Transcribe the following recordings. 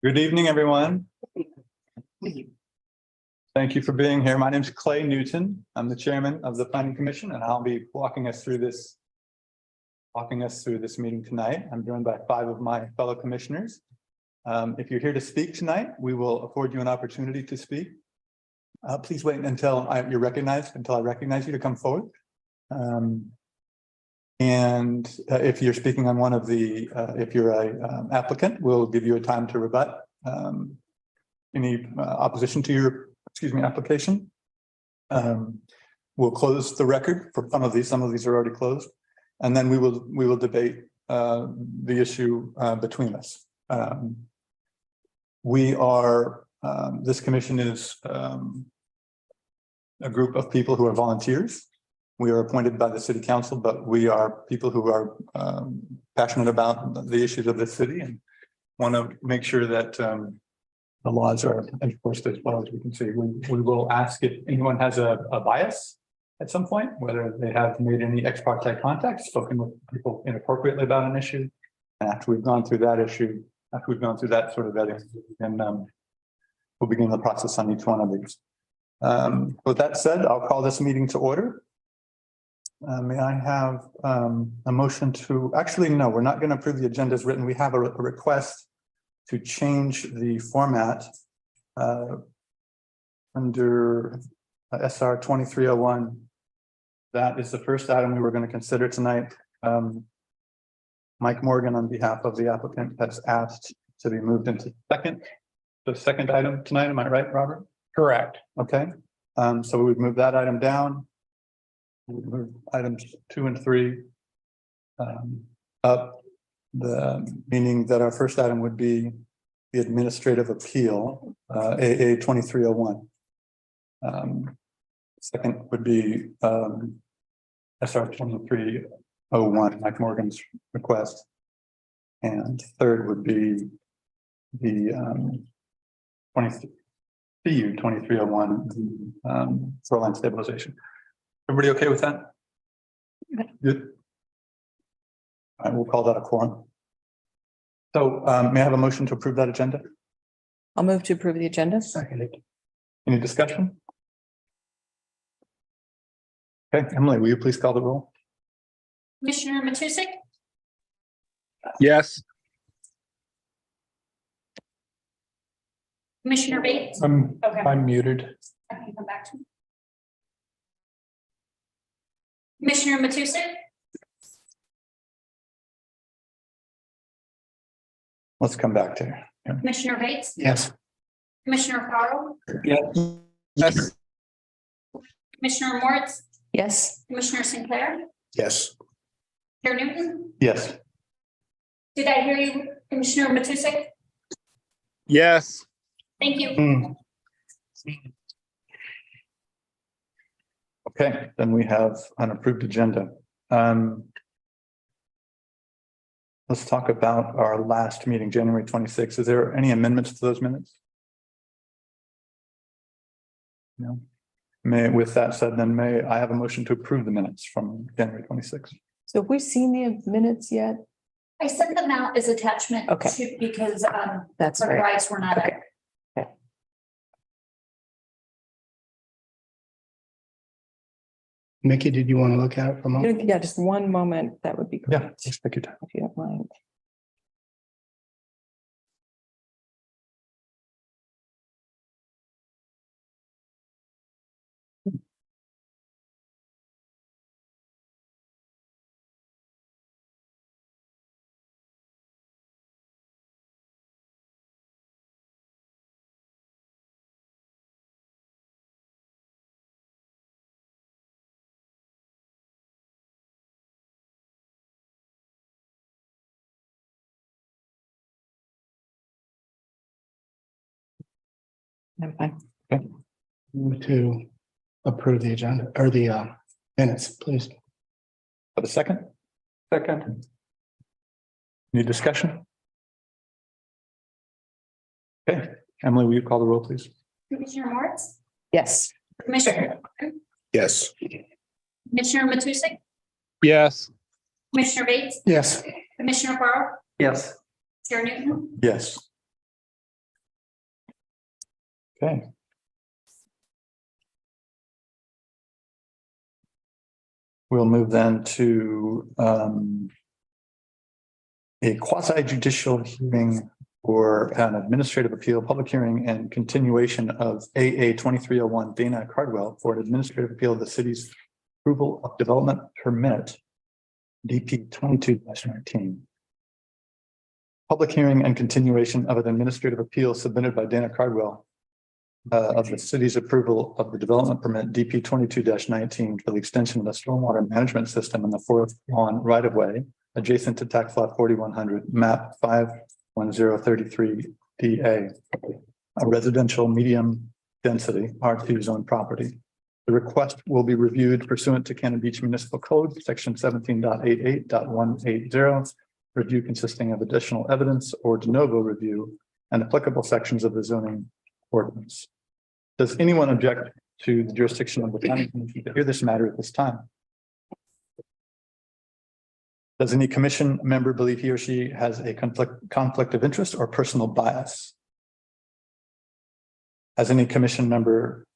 Good evening, everyone. Thank you for being here. My name is Clay Newton. I'm the chairman of the Planning Commission, and I'll be walking us through this meeting tonight. I'm joined by 5 of my fellow commissioners. If you're here to speak tonight, we will afford you an opportunity to speak. Please wait until you're recognized, until I recognize you to come forward. If you're speaking on one of the, if you're a applicant, we'll give you a time to rebut any opposition to your, application. We'll close the record for some of these. Some of these are already closed, and then we will debate the issue between us. This commission is a group of people who are volunteers. We are appointed by the city council, but we are people who are passionate about the issues of the city and want to make sure that the laws are enforced as well as we can see. We will ask if anyone has a bias at some point, whether they have made any ex parte contact, spoken with people inappropriately about an issue. And after we've gone through that issue, after we've gone through that sort of vetting, and we'll begin the process on each one of these. With that said, I'll call this meeting to order. May I have a motion to, actually, no, we're not going to approve the agenda as written. We have a request to change the format under SR 2301. That is the first item we were going to consider tonight. Mike Morgan, on behalf of the applicant, has asked to be moved into the second item tonight. Am I right, Robert? Correct. Okay. So we would move that item down. We would move items 2 and 3 up, meaning that our first item would be the administrative appeal, AA 2301. Second would be SR 2301, Mike Morgan's request. And third would be the CU 2301, shoreline stabilization. Everybody okay with that? Good. All right, we'll call that a quorum. So may I have a motion to approve that agenda? I'll move to approve the agenda. Seconded. Any discussion? Okay, Emily, will you please call the roll? Commissioner Matusik, Yes. Commissioner Bates. Okay. I'm muted. I can come back to him. Commissioner Matusik, Let's come back to her. Yeah. Commissioner Bates, Yes. Commissioner Farrell, Yes. Commissioner Moritz, Yes. Commissioner Sinclair, Yes. Chair Newton. Yes. Did I hear you, Commissioner Matusik? Yes. Thank you. Okay, then we have an approved agenda. Let's talk about our last meeting, January 26th. Is there any amendments to those minutes? No. With that said, then may I have a motion to approve the minutes from January 26th? So have we seen the minutes yet? I sent them out as attachment Okay. because That's the great. rights were not. Okay. Mickey, did you want to look at it for a moment? Yeah, just one moment. That would be great. Yeah, just take your time. If you don't mind. I'm fine. Move to approve the agenda or the minutes, please. For the second? Second. Any discussion? Okay, Emily, will you call the roll, please? Commissioner Moritz, Yes. Commissioner, Yes. Commissioner Matusik, Yes. Commissioner Bates, Yes. Commissioner Farrell, Yes. Chair Newton. Yes. Okay. We'll move then to a quasi judicial hearing for an administrative appeal, public hearing and continuation of AA 2301 Dana Cardwell for an administrative appeal of the city's approval of development permit DP 22-19. Public hearing and continuation of an administrative appeal submitted by Dana Cardwell of the city's approval of the development permit DP 22-19 for the extension of the stormwater management system in the Forest Lawn right of way adjacent to tax lot 4100 map 51033 DA, a residential medium density R2 zone property. The request will be reviewed pursuant to Cannon Beach Municipal Code, section 17.88.180, review consisting of additional evidence or de novo review and applicable sections of the zoning ordinance. Does anyone object to the jurisdiction of the planning commission to hear this matter at this time? Does any commission member believe he or she has a conflict of interest or personal bias? Has any commission member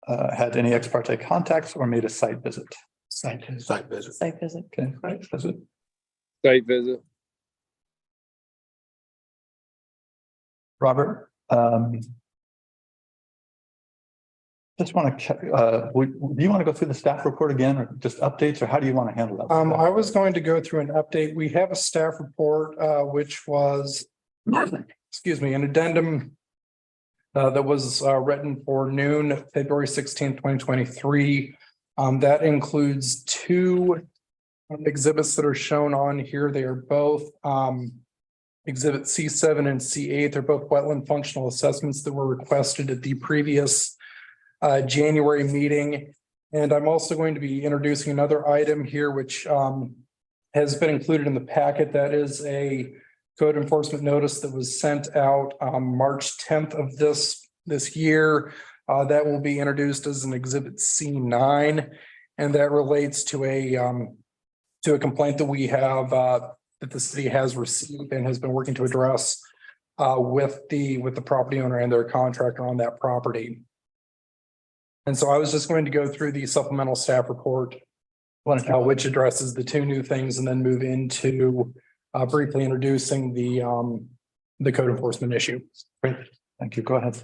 had any ex parte contacts or made a site visit? Site visit. Site visit. Okay, site visit. Site visit. Robert, just want to, do you want to go through the staff report again or just updates, or how do you want to handle that? I was going to go through an update. We have a staff report, which was, excuse me, an addendum that was written for noon, February 16th, 2023. That includes two exhibits that are shown on here. They are both exhibit C7 and C8. They're both wetland functional assessments that were requested at the previous January meeting. And I'm also going to be introducing another item here, which has been included in the packet. That is a code enforcement notice that was sent out March 10th of this year. That will be introduced as an exhibit C9, and that relates to a complaint that we have that the city has received and has been working to address with the property owner and their contractor on that property. And so I was just going to go through the supplemental staff report, which addresses the two new things, and then move into briefly introducing the code enforcement issue. Great, thank you. Go ahead.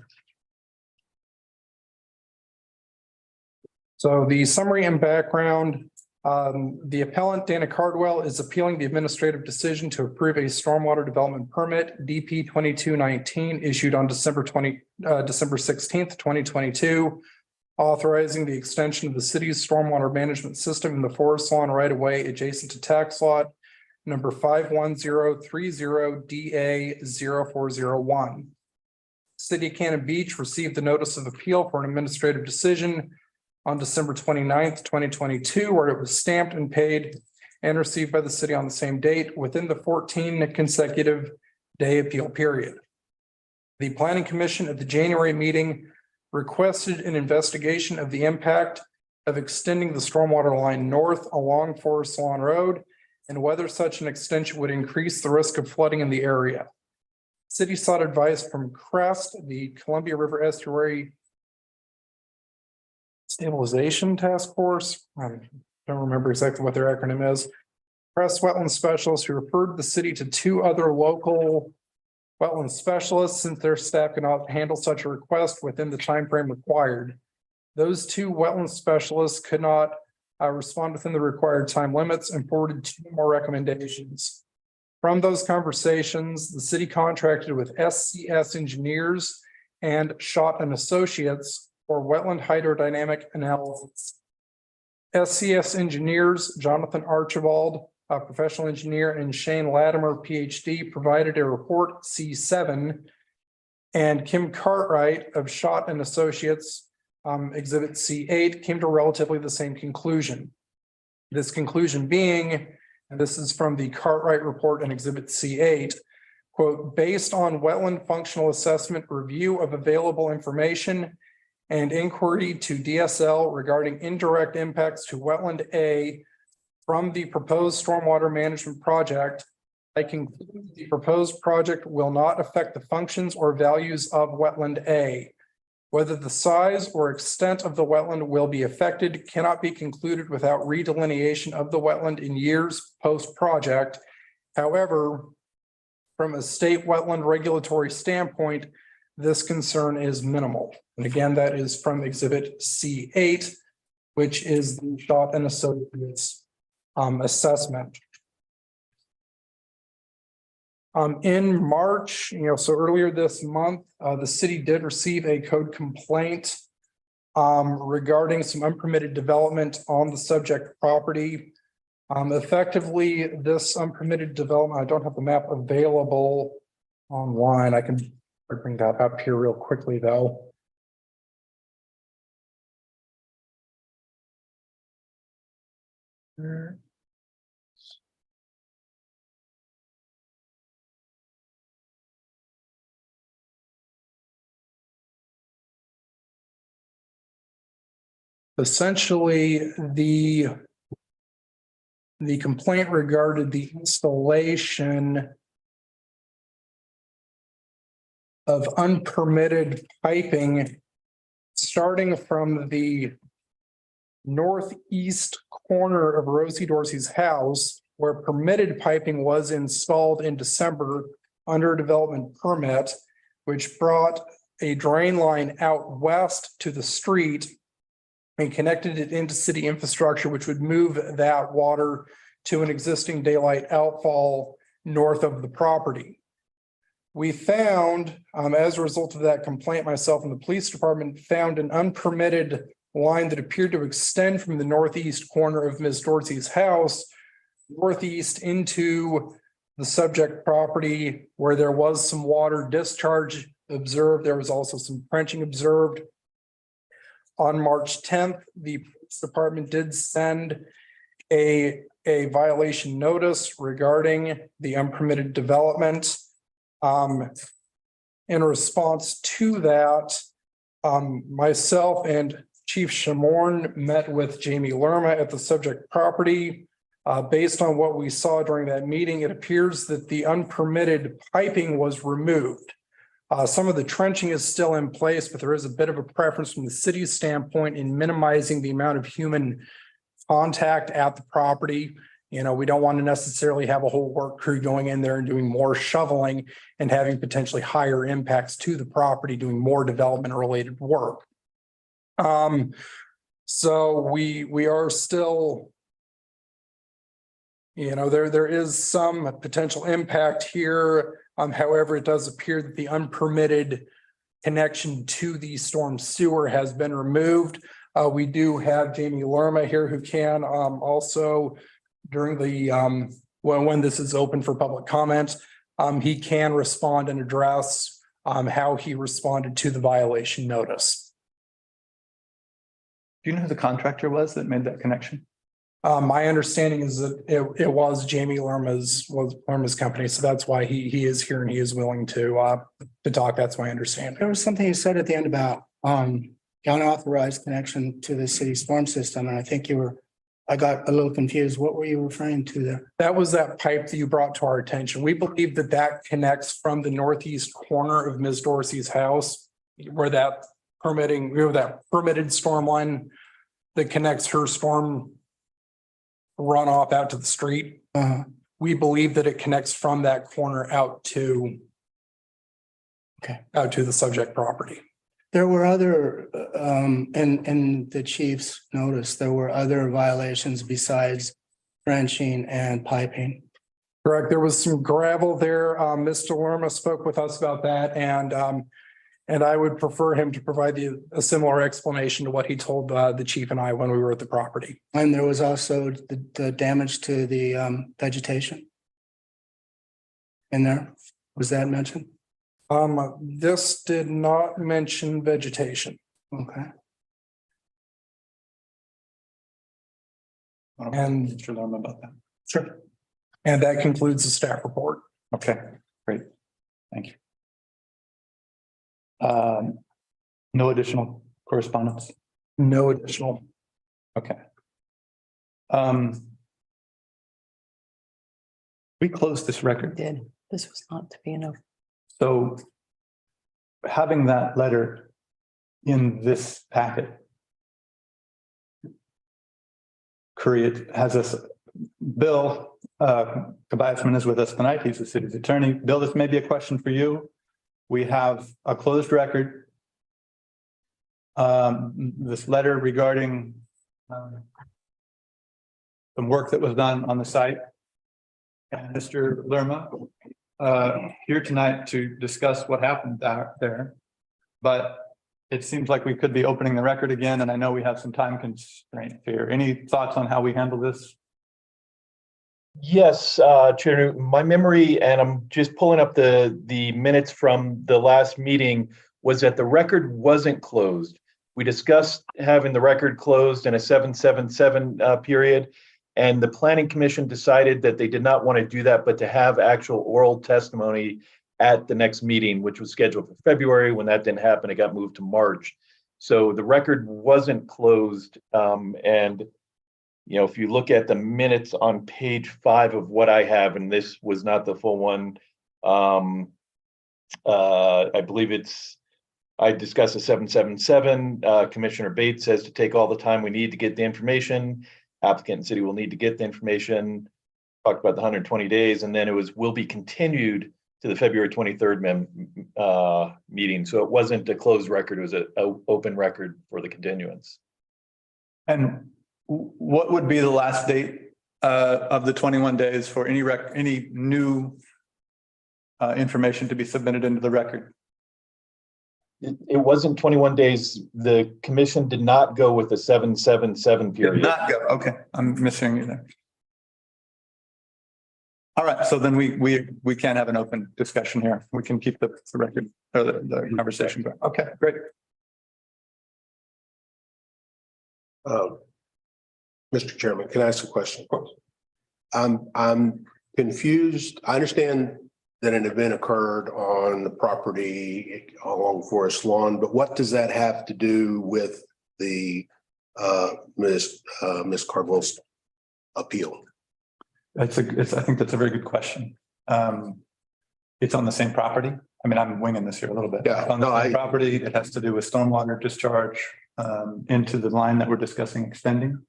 So the summary and background, the appellant Dana Cardwell is appealing the administrative decision to approve a stormwater development permit DP 2219 issued on December 16th, 2022. Authorizing the extension of the city's stormwater management system in the Forest Lawn right of way adjacent to tax lot number 51030DA0401. City of Cannon Beach received the notice of appeal for an administrative decision on December 29th, 2022, where it was stamped and paid and received by the city on the same date within the 14 consecutive day appeal period. The Planning Commission at the January meeting requested an investigation of the impact of extending the stormwater line north along Forest Lawn Road and whether such an extension would increase the risk of flooding in the area. City sought advice from CREST, the Columbia River Estuary Stabilization Task Force. I don't remember exactly what their acronym is. CREST wetland specialists who referred the city to two other local wetland specialists since their staff cannot handle such a request within the time frame required. Those two wetland specialists could not respond within the required time limits and forwarded two more recommendations. From those conversations, the city contracted with SCS Engineers and Schott and Associates for wetland hydrodynamic analysis. SCS Engineers, Jonathan Archibald, a professional engineer, and Shane Latimer, PhD, provided a report C7, and Kim Cartwright of Schott and Associates, exhibit C8, came to relatively the same conclusion. This conclusion being, and this is from the Cartwright report and exhibit C8, quote, based on wetland functional assessment review of available information and inquiry to DSL regarding indirect impacts to wetland A from the proposed stormwater management project, I conclude the proposed project will not affect the functions or values of wetland A. Whether the size or extent of the wetland will be affected cannot be concluded without redelineation of the wetland in years post-project. However, from a state wetland regulatory standpoint, this concern is minimal. And again, that is from Exhibit C8, which is the Schott and Associates assessment. In March, so earlier this month, the city did receive a code complaint regarding some unpermitted development on the subject property. Effectively, this unpermitted development, I don't have the map available online. I can bring that up here real quickly, though. Essentially, the complaint regarded the installation of unpermitted piping starting from the northeast corner of Rosie Dorsey's house, where permitted piping was installed in December under a development permit, which brought a drain line out west to the street and connected it into city infrastructure, which would move that water to an existing daylight outfall north of the property. We found, as a result of that complaint, myself and the police department found an unpermitted line that appeared to extend from the northeast corner of Ms. Dorsey's house northeast into the subject property, where there was some water discharge observed. There was also some trenching observed. On March 10th, the police department did send a violation notice regarding the unpermitted development. In response to that, myself and Chief Shamorn met with Jamie Lerma at the subject property. Based on what we saw during that meeting, it appears that the unpermitted piping was removed. Some of the trenching is still in place, but there is a bit of a preference from the city's standpoint in minimizing the amount of human contact at the property. We don't want to necessarily have a whole work crew going in there and doing more shoveling and having potentially higher impacts to the property, doing more development related work. So we are still, there is some potential impact here. However, it does appear that the unpermitted connection to the storm sewer has been removed. We do have Jamie Lerma here who can also during the when this is open for public comment, he can respond and address how he responded to the violation notice. Do you know who the contractor was that made that connection? My understanding is that it was Jamie Lerma's company, so that's why he is here and he is willing to talk. That's my understanding. There was something you said at the end about unauthorized connection to the city storm system, and I think I got a little confused. What were you referring to there? That was that pipe that you brought to our attention. We believe that connects from the northeast corner of Ms. Dorsey's house, where that permitted storm line that connects her storm runoff out to the street. We believe that it connects from that corner out to the subject property. There were other, in the chief's notice, there were other violations besides trenching and piping. Correct. There was some gravel there. Mr. Lerma spoke with us about that, and I would prefer him to provide a similar explanation to what he told the chief and I when we were at the property. And there was also the damage to the vegetation in there. Was that mentioned? This did not mention vegetation. Okay. And Mr. Lerma about that. sure. And that concludes the staff report. Okay, great. Thank you. No additional correspondence? No additional. Okay. We closed this record. Did. This was not to be enough. So having that letter in this packet. Curry has us, Bill, Tobiasman is with us tonight. He's the city's attorney. Bill, this may be a question for you. We have a closed record. This letter regarding some work that was done on the site. And Mr. Lerma here tonight to discuss what happened there. But it seems like we could be opening the record again, and I know we have some time constraints here. Any thoughts on how we handle this? Yes, Chair, my memory, and I'm just pulling up the minutes from the last meeting, was that the record wasn't closed. We discussed having the record closed in a 777 period, and the Planning Commission decided that they did not want to do that, but to have actual oral testimony at the next meeting, which was scheduled for February. When that didn't happen, it got moved to March. So the record wasn't closed, and you know, if you look at the minutes on page 5 of what I have, and this was not the full one, I believe I discussed the 777. Commissioner Bates says to take all the time we need to get the information. Applicant and city will need to get the information. Talked about the 120 days, and then it will be continued to the February 23rd meeting. So it wasn't a closed record; it was an open record for the continuance. And what would be the last date of the 21 days for any new information to be submitted into the record? It wasn't 21 days. The commission did not go with the 777 period. Did not go. Okay, I'm missing you there. All right, so then we can't have an open discussion here. We can keep the record or the conversation going. Okay, great. Mr. Chairman, can I ask a question? Of course. I'm confused. I understand that an event occurred on the property along Forest Lawn, but what does that have to do with the Ms. Carville's appeal? I think that's a very good question. It's on the same property. I mean, I'm winging this here a little bit. Yeah, It's on the same property. It has to do with stormwater discharge into the line that we're discussing extending.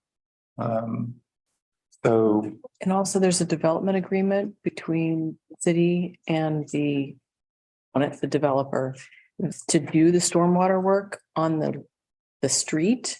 So, And also there's a development agreement between the city and the developer to do the stormwater work on the street.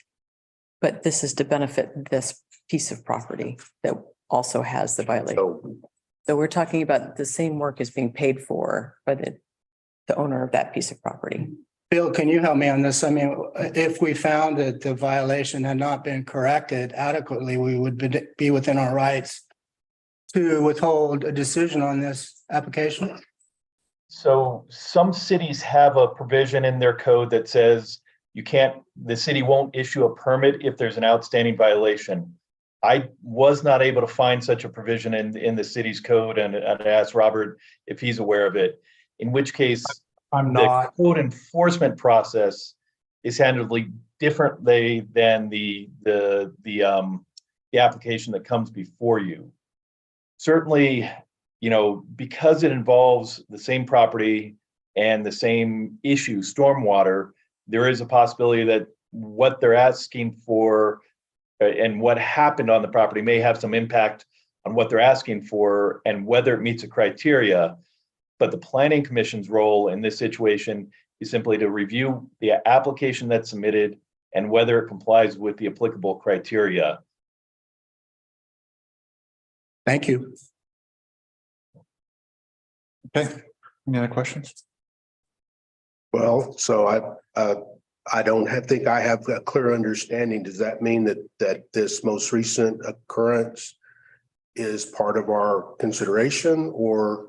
But this is to benefit this piece of property that also has the violation. So we're talking about the same work is being paid for by the owner of that piece of property. Bill, can you help me on this? I mean, if we found that the violation had not been corrected adequately, we would be within our rights to withhold a decision on this application? So some cities have a provision in their code that says the city won't issue a permit if there's an outstanding violation. I was not able to find such a provision in the city's code, and I asked Robert if he's aware of it, in which case I'm not. the code enforcement process is handled differently than the application that comes before you. Certainly, you know, because it involves the same property and the same issue, stormwater, there is a possibility that what they're asking for and what happened on the property may have some impact on what they're asking for and whether it meets a criteria. But the Planning Commission's role in this situation is simply to review the application that's submitted and whether it complies with the applicable criteria. Thank you. okay. Any other questions? Well, so I don't think I have a clear understanding. Does that mean that this most recent occurrence is part of our consideration, or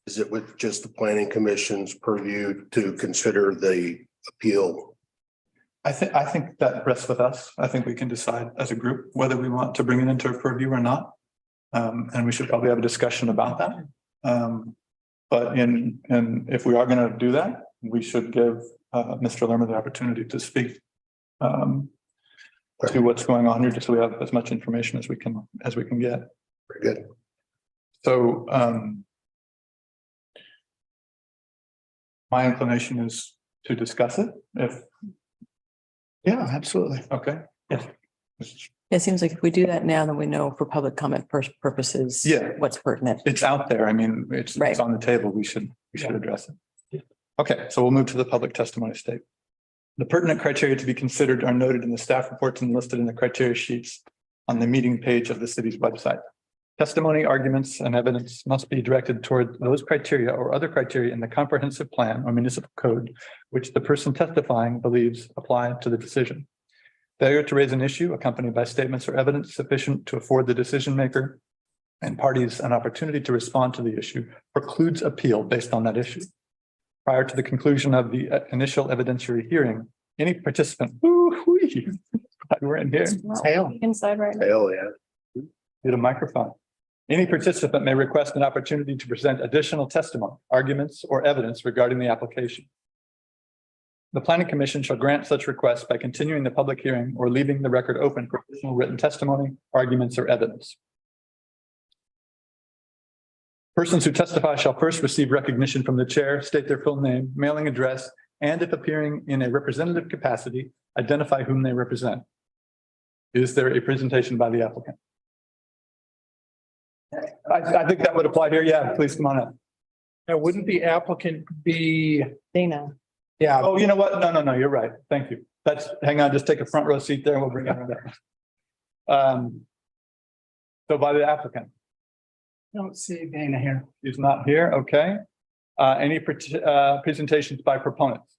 is it with just the Planning Commission's purview to consider the appeal? I think that rests with us. I think we can decide as a group whether we want to bring it into a purview or not. And we should probably have a discussion about that. But if we are going to do that, we should give Mr. Lerma the opportunity to speak to what's going on here, just so we have as much information as we can get. Very good. So my inclination is to discuss it. If Yeah, absolutely. Okay, yes. It seems like if we do that now, then we know for public comment purposes. Yeah. What's pertinent. It's out there. I mean, it's Right. on the table. We should address it. Okay, so we'll move to the public testimony state. The pertinent criteria to be considered are noted in the staff reports and listed in the criteria sheets on the meeting page of the city's website. Testimony, arguments, and evidence must be directed toward those criteria or other criteria in the comprehensive plan or municipal code, which the person testifying believes apply to the decision. Failure to raise an issue accompanied by statements or evidence sufficient to afford the decision maker and parties an opportunity to respond to the issue precludes appeal based on that issue. Prior to the conclusion of the initial evidentiary hearing, any participant, we're in here, Hail. Inside right now. Hell, yeah. get a microphone. Any participant may request an opportunity to present additional testimony, arguments, or evidence regarding the application. The planning commission shall grant such requests by continuing the public hearing or leaving the record open for additional written testimony, arguments, or evidence. Persons who testify shall first receive recognition from the chair, state their full name, mailing address, and if appearing in a representative capacity, identify whom they represent. Is there a presentation by the applicant? I think that would apply here. Yeah, please come on up. Now, wouldn't the applicant be, Dana. yeah, Oh, you know what? No, you're right. Thank you. Hang on, just take a front row seat there and we'll bring it up. So by the applicant, Don't see Dana here. he's not here, okay. Any presentations by proponents?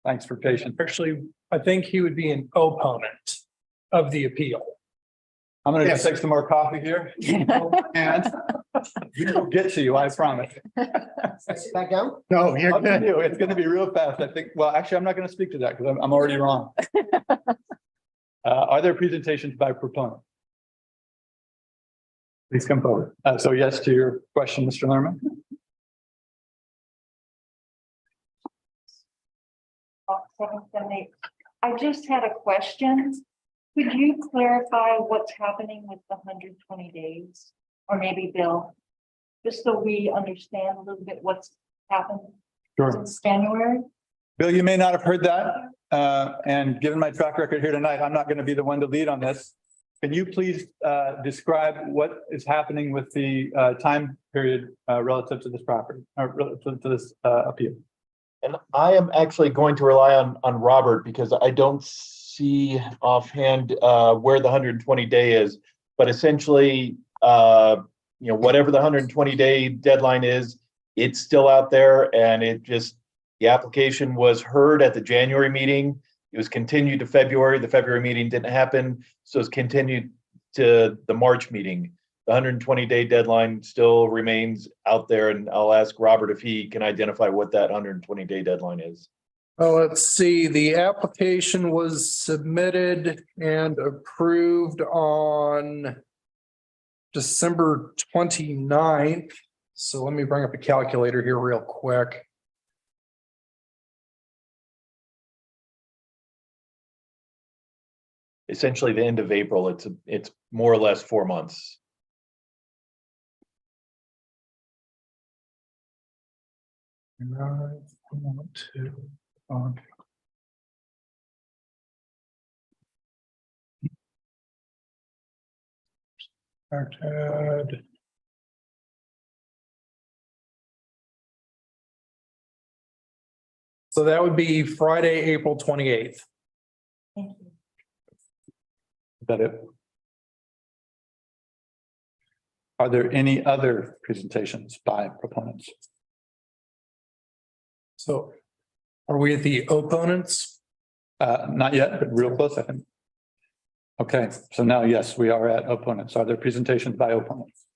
Thanks for patience. actually, I think he would be an opponent of the appeal. I'm gonna Yes. take some more coffee here. And we will get to you, I promise. Back down? No, you're Up to good. you. It's gonna be real fast. I think, well, actually, I'm not gonna speak to that because I'm already wrong. Are there presentations by proponent? Please come forward. So yes to your question, Mr. Lerman. I just had a question. Could you clarify what's happening with the 120 days? Or maybe Bill, just so we understand a little bit what's happened Sure. since January? Bill, you may not have heard that. And given my track record here tonight, I'm not going to be the one to lead on this. Can you please describe what is happening with the time period relative to this property or relative to this appeal? And I am actually going to rely on Robert because I don't see offhand where the 120 day is. But essentially, whatever the 120 day deadline is, it's still out there, and the application was heard at the January meeting. It was continued to February. The February meeting didn't happen, so it's continued to the March meeting. The 120 day deadline still remains out there, and I'll ask Robert if he can identify what that 120 day deadline is. Well, let's see, the application was submitted and approved on December 29th. So let me bring up a calculator here real quick. Essentially the end of April, it's more or less 4 months. Started. So that would be Friday, April 28th. Thank you. Is that it? Are there any other presentations by proponents? So are we at the opponents? Not yet, but real close, I think. Okay, so now, yes, we are at opponents. Are there presentations by opponents?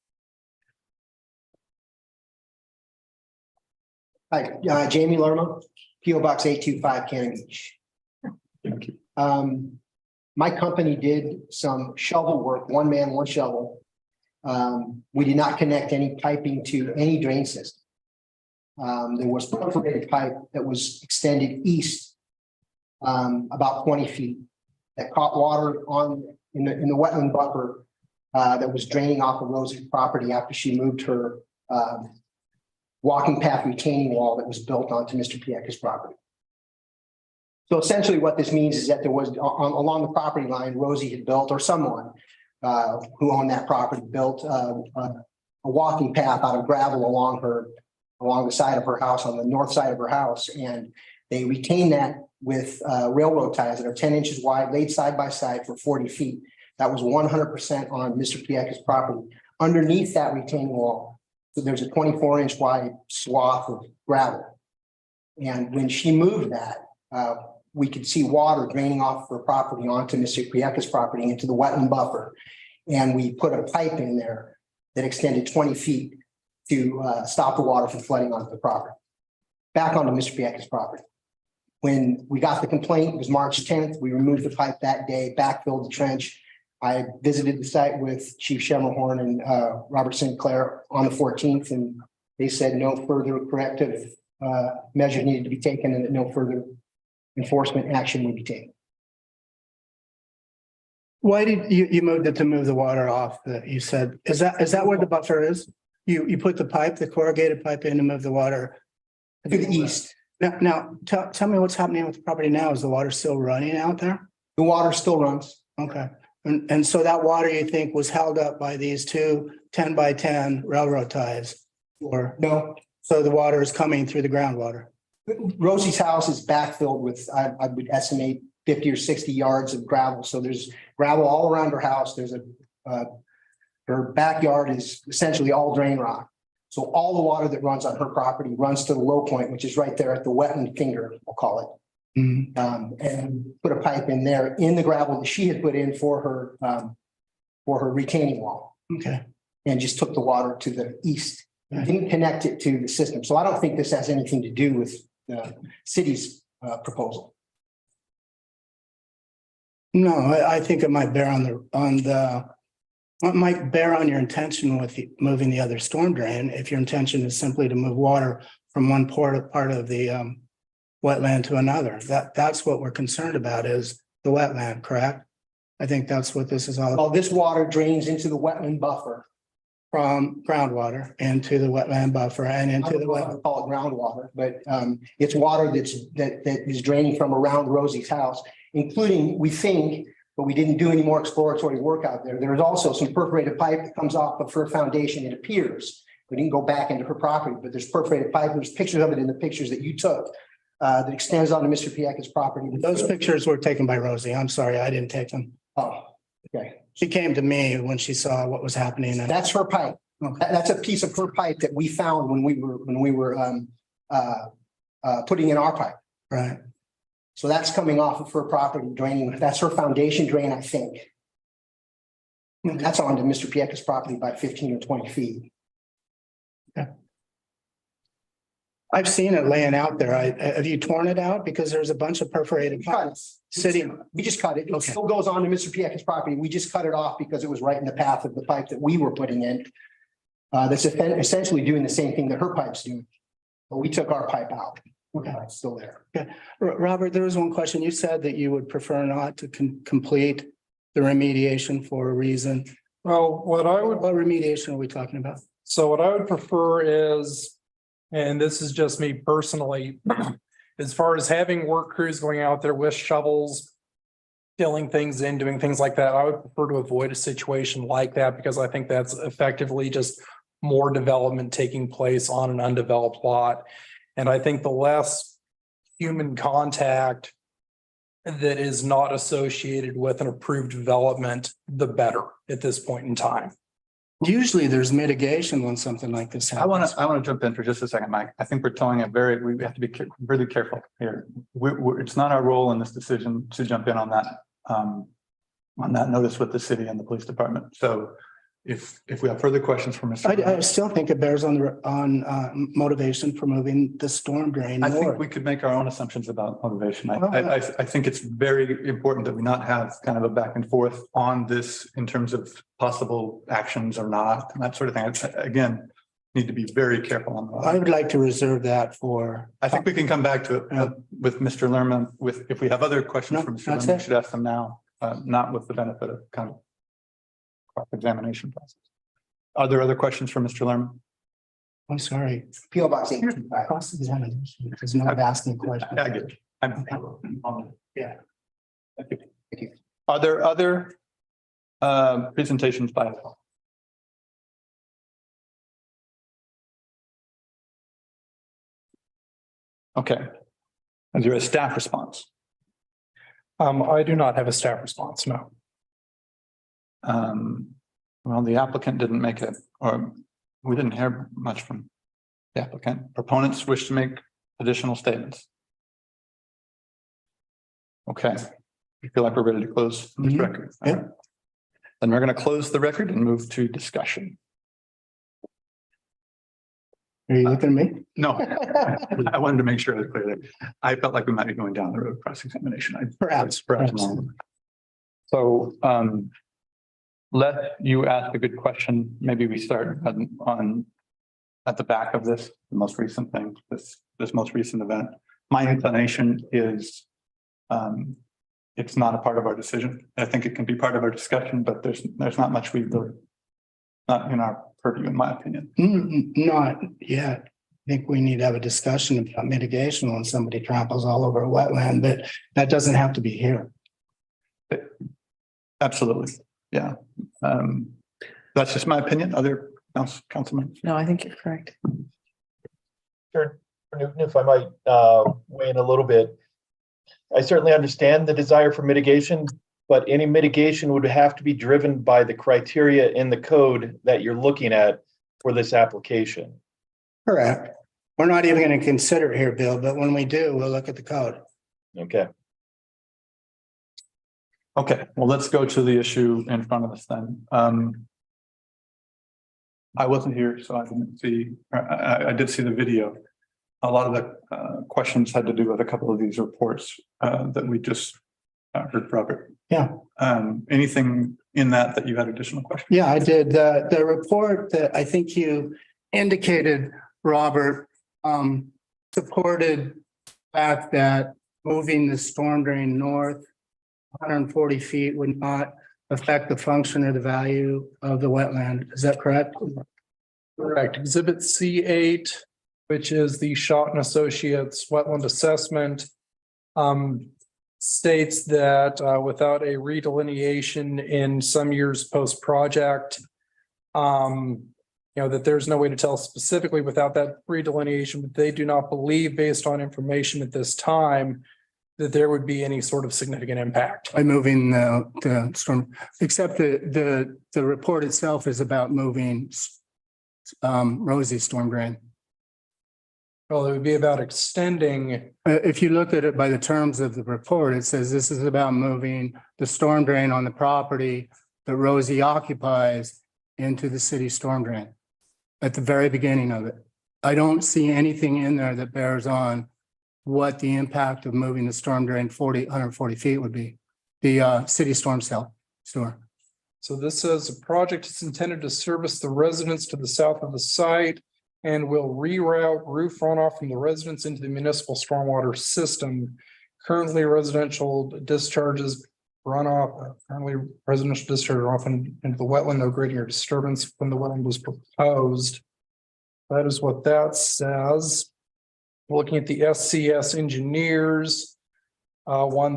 Hi, Jamie Lerma, PO Box 825 Cannon Beach. Thank you. My company did some shovel work, one man, one shovel. We did not connect any piping to any drain system. There was perforated pipe that was extended east about 20 feet that caught water in the wetland buffer that was draining off of Rosie's property after she moved her walking path retaining wall that was built onto Mr. Pieka's property. So essentially what this means is that there was along the property line, Rosie had built, or someone who owned that property built a walking path out of gravel along the side of her house, on the north side of her house. And they retained that with railroad ties that are 10 inches wide, laid side by side for 40 feet. That was 100% on Mr. Pieka's property. Underneath that retaining wall, so there's a 24-inch wide swath of gravel. And when she moved that, we could see water draining off her property onto Mr. Pieka's property into the wetland buffer. And we put a pipe in there that extended 20 feet to stop the water from flooding onto the property. Back onto Mr. Pieka's property. When we got the complaint, it was March 10th. We removed the pipe that day, backfilled the trench. I visited the site with Chief Schermerhorn and Robert Sinclair on the 14th, and they said no further corrective measures needed to be taken and that no further enforcement action would be taken. Why did you moved it to move the water off that you said? Is that where the buffer is? You put the pipe, the corrugated pipe in to move the water To the east, Now, tell me what's happening with the property now. Is the water still running out there? the water still runs. Okay. And so that water you think was held up by these two 10 by 10 railroad ties? Or No, so the water is coming through the groundwater? Rosie's house is backfilled with, I would estimate 50 or 60 yards of gravel. So there's gravel all around her house. There's her backyard is essentially all drain rock. So all the water that runs on her property runs to the low point, which is right there at the wetland finger, we'll call it. And put a pipe in there in the gravel that she had put in for her retaining wall, Okay. and just took the water to the east. Didn't connect it to the system. So I don't think this has anything to do with the city's proposal. No, I think it might bear it might bear on your intention with moving the other storm drain. If your intention is simply to move water from one part of the wetland to another, that's what we're concerned about is the wetland, correct? I think that's what this is all Well, this water drains into the wetland buffer. from groundwater into the wetland buffer and I into don't the know if I wetland. call it groundwater, but it's water that is draining from around Rosie's house, including, we think, but we didn't do any more exploratory work out there. There's also some perforated pipe that comes off of her foundation, it appears. We didn't go back into her property, but there's perforated pipe. There's pictures of it in the pictures that you took that extends onto Mr. Pieka's property. Those pictures were taken by Rosie. I'm sorry, I didn't take them. Oh, okay. She came to me when she saw what was happening. And That's her pipe. That's a piece of her pipe that we found when we were putting in our pipe. right. So that's coming off of her property draining. That's her foundation drain, I think. And that's onto Mr. Pieka's property by 15 or 20 feet. I've seen it laying out there. Have you torn it out? Because there's a bunch of perforated pipes sitting. We just cut it. It Okay. still goes on to Mr. Pieka's property. We just cut it off because it was right in the path of the pipe that we were putting in. That's essentially doing the same thing that her pipe's doing. But we took our pipe out. Okay, it's still there. Robert, there was one question. You said that you would prefer not to complete the remediation for a reason. Well, what remediation are we talking about? So what I would prefer is, and this is just me personally, as far as having work crews going out there with shovels, filling things in, doing things like that, I would prefer to avoid a situation like that because I think that's effectively just more development taking place on an undeveloped lot. And I think the less human contact that is not associated with an approved development, the better at this point in time. Usually there's mitigation when something like this I happens. want to jump in for just a second, Mike. I think we're towing it we have to be really careful here. It's not our role in this decision to jump in on that notice with the city and the police department. So if we have further questions from Mr. I still think it bears on motivation for moving the storm drain I think north. we could make our own assumptions about motivation. I think it's very important that we not have kind of a back and forth on this in terms of possible actions or not, and that sort of thing. Again, need to be very careful on I that. would like to reserve that for. I think we can come back to it with Mr. Lerman, if we have other questions No, from Mr. that's Lerman, we it. should ask them now, not with the benefit of kind of examination process. Are there other questions from Mr. Lerman? I'm sorry. PO Box 825. Cross examination, because no one asked me questions. I get it. Yeah. Thank you. Are there other presentations by? Okay. Is there a staff response? I do not have a staff response, no. Well, the applicant didn't make it, or we didn't hear much from the applicant. Proponents wish to make additional statements. Okay, I feel like we're ready to close this Mhm. record. Yeah. Then we're going to close the record and move to discussion. Are you looking at me? No, I wanted to make sure I was clear there. I felt like we might be going down the road of cross-examination. Perhaps. So, let you ask a good question. Maybe we start on at the back of this, the most recent thing, this most recent event. My inclination is, it's not a part of our decision. I think it can be part of our discussion, but there's not much we've done. Not in our purview, in my opinion. Not yet. I think we need to have a discussion about mitigation when somebody tramples all over a wetland, but that doesn't have to be here. Absolutely, yeah. That's just my opinion. Other councilmen? No, I think you're correct. Sure. Newton, if I might weigh in a little bit. I certainly understand the desire for mitigation, but any mitigation would have to be driven by the criteria in the code that you're looking at for this application. Correct. We're not even going to consider it here, Bill, but when we do, we'll look at the code. Okay. Okay, well, let's go to the issue in front of us then. I wasn't here, so I didn't see, I did see the video. A lot of the questions had to do with a couple of these reports that we just heard, Robert. Yeah. Anything in that you had additional questions? Yeah, I did. The report that I think you indicated, Robert, supported the fact that moving the storm drain north 140 feet would not affect the function or the value of the wetland. Is that correct? Correct. Exhibit C8, which is the Shot and Associates wetland assessment, states that without a redelineation in some years post-project, that there's no way to tell specifically without that redelineation, but they do not believe, based on information at this time, that there would be any sort of significant impact. By moving the storm, except the report itself is about moving Rosie storm drain. Well, it would be about extending. If you look at it by the terms of the report, it says this is about moving the storm drain on the property that Rosie occupies into the city storm drain at the very beginning of it. I don't see anything in there that bears on what the impact of moving the storm drain 140 feet would be, the city storm cell sewer. So this says the project is intended to service the residents to the south of the site and will reroute roof runoff from the residents into the municipal stormwater system. Currently residential discharges runoff, into the wetland, no grading or disturbance from the wetland was proposed. That is what that says. Looking at the SCS engineers,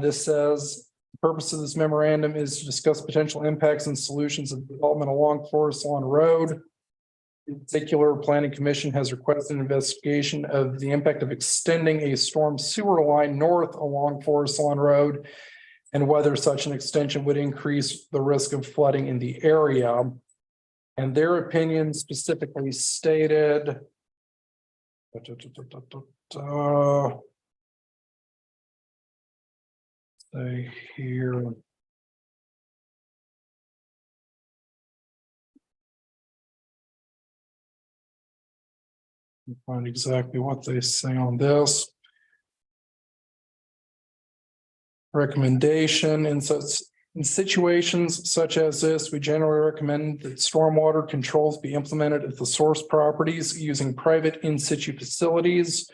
this says, the purpose of this memorandum is to discuss potential impacts and solutions of development along Forest Lawn Road. In particular, Planning Commission has requested an investigation of the impact of extending a storm sewer line north along Forest Lawn Road and whether such an extension would increase the risk of flooding in the area. And their opinion specifically stated, say here. Find exactly what they say on this. Recommendation in situations such as this, we generally recommend that stormwater controls be implemented at the source properties using private in situ facilities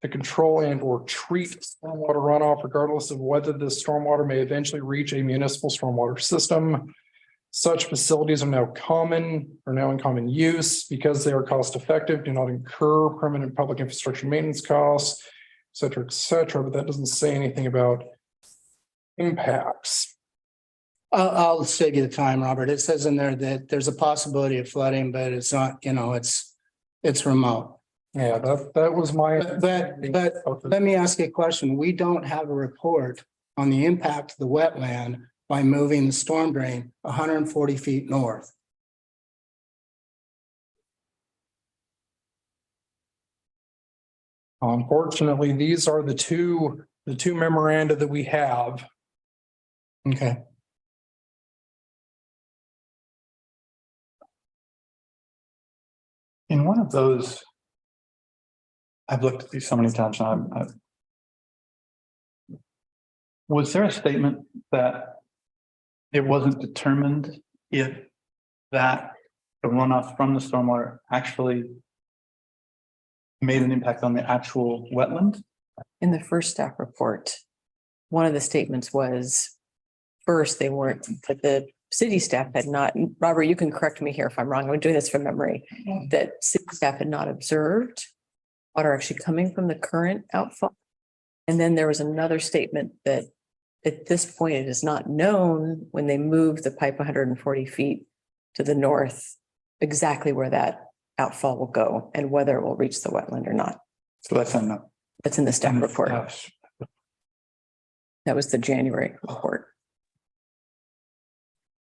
to control and or treat stormwater runoff, regardless of whether the stormwater may eventually reach a municipal stormwater system. Such facilities are now in common use because they are cost effective, do not incur permanent public infrastructure maintenance costs, et cetera, but that doesn't say anything about impacts. I'll save you the time, Robert. It says in there that there's a possibility of flooding, but it's not, it's remote. Yeah, that was my. But let me ask you a question. We don't have a report on the impact of the wetland by moving the storm drain 140 feet north. Unfortunately, these are the two memoranda that we have. Okay. In one of those, I've looked at these so many times now. Was there a statement that it wasn't determined if that the runoff from the stormwater actually made an impact on the actual wetland? In the first staff report, one of the statements was, first, they weren't, but the city staff had not, Robert, you can correct me here if I'm wrong, I'm doing this from memory, that city staff had not observed water actually coming from the current outfall. And then there was another statement that at this point, it is not known when they move the pipe 140 feet to the north, exactly where that outfall will go and whether it will reach the wetland or not. So that's enough. That's in the staff report. That was the January report.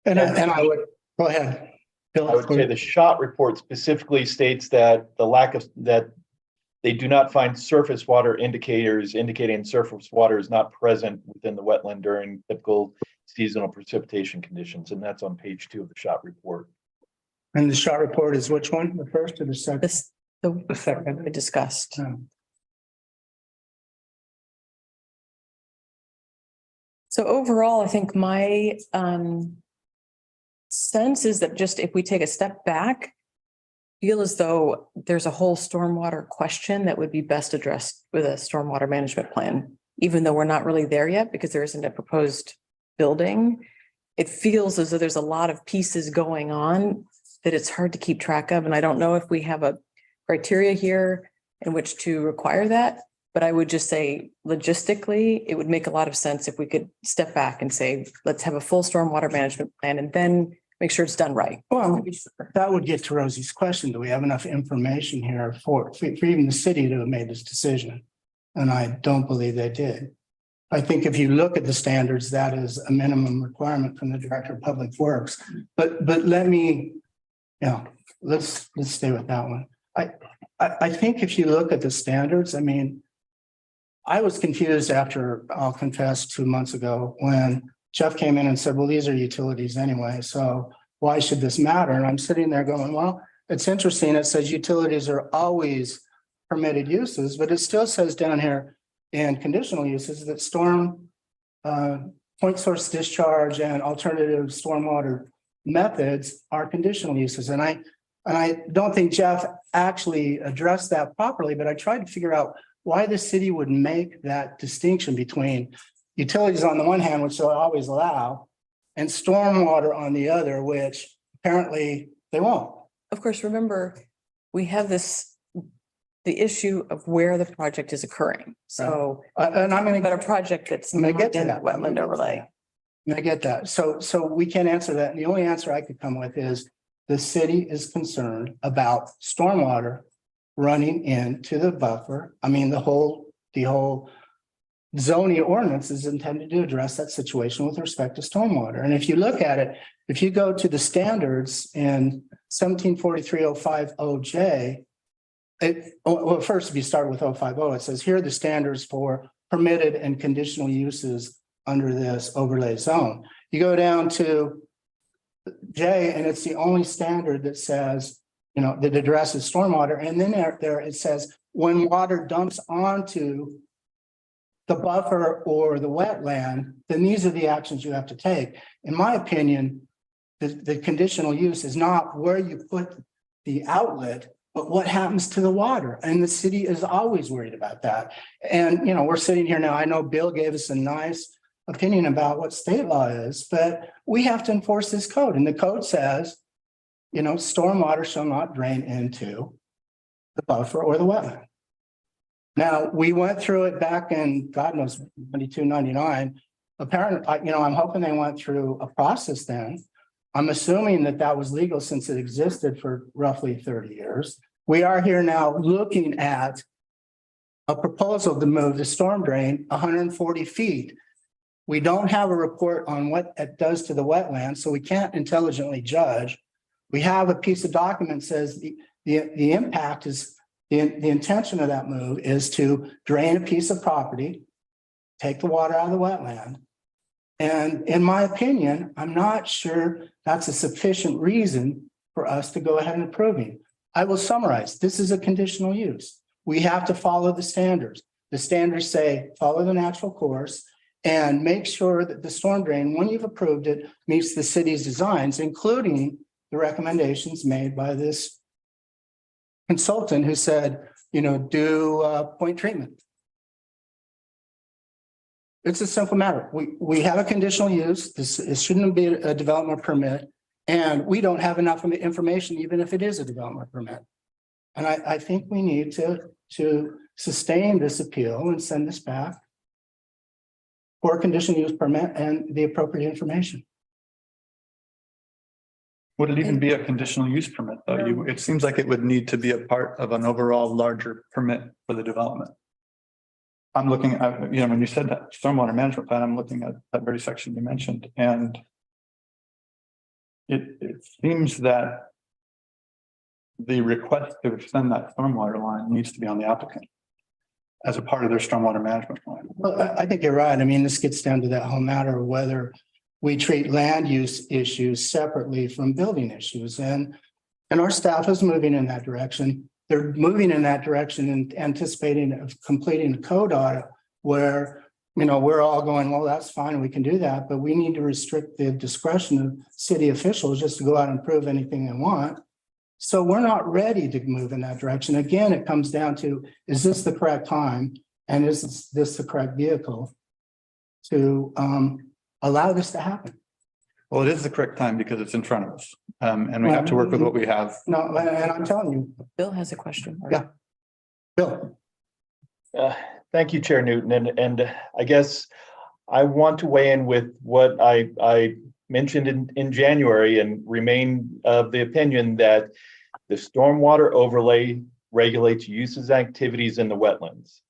And I would, go ahead. Bill. I would say the SHOT report specifically states that that they do not find surface water indicators indicating surface water is not present within the wetland during typical seasonal precipitation conditions. And that's on page 2 of the SHOT report. And the SHOT report is which one? The first or the second? The second we discussed. So overall, I think my sense is that just if we take a step back, feel as though there's a whole stormwater question that would be best addressed with a stormwater management plan, even though we're not really there yet because there isn't a proposed building. It feels as though there's a lot of pieces going on that it's hard to keep track of. And I don't know if we have a criteria here in which to require that, but I would just say logistically, it would make a lot of sense if we could step back and say, let's have a full stormwater management plan and then make sure it's done right. Well, that would get to Rosie's question. Do we have enough information here for even the city to have made this decision? And I don't believe they did. I think if you look at the standards, that is a minimum requirement from the Director of Public Works. But let me, let's stay with that one. I think if you look at the standards, I mean, I was confused after, I'll confess, 2 months ago when Jeff came in and said, well, these are utilities anyway, so why should this matter? And I'm sitting there going, well, it's interesting. It says utilities are always permitted uses, but it still says down here in conditional uses that storm point source discharge and alternative stormwater methods are conditional uses. And I don't think Jeff actually addressed that properly, but I tried to figure out why the city would make that distinction between utilities on the one hand, which they'll always allow, and stormwater on the other, which apparently they won't. Of course, remember, we have the issue of where the project is occurring. So, And I'm going but to a project that's I'm gonna not get to in that. wetland overlay. I get that. So we can't answer that. And the only answer I could come with is the city is concerned about stormwater running into the buffer. I mean, the whole zoning ordinance is intended to address that situation with respect to stormwater. And if you look at it, if you go to the standards in 1743-050J, well, first, if you start with 050, it says here are the standards for permitted and conditional uses under this overlay zone. You go down to J, and it's the only standard that says, that addresses stormwater. And then there it says, when water dumps onto the buffer or the wetland, then these are the actions you have to take. In my opinion, the conditional use is not where you put the outlet, but what happens to the water. And the city is always worried about that. And, we're sitting here now, I know Bill gave us a nice opinion about what state law is, but we have to enforce this code. And the code says, stormwater shall not drain into the buffer or the wetland. Now, we went through it back in, God knows, 92, 99. Apparently, I'm hoping they went through a process then. I'm assuming that that was legal since it existed for roughly 30 years. We are here now looking at a proposal to move the storm drain 140 feet. We don't have a report on what it does to the wetland, so we can't intelligently judge. We have a piece of document that says the impact is, the intention of that move is to drain a piece of property, take the water out of the wetland. And in my opinion, I'm not sure that's a sufficient reason for us to go ahead and approving. I will summarize. This is a conditional use. We have to follow the standards. The standards say, follow the natural course and make sure that the storm drain, when you've approved it, meets the city's designs, including the recommendations made by this consultant who said, do point treatment. It's a simple matter. We have a conditional use. It shouldn't be a development permit. And we don't have enough information, even if it is a development permit. And I think we need to sustain this appeal and send this back for a conditional use permit and the appropriate information. Would it even be a conditional use permit though? It seems like it would need to be a part of an overall larger permit for the development. I'm looking at, when you said that stormwater management plan, I'm looking at that very section you mentioned, and it seems that the request to extend that stormwater line needs to be on the applicant as a part of their stormwater management plan. Well, I think you're right. I mean, this gets down to that whole matter of whether we treat land use issues separately from building issues, and our staff is moving in that direction. They're moving in that direction and anticipating of completing a code audit where, we're all going, well, that's fine, we can do that, but we need to restrict the discretion of city officials just to go out and prove anything they want. So we're not ready to move in that direction. Again, it comes down to, is this the correct time? And is this the correct vehicle to allow this to happen? Well, it is the correct time because it's in front of us. And we have to work with what we have. No, and I'm telling you, Bill has a question. Yeah. Bill. Thank you, Chair Newton. And I guess I want to weigh in with what I mentioned in January and remain of the opinion that the stormwater overlay regulates uses and activities in the wetlands.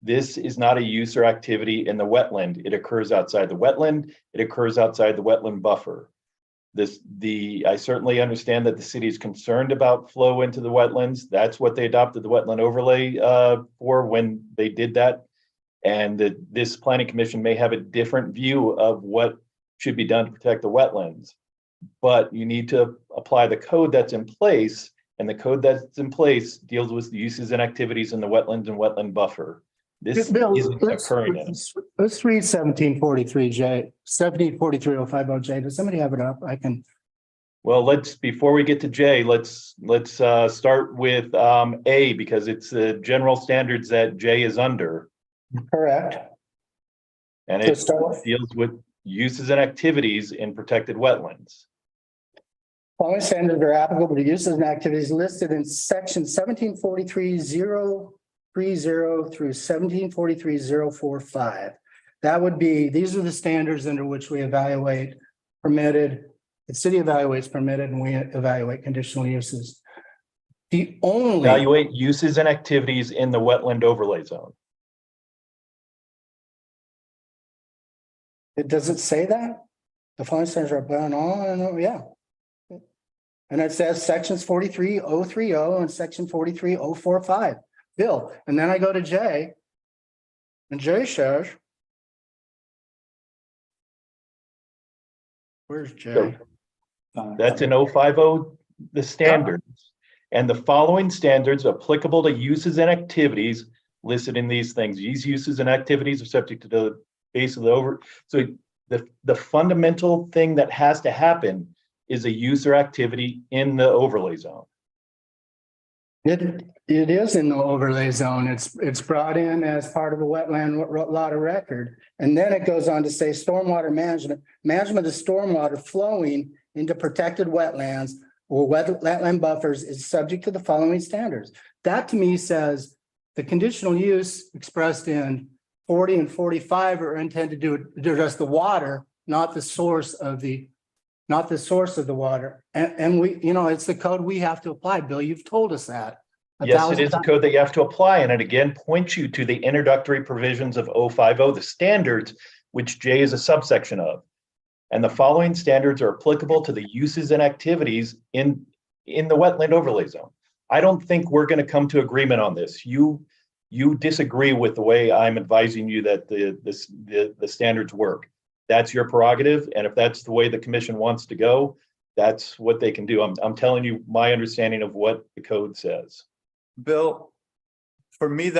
This is not a use or activity in the wetland. It occurs outside the wetland. It occurs outside the wetland buffer. I certainly understand that the city is concerned about flow into the wetlands. That's what they adopted the wetland overlay for when they did that. And this planning commission may have a different view of what should be done to protect the wetlands. But you need to apply the code that's in place, and the code that's in place deals with the uses and activities in the wetlands and wetland buffer. This Bill, isn't occurring in. let's read 1743J, 1743-050J. Does somebody have it up? I can. Well, before we get to J, let's start with A, because it's the general standards that J is under. Correct. And So it start with- deals with uses and activities in protected wetlands. Following standards are applicable to uses and activities listed in section 1743-030 through 1743-045. That would be, these are the standards under which we evaluate permitted, the city evaluates permitted, and we evaluate conditional uses. The only. Evaluate uses and activities in the wetland overlay zone. Does it say that? The following standards are bound on, yeah. And it says sections 43030 and section 43045. Bill, and then I go to J. And J says. Where's J? That's in 050, the standards. And the following standards applicable to uses and activities listed in these things. These uses and activities are subject to the base of the over. So the fundamental thing that has to happen is a use or activity in the overlay zone. It is in the overlay zone. It's brought in as part of a wetland lot of record. And then it goes on to say stormwater management of stormwater flowing into protected wetlands or wetland buffers is subject to the following standards. That to me says the conditional use expressed in 40 and 45 are intended to address the water, not the source of the water. And we, you know, it's the code we have to apply. Bill, you've told us that. Yes, it is a code that you have to apply, and it again points you to the introductory provisions of 050, the standards, which J is a subsection of. And the following standards are applicable to the uses and activities in the wetland overlay zone. I don't think we're going to come to agreement on this. You disagree with the way I'm advising you that the standards work. That's your prerogative, and if that's the way the commission wants to go, that's what they can do. I'm telling you my understanding of what the code says. Bill, for me,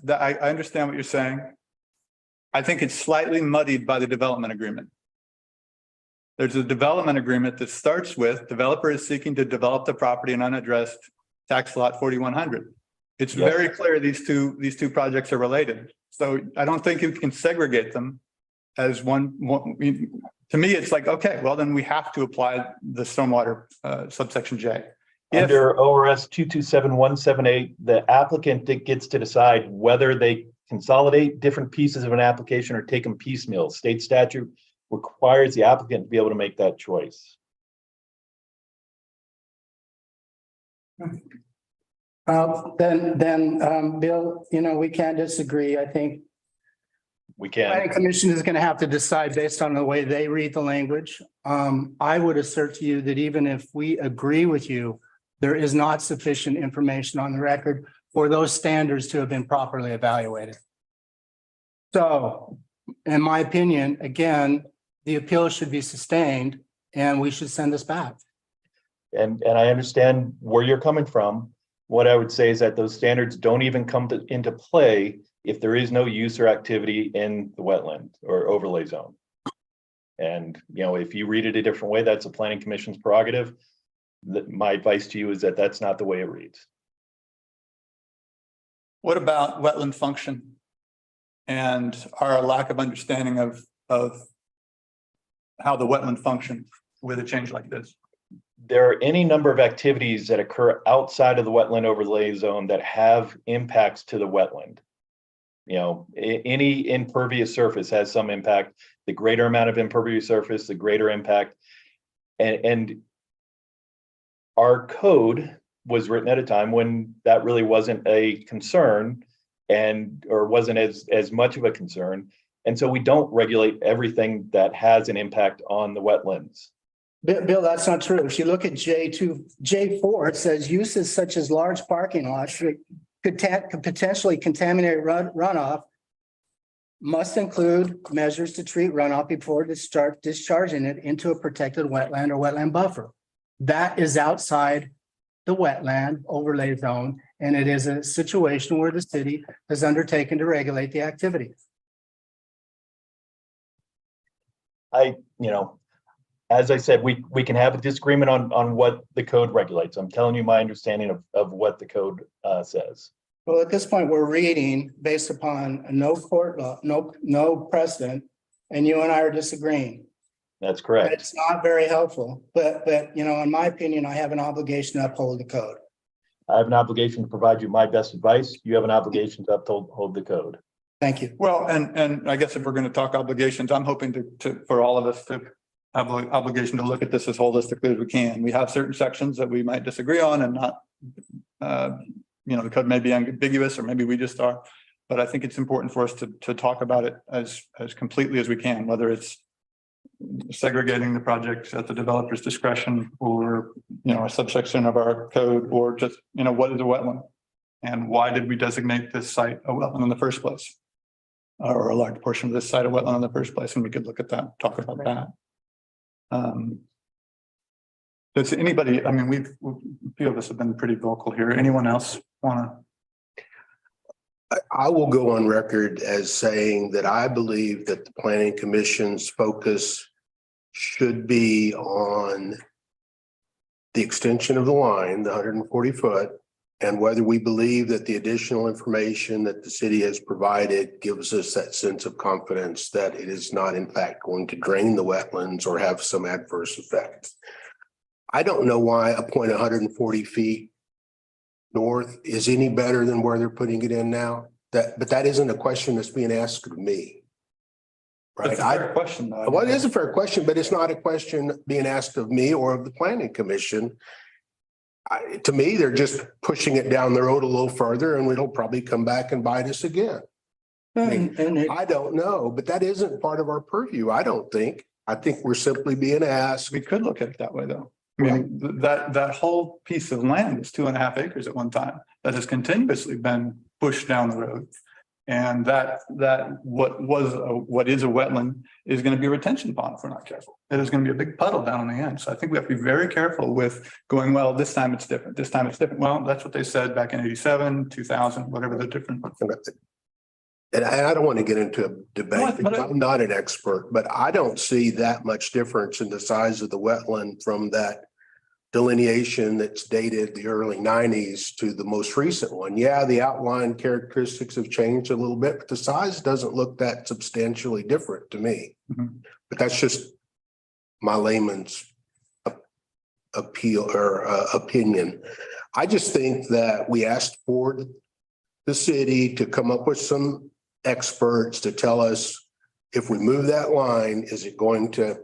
I understand what you're saying. I think it's slightly muddied by the development agreement. There's a development agreement that starts with developer is seeking to develop the property in unaddressed tax lot 4100. It's Yes. very clear these two projects are related. So I don't think you can segregate them as one. To me, it's like, okay, well, then we have to apply the stormwater subsection J. Under ORS 227178, the applicant gets to decide whether they consolidate different pieces of an application or take them piecemeal. State statute requires the applicant to be able to make that choice. Bill, you know, we can't disagree. I think We planning can. commission is going to have to decide based on the way they read the language. I would assert to you that even if we agree with you, there is not sufficient information on the record for those standards to have been properly evaluated. So, in my opinion, again, the appeal should be sustained and we should send this back. And I understand where you're coming from. What I would say is that those standards don't even come into play if there is no use or activity in the wetland or overlay zone. And, you know, if you read it a different way, that's a planning commission's prerogative. My advice to you is that that's not the way it reads. What about wetland function and our lack of understanding of how the wetland functions with a change like this? There are any number of activities that occur outside of the wetland overlay zone that have impacts to the wetland. You know, any impervious surface has some impact. The greater amount of impervious surface, the greater impact. And our code was written at a time when that really wasn't a concern or wasn't as much of a concern. And so we don't regulate everything that has an impact on the wetlands. Bill, that's not true. If you look at J4, it says uses such as large parking lots that could potentially contaminate runoff must include measures to treat runoff before discharging it into a protected wetland or wetland buffer. That is outside the wetland overlay zone, and it is a situation where the city has undertaken to regulate the activity. As I said, we can have a disagreement on what the code regulates. I'm telling you my understanding of what the code says. Well, at this point, we're reading based upon no court law, no precedent, and you and I are disagreeing. That's correct. It's not very helpful, but you know, in my opinion, I have an obligation to uphold the code. I have an obligation to provide you my best advice. You have an obligation to uphold the code. Thank you. Well, and I guess if we're going to talk obligations, I'm hoping for all of us to have an obligation to look at this as holistically as we can. We have certain sections that we might disagree on and not, the code may be ambiguous or maybe we just are, but I think it's important for us to talk about it as completely as we can, whether it's segregating the project at the developer's discretion or, a subsection of our code or just, what is a wetland? And why did we designate this site a wetland in the first place? Or a large portion of this site a wetland in the first place, and we could look at that, talk about that. Does anybody, a few of us have been pretty vocal here. Anyone else want to? I will go on record as saying that I believe that the planning commission's focus should be on the extension of the line, the 140 foot, and whether we believe that the additional information that the city has provided gives us that sense of confidence that it is not in fact going to drain the wetlands or have some adverse effect. I don't know why a point 140 feet north is any better than where they're putting it in now? But that isn't a question that's being asked of me. Right? That's a fair question, though. Well, it is a fair question, but it's not a question being asked of me or of the planning commission. To me, they're just pushing it down the road a little further and it'll probably come back and bite us again. And it- I don't know, but that isn't part of our purview, I don't think. I think we're simply being asked. We could look at it that way, though. I mean, that whole piece of land is 2.5 acres at one time that has continuously been pushed down the road. And what is a wetland is going to be a retention pond if we're not careful. It is going to be a big puddle down on the end. So I think we have to be very careful with going, well, this time it's different. This time it's different. Well, that's what they said back in 87, 2000, whatever the different. And I don't want to get into a debate But because I'm not an expert, but I don't see that much difference in the size of the wetland from that delineation that's dated the early 90s to the most recent one. Yeah, the outline characteristics have changed a little bit, but the size doesn't look that substantially different to me. Mhm. But that's just my layman's appeal or opinion. I just think that we asked for the city to come up with some experts to tell us if we move that line, is it going to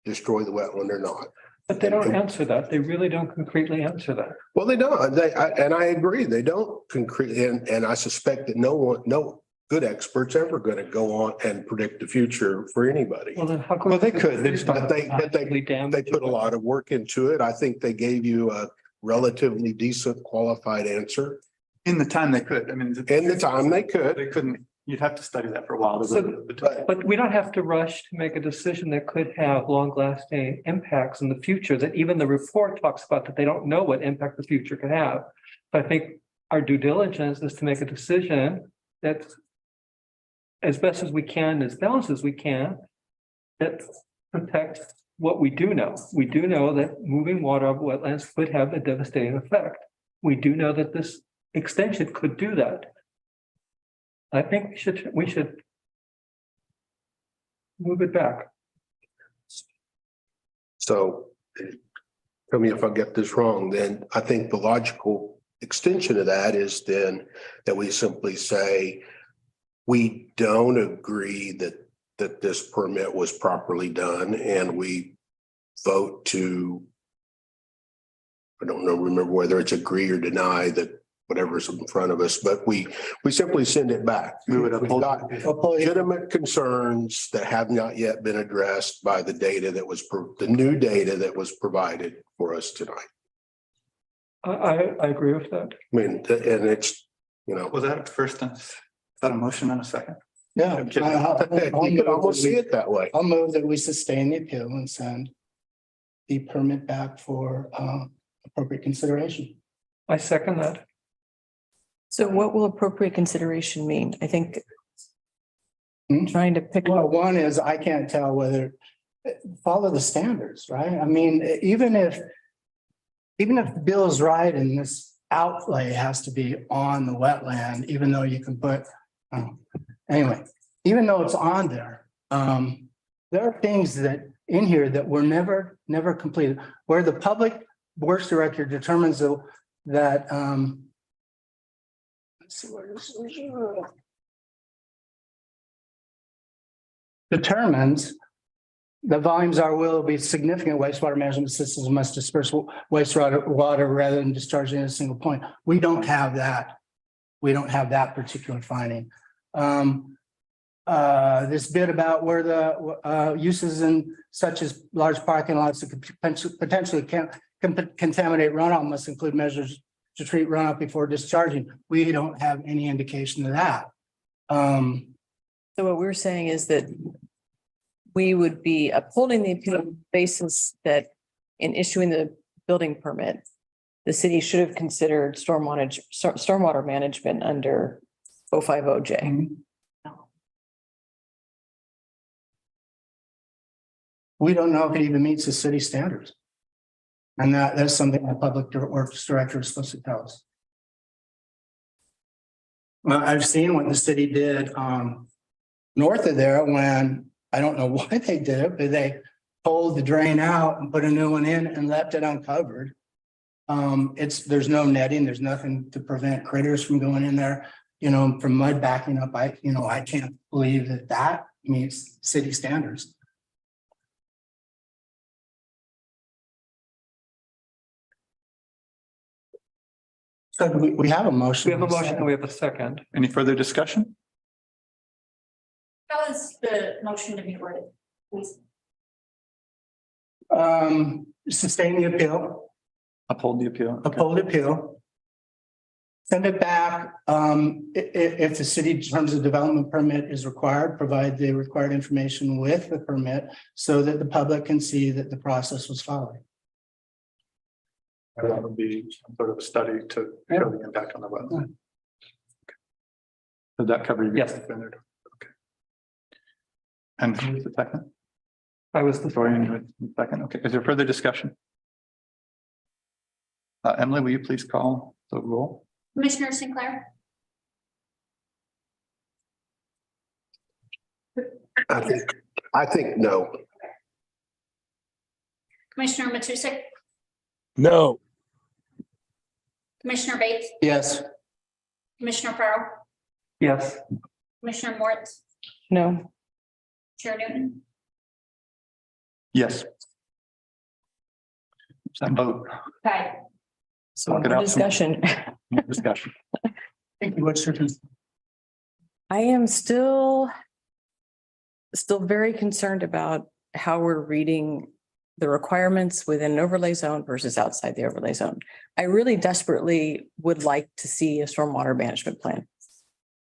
destroy the wetland or not? But they don't answer that. They really don't concretely answer that. Well, they don't. And I agree, they don't concrete, and I suspect that no good expert's ever going to go on and predict the future for anybody. Well, then how come? Well, they could. They just But they put a lot of work into it. I think they gave you a relatively decent qualified answer In the time they could. I mean. in the time they could. They couldn't, you'd have to study that for a while. But we don't have to rush to make a decision that could have long lasting impacts in the future, that even the report talks about, that they don't know what impact the future could have. But I think our due diligence is to make a decision that's as best as we can, as balanced as we can, that protects what we do know. We do know that moving water over wetlands could have a devastating effect. We do know that this extension could do that. I think we should move it back. So tell me if I get this wrong, then I think the logical extension of that is then that we simply say, we don't agree that this permit was properly done, and we vote to, I don't know, remember whether it's agree or deny that whatever's in front of us, but we simply send it back. We would uphold. We've got legitimate concerns that have not yet been addressed by the data that was, the new data that was provided for us tonight. I agree with that. I mean, and it's, you know, Was that first, is that a motion and a second? Yeah. I'm kidding. you could almost see it that way. I'll move that we sustain the appeal and send the permit back for appropriate consideration. I second that. So what will appropriate consideration mean? I think Hmm? trying to pick. Well, one is I can't tell whether follow the standards, right? I mean, even if the bill is right and this outlay has to be on the wetland, even though you can put, anyway, even though it's on there, there are things that in here that were never completed, where the public works director determines that, let's see where this is. Determines the volumes will be significant wastewater management systems must disperse water rather than discharging at a single point. We don't have that. We don't have that particular finding. This bit about where the uses in such as large parking lots that could potentially can contaminate runoff must include measures to treat runoff before discharging. We don't have any indication of that. So what we're saying is that we would be upholding the appeal basis that in issuing the building permit, the city should have considered stormwater management under 050J. We don't know if it even meets the city standards. And that's something the public works director is supposed to tell us. Well, I've seen what the city did north of there when, I don't know why they did it, but they pulled the drain out and put a new one in and left it uncovered. There's no netting, there's nothing to prevent critters from going in there, from mud backing up. I can't believe that meets city standards. So we have a motion. We have a motion and we have a second. Any further discussion? How is the motion to be worded? Please. Sustain the appeal, Uphold the appeal. uphold appeal. Send it back. If the city terms of development permit is required, provide the required information with the permit so that the public can see that the process was followed. That would be some sort of a study to show the impact on the wetland. Did that cover you? Yes. Okay. And who was the second? I was the Dorian, second. Okay. Is there further discussion? Emily, will you please call the roll? Commissioner Sinclair, I think no. Commissioner Matusik, No. Commissioner Bates, Yes. Commissioner Farrell, Yes. Commissioner Moritz, No, Chair Newton. Yes. That vote. Tied. so Talk it more out. discussion. More discussion. Thank you. What's your? I am still very concerned about how we're reading the requirements within an overlay zone versus outside the overlay zone. I really desperately would like to see a stormwater management plan.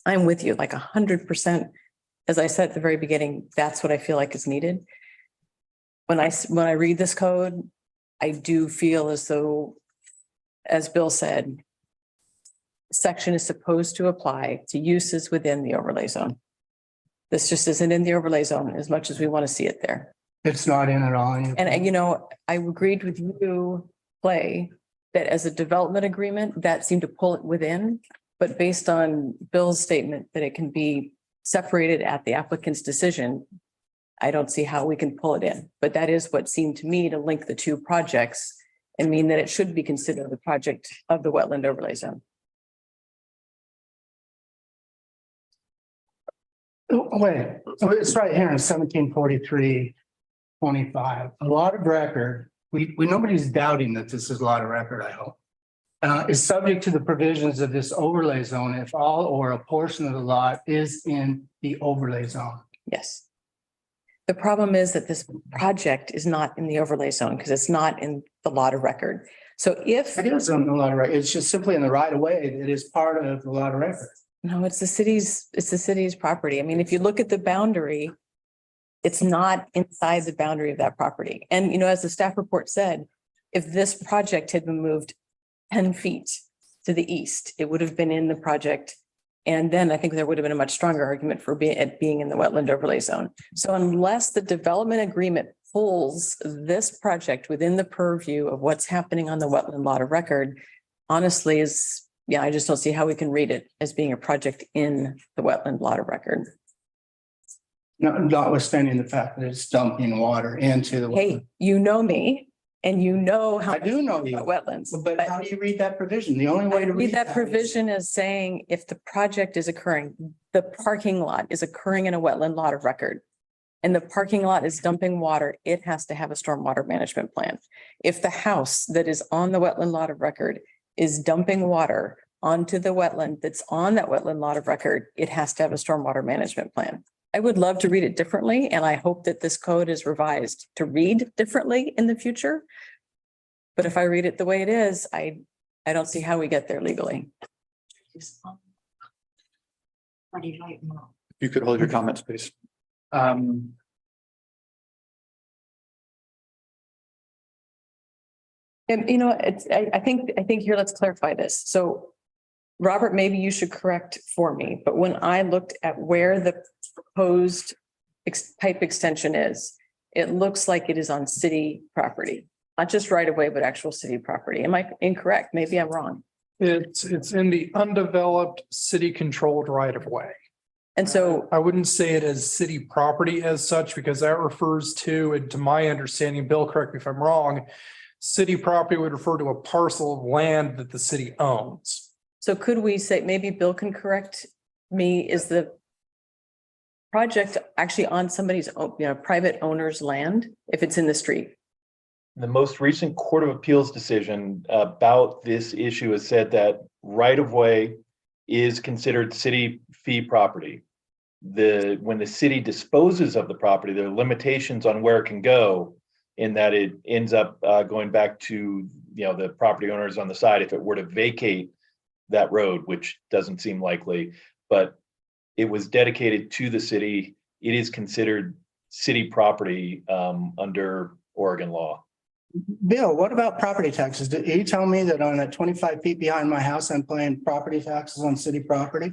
I'm with you like 100%. As I said at the very beginning, that's what I feel like is needed. When I read this code, I do feel as though, as Bill said, section is supposed to apply to uses within the overlay zone. This just isn't in the overlay zone as much as we want to see it there. It's not in at all. And I agreed with you, Clay, that as a development agreement, that seemed to pull it within. But based on Bill's statement that it can be separated at the applicant's decision, I don't see how we can pull it in. But that is what seemed to me to link the two projects and mean that it should be considered the project of the wetland overlay zone. Wait, so it's right here in 1743-25. A lot of record. We nobody's doubting that this is a lot of record, I hope. Is subject to the provisions of this overlay zone if all or a portion of the lot is in the overlay zone. Yes. The problem is that this project is not in the overlay zone because it's not in the lot of record. So if, It is on the lot of record. It's just simply in the right of way. It is part of the lot of record. no, it's the city's property. I mean, if you look at the boundary, it's not inside the boundary of that property. And, as the staff report said, if this project had been moved 10 feet to the east, it would have been in the project. And then I think there would have been a much stronger argument for it being in the wetland overlay zone. So unless the development agreement pulls this project within the purview of what's happening on the wetland lot of record, honestly I just don't see how we can read it as being a project in the wetland lot of record. Notwithstanding the fact that it's dumping water into the. Hey, you know me and you know how I do know you. about wetlands. But how do you read that provision? The only way to Read that is- provision as saying if the project is occurring, the parking lot is occurring in a wetland lot of record. And the parking lot is dumping water, it has to have a stormwater management plan. If the house that is on the wetland lot of record is dumping water onto the wetland that's on that wetland lot of record, it has to have a stormwater management plan. I would love to read it differently, and I hope that this code is revised to read differently in the future. But if I read it the way it is, I don't see how we get there legally. You could hold your comments, please. And I think here, let's clarify this. So Robert, maybe you should correct for me, but when I looked at where the proposed pipe extension is, it looks like it is on city property, not just right away, but actual city property. Am I incorrect? Maybe I'm wrong. It's in the undeveloped city controlled right of way. And so, I wouldn't say it as city property as such, because that refers to, and to my understanding, Bill, correct me if I'm wrong, city property would refer to a parcel of land that the city owns. So could we say, maybe Bill can correct me, is the project actually on somebody's, private owner's land if it's in the street? The most recent Court of Appeals decision about this issue has said that right-of-way is considered city fee property. When the city disposes of the property, there are limitations on where it can go, in that it ends up going back to, the property owners on the side if it were to vacate that road, which doesn't seem likely, but it was dedicated to the city. It is considered city property under Oregon law. Bill, what about property taxes? Did you tell me that on that 25 feet behind my house, I'm paying property taxes on city property?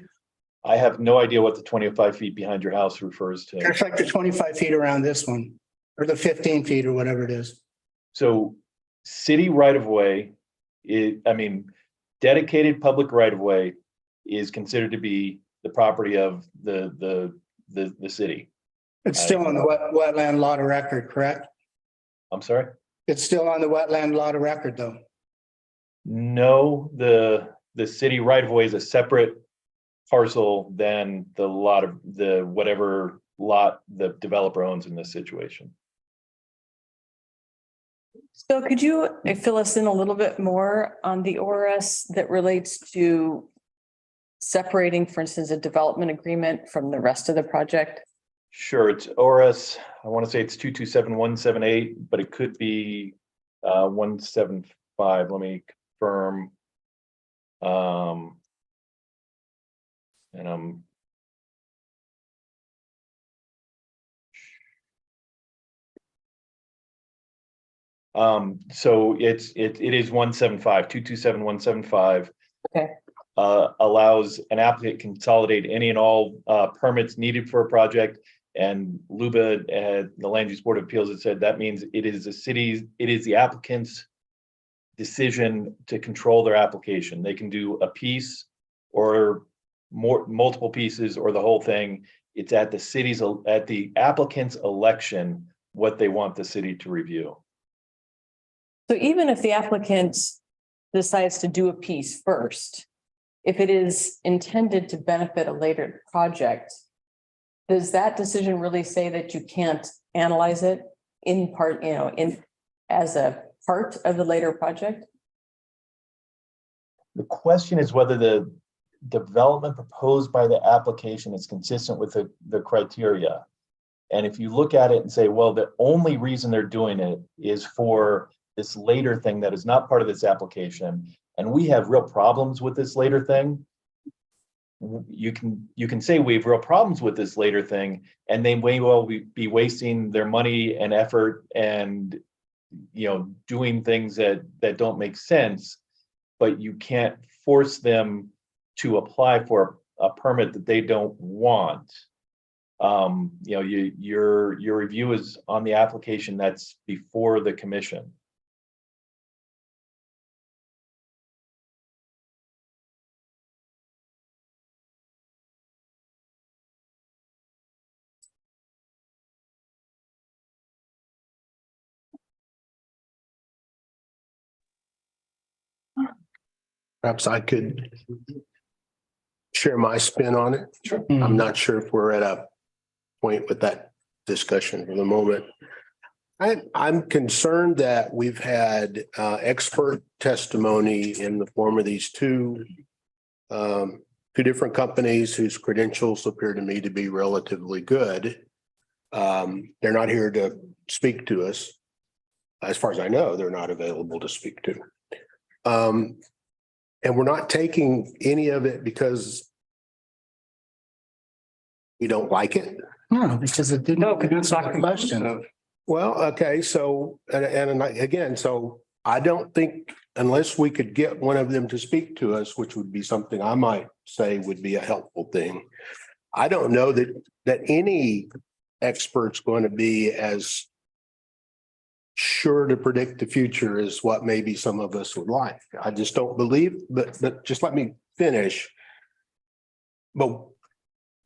I have no idea what the 25 feet behind your house refers to. It's like the 25 feet around this one, or the 15 feet or whatever it is. So city right-of-way, dedicated public right-of-way is considered to be the property of the city. It's still on the wetland lot of record, correct? I'm sorry? It's still on the wetland lot of record, though. No, the city right-of-way is a separate parcel than the lot of whatever lot the developer owns in this situation. So could you fill us in a little bit more on the ORS that relates to separating, for instance, a development agreement from the rest of the project? Sure, it's ORS. I want to say it's 227-178, but it could be 175. Let me confirm. So it is 175, 227-175. Okay. Allows an applicant to consolidate any and all permits needed for a project. And LUBA, the Land Use Board of Appeals, has said that means it is the applicant's decision to control their application. They can do a piece or multiple pieces or the whole thing. It's at the applicant's election what they want the city to review. So even if the applicant decides to do a piece first, if it is intended to benefit a later project, does that decision really say that you can't analyze it in part, as a part of the later project? The question is whether the development proposed by the application is consistent with the criteria. And if you look at it and say, well, the only reason they're doing it is for this later thing that is not part of this application, and we have real problems with this later thing, you can say we have real problems with this later thing, and they may well be wasting their money and effort and doing things that don't make sense, but you can't force them to apply for a permit that they don't want. Your review is on the application that's before the commission. Perhaps I could share my spin on it. I'm not sure if we're at a point with that discussion for the moment. I'm concerned that we've had expert testimony in the form of these two different companies whose credentials appear to me to be relatively good. They're not here to speak to us. As far as I know, they're not available to speak to. And we're not taking any of it because we don't like it. No, because it didn't answer the question. Well, okay, so, and again, so I don't think unless we could get one of them to speak to us, which would be something I might say would be a helpful thing. I don't know that any expert's going to be as sure to predict the future as what maybe some of us would like. I just don't believe, but just let me finish. But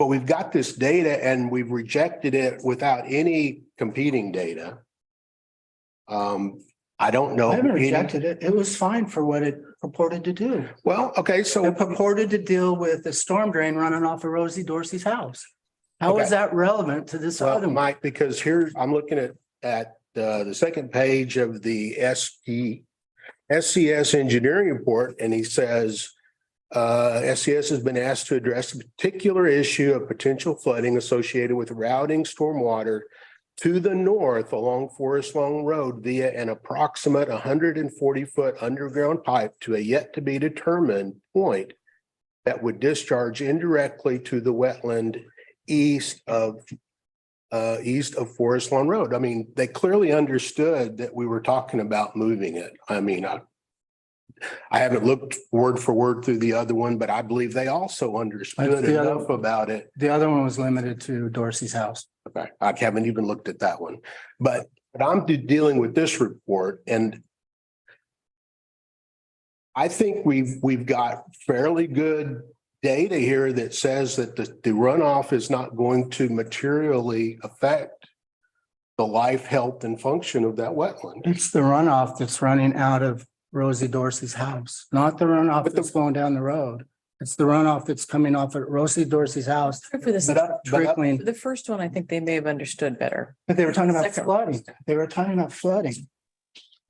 we've got this data and we've rejected it without any competing data. I don't know. I haven't rejected it. It was fine for what it purported to do. Well, okay, so It purported to deal with the storm drain running off of Rosie Dorsey's house. How is Okay. that relevant to this other well, one? Mike, because here I'm looking at the second page of the SCS engineering report, and he says SCS has been asked to address a particular issue of potential flooding associated with routing stormwater to the north along Forest Lawn Road via an approximate 140-foot underground pipe to a yet to be determined point that would discharge indirectly to the wetland east of Forest Lawn Road. I mean, they clearly understood that we were talking about moving it. I mean, I haven't looked word for word through the other one, but I believe they also understood That's the other- enough about it. The other one was limited to Dorsey's house. Okay, I haven't even looked at that one, but I'm dealing with this report, and I think we've got fairly good data here that says that the runoff is not going to materially affect the life, health, and function of that wetland. It's the runoff that's running out of Rosie Dorsey's house, not the runoff that's going down the road. It's the runoff that's coming off at Rosie Dorsey's house. For this, Trickling, the first one, I think they may have understood better, but they were talking about Second. flooding. They were talking about flooding.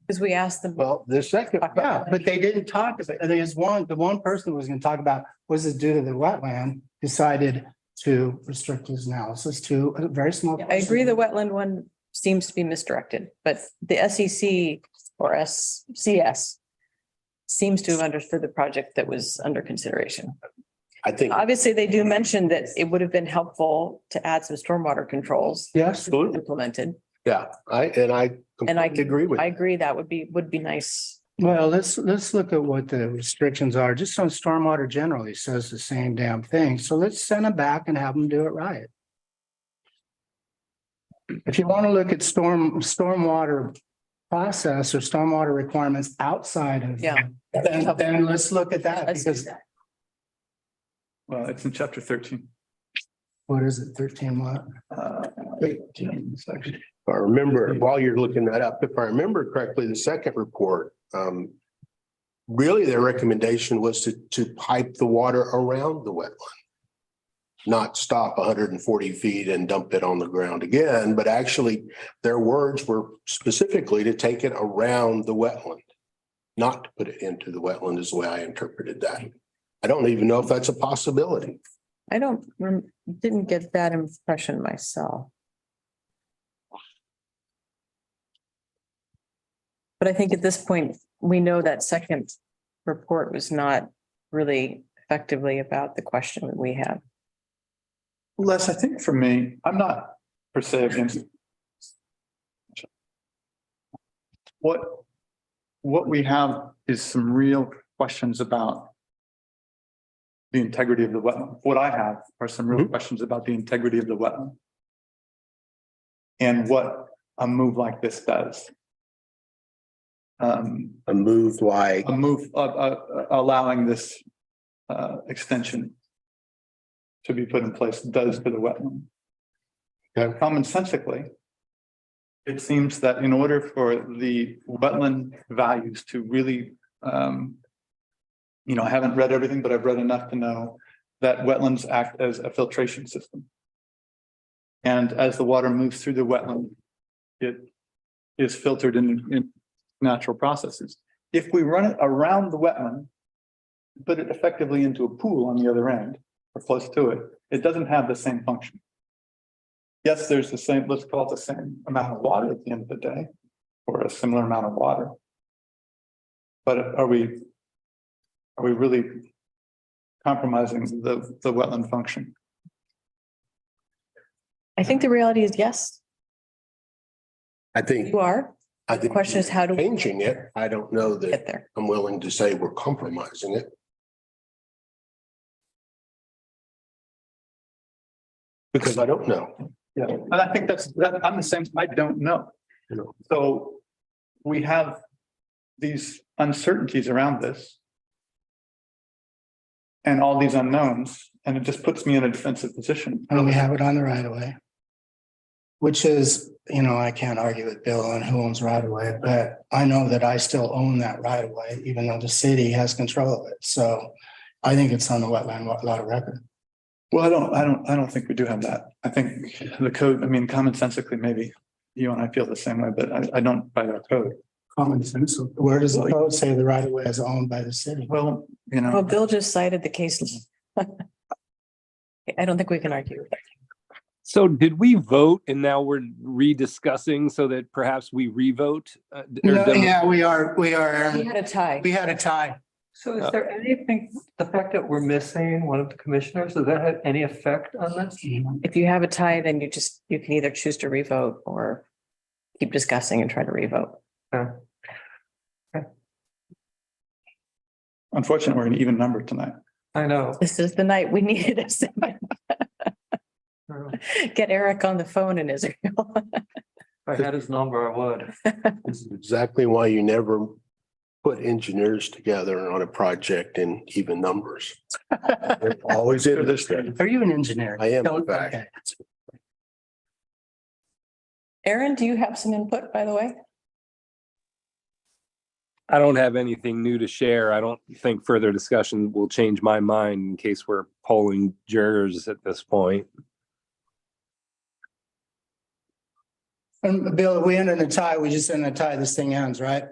because we asked them. Well, the second, Yeah, but they didn't talk about, there's the one person who was gonna talk about, was it due to the wetland, decided to restrict his analysis to a very small. I agree, the wetland one seems to be misdirected, but the SEC or SCS seems to have understood the project that was under consideration. I think, Obviously, they do mention that it would have been helpful to add some stormwater controls Yes, implemented. yeah, I completely agree with I you. agree, that would be nice. well, let's look at what the restrictions are, just on stormwater generally says the same damn thing, so let's send them back and have them do it right. If you want to look at stormwater process or stormwater requirements outside of. Yeah. Then let's look at that, Let's do because that. Well, it's in chapter 13. what is it, 13 what? 18 section. If I remember, while you're looking that up, if I remember correctly, the second report, really their recommendation was to pipe the water around the wetland. Not stop 140 feet and dump it on the ground again, but actually their words were specifically to take it around the wetland. Not to put it into the wetland is the way I interpreted that. I don't even know if that's a possibility. I didn't get that impression myself. But I think at this point, we know that second report was not really effectively about the question that we had. Les, I think for me, I'm not per se against. What we have is some real questions about the integrity of the wetland. What I have are some real questions about the integrity of the wetland. And what a move like this does. A move like, A move allowing this extension to be put in place does to the wetland. Okay. Commonsensically, it seems that in order for the wetland values to really, I haven't read everything, but I've read enough to know that wetlands act as a filtration system. And as the water moves through the wetland, it is filtered in natural processes. If we run it around the wetland, put it effectively into a pool on the other end or close to it, it doesn't have the same function. Yes, there's the same, let's call it the same amount of water at the end of the day, or a similar amount of water. But are we really compromising the wetland function? I think the reality is yes, I think, you are. I The think. question is, how do we Changing it, I don't know that get there? I'm willing to say we're compromising it. Because I don't know. Yeah, and I think I'm the same, I don't know. You know. So we have these uncertainties around this. And all these unknowns, and it just puts me in a defensive position. And we have it on the right of way. which is, you know, I can't argue with Bill on who owns right of way, but I know that I still own that right of way, even though the city has control of it. So I think it's on the wetland lot of record. Well, I don't think we do have that. I think the code, I mean, commonsensically, maybe you and I feel the same way, but I don't by our code. Common sense. Where does the code say the right of way is owned by the city? Well, you know. Well, Bill just cited the case. I don't think we can argue with that. So did we vote and now we're rediscussing so that perhaps we revote? No, yeah, we are, We had a tie. we had a tie. So is there anything, the fact that we're missing one of the commissioners, does that have any effect on this? If you have a tie, then you can either choose to revote or keep discussing and try to revote. Unfortunately, we're an even number tonight. I know. This is the night we needed a second. Get Eric on the phone in Israel. If I had his number, I would. This is exactly why you never put engineers together on a project in even numbers. They're always in this thing. Are you an engineer? I am, in Don't- fact. okay. Aaron, do you have some input, by the way? I don't have anything new to share. I don't think further discussion will change my mind in case we're polling jurors at this point. And Bill, if we end in a tie, we just end in a tie, this thing ends, right?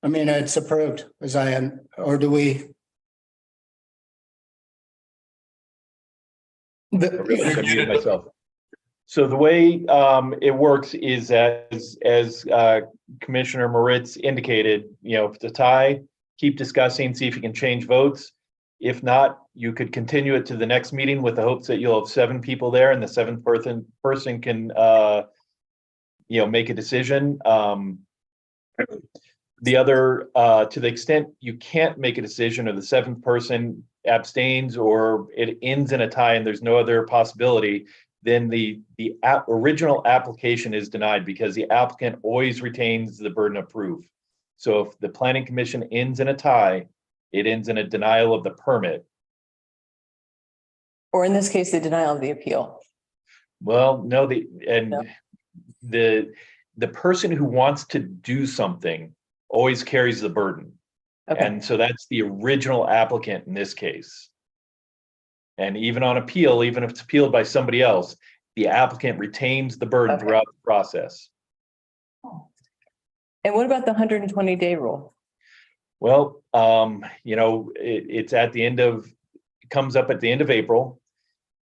I mean, it's approved as or do we? I muted myself. So the way it works is as Commissioner Moritz indicated, you know, if it's a tie, keep discussing, see if you can change votes. If not, you could continue it to the next meeting with the hopes that you'll have 7 people there and the 7th person can you know, make a decision. The other, to the extent you can't make a decision or the 7th person abstains or it ends in a tie and there's no other possibility, then the original application is denied because the applicant always retains the burden of proof. So if the planning commission ends in a tie, it ends in a denial of the permit. Or in this case, the denial of the appeal. Well, no, the person who wants to do something always carries the burden. Okay. And so that's the original applicant in this case. And even on appeal, even if it's appealed by somebody else, the applicant retains the burden Okay. throughout the process. And what about the 120-day rule? Well, you know, it's at the end of, it comes up at the end of April.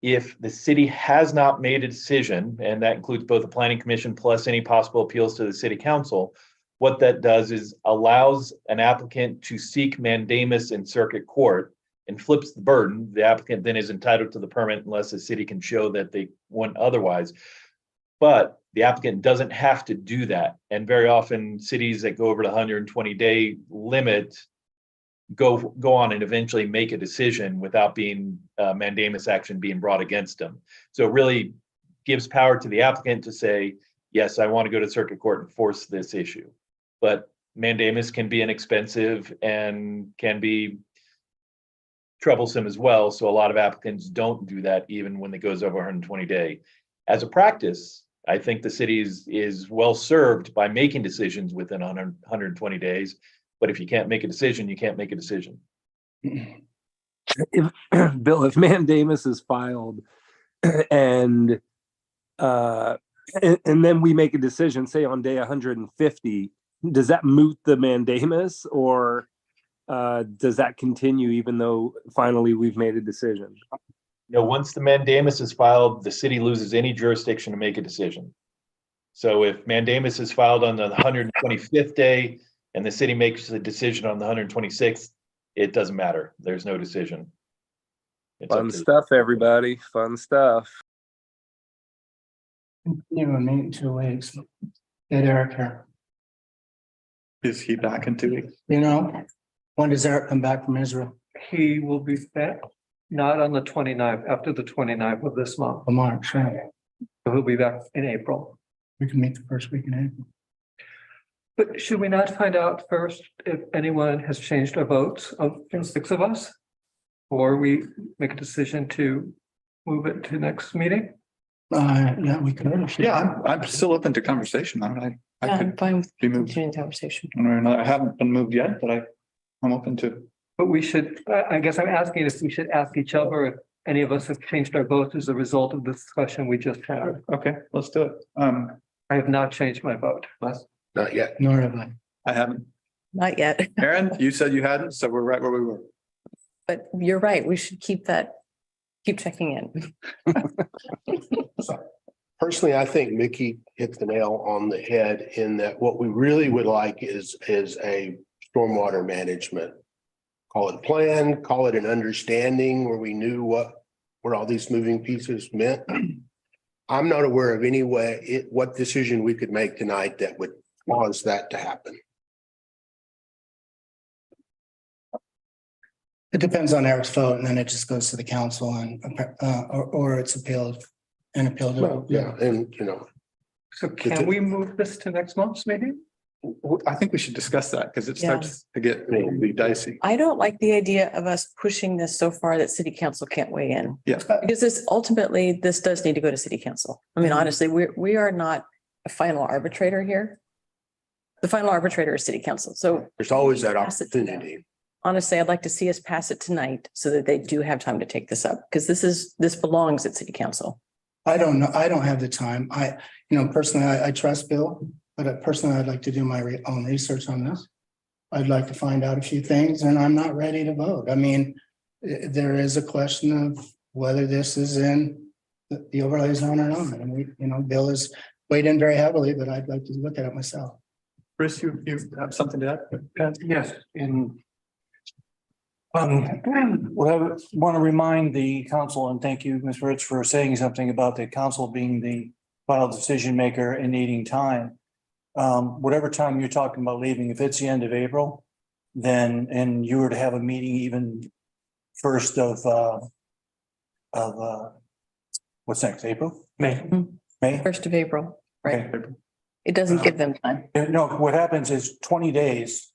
If the city has not made a decision, and that includes both the planning commission plus any possible appeals to the city council, what that does is allows an applicant to seek mandamus in circuit court and flips the burden. The applicant then is entitled to the permit unless the city can show that they went otherwise. But the applicant doesn't have to do that. And very often cities that go over the 120-day limit go on and eventually make a decision without being mandamus action being brought against them. So it really gives power to the applicant to say, yes, I want to go to circuit court and force this issue. But mandamus can be inexpensive and can be troublesome as well. So a lot of applicants don't do that even when it goes over 120 day. As a practice, I think the city is well served by making decisions within 120 days. But if you can't make a decision, you can't make a decision. If, Bill, if mandamus is filed and then we make a decision, say on day 150, does that moot the mandamus or does that continue even though finally we've made a decision? You know, once the mandamus is filed, the city loses any jurisdiction to make a decision. So if mandamus is filed on the 125th day and the city makes the decision on the 126th, it doesn't matter. There's no decision. It's Fun up to- stuff, everybody. Fun stuff. You will meet in 2 weeks. Get Eric here. Is he back in 2 weeks? You know, when does Eric come back from Israel? He will be back, not on the 29th, after the 29th of this month. Of March, right? So he'll be back in April. We can meet the first week in April. But should we not find out first if anyone has changed their votes of 6 of us? Or we make a decision to move it to next meeting? Yeah, we could. Yeah, I'm still open to conversation. I Yeah, I I'm could fine with be moved continuing the conversation. one way or another. I haven't been moved yet, but I'm open to. But we should, I guess I'm asking if we should ask each other if any of us have changed our votes as a result of the discussion we just had. Okay, let's do it. I have not changed my vote. Not yet. Nor have I. I haven't. Not yet, Aaron, you said you hadn't, so we're right where we were. but you're right. We should keep checking in. Personally, I think Mickey hit the nail on the head in that what we really would like is a stormwater management. Call it plan, call it an understanding where we knew what all these moving pieces meant. I'm not aware of any way, what decision we could make tonight that would cause that to happen. It depends on Eric's vote, and then it just goes to the council and, or it's appealed and appealed. Well, yeah, and you know, So can we move this to next month's meeting? I think we should discuss that because it Yeah. starts to get a little bit dicey. I don't like the idea of us pushing this so far that city council can't weigh in. Yeah. Because this does need to go to city council. I mean, honestly, we are not a final arbitrator here. The final arbitrator is city council. So there's always that Pass it to them. opportunity. honestly, I'd like to see us pass it tonight so that they do have time to take this up, because this belongs at city council. I don't know. I don't have the time. Personally, I trust Bill, but personally, I'd like to do my own research on this. I'd like to find out a few things, and I'm not ready to vote. I mean, there is a question of whether this is in the overlay zone or not. And Bill has weighed in very heavily, but I'd like to look at it myself. Chris, you have something to add? Yes, what I want to remind the council, and thank you, Ms. Ritz, for saying something about the council being the final decision maker and needing time. Whatever time you're talking about leaving, if it's the end of April, then, and you were to have a meeting even first of what's next, April? May. May? 1st of April, right? Okay. It doesn't give them time. No, what happens is 20 days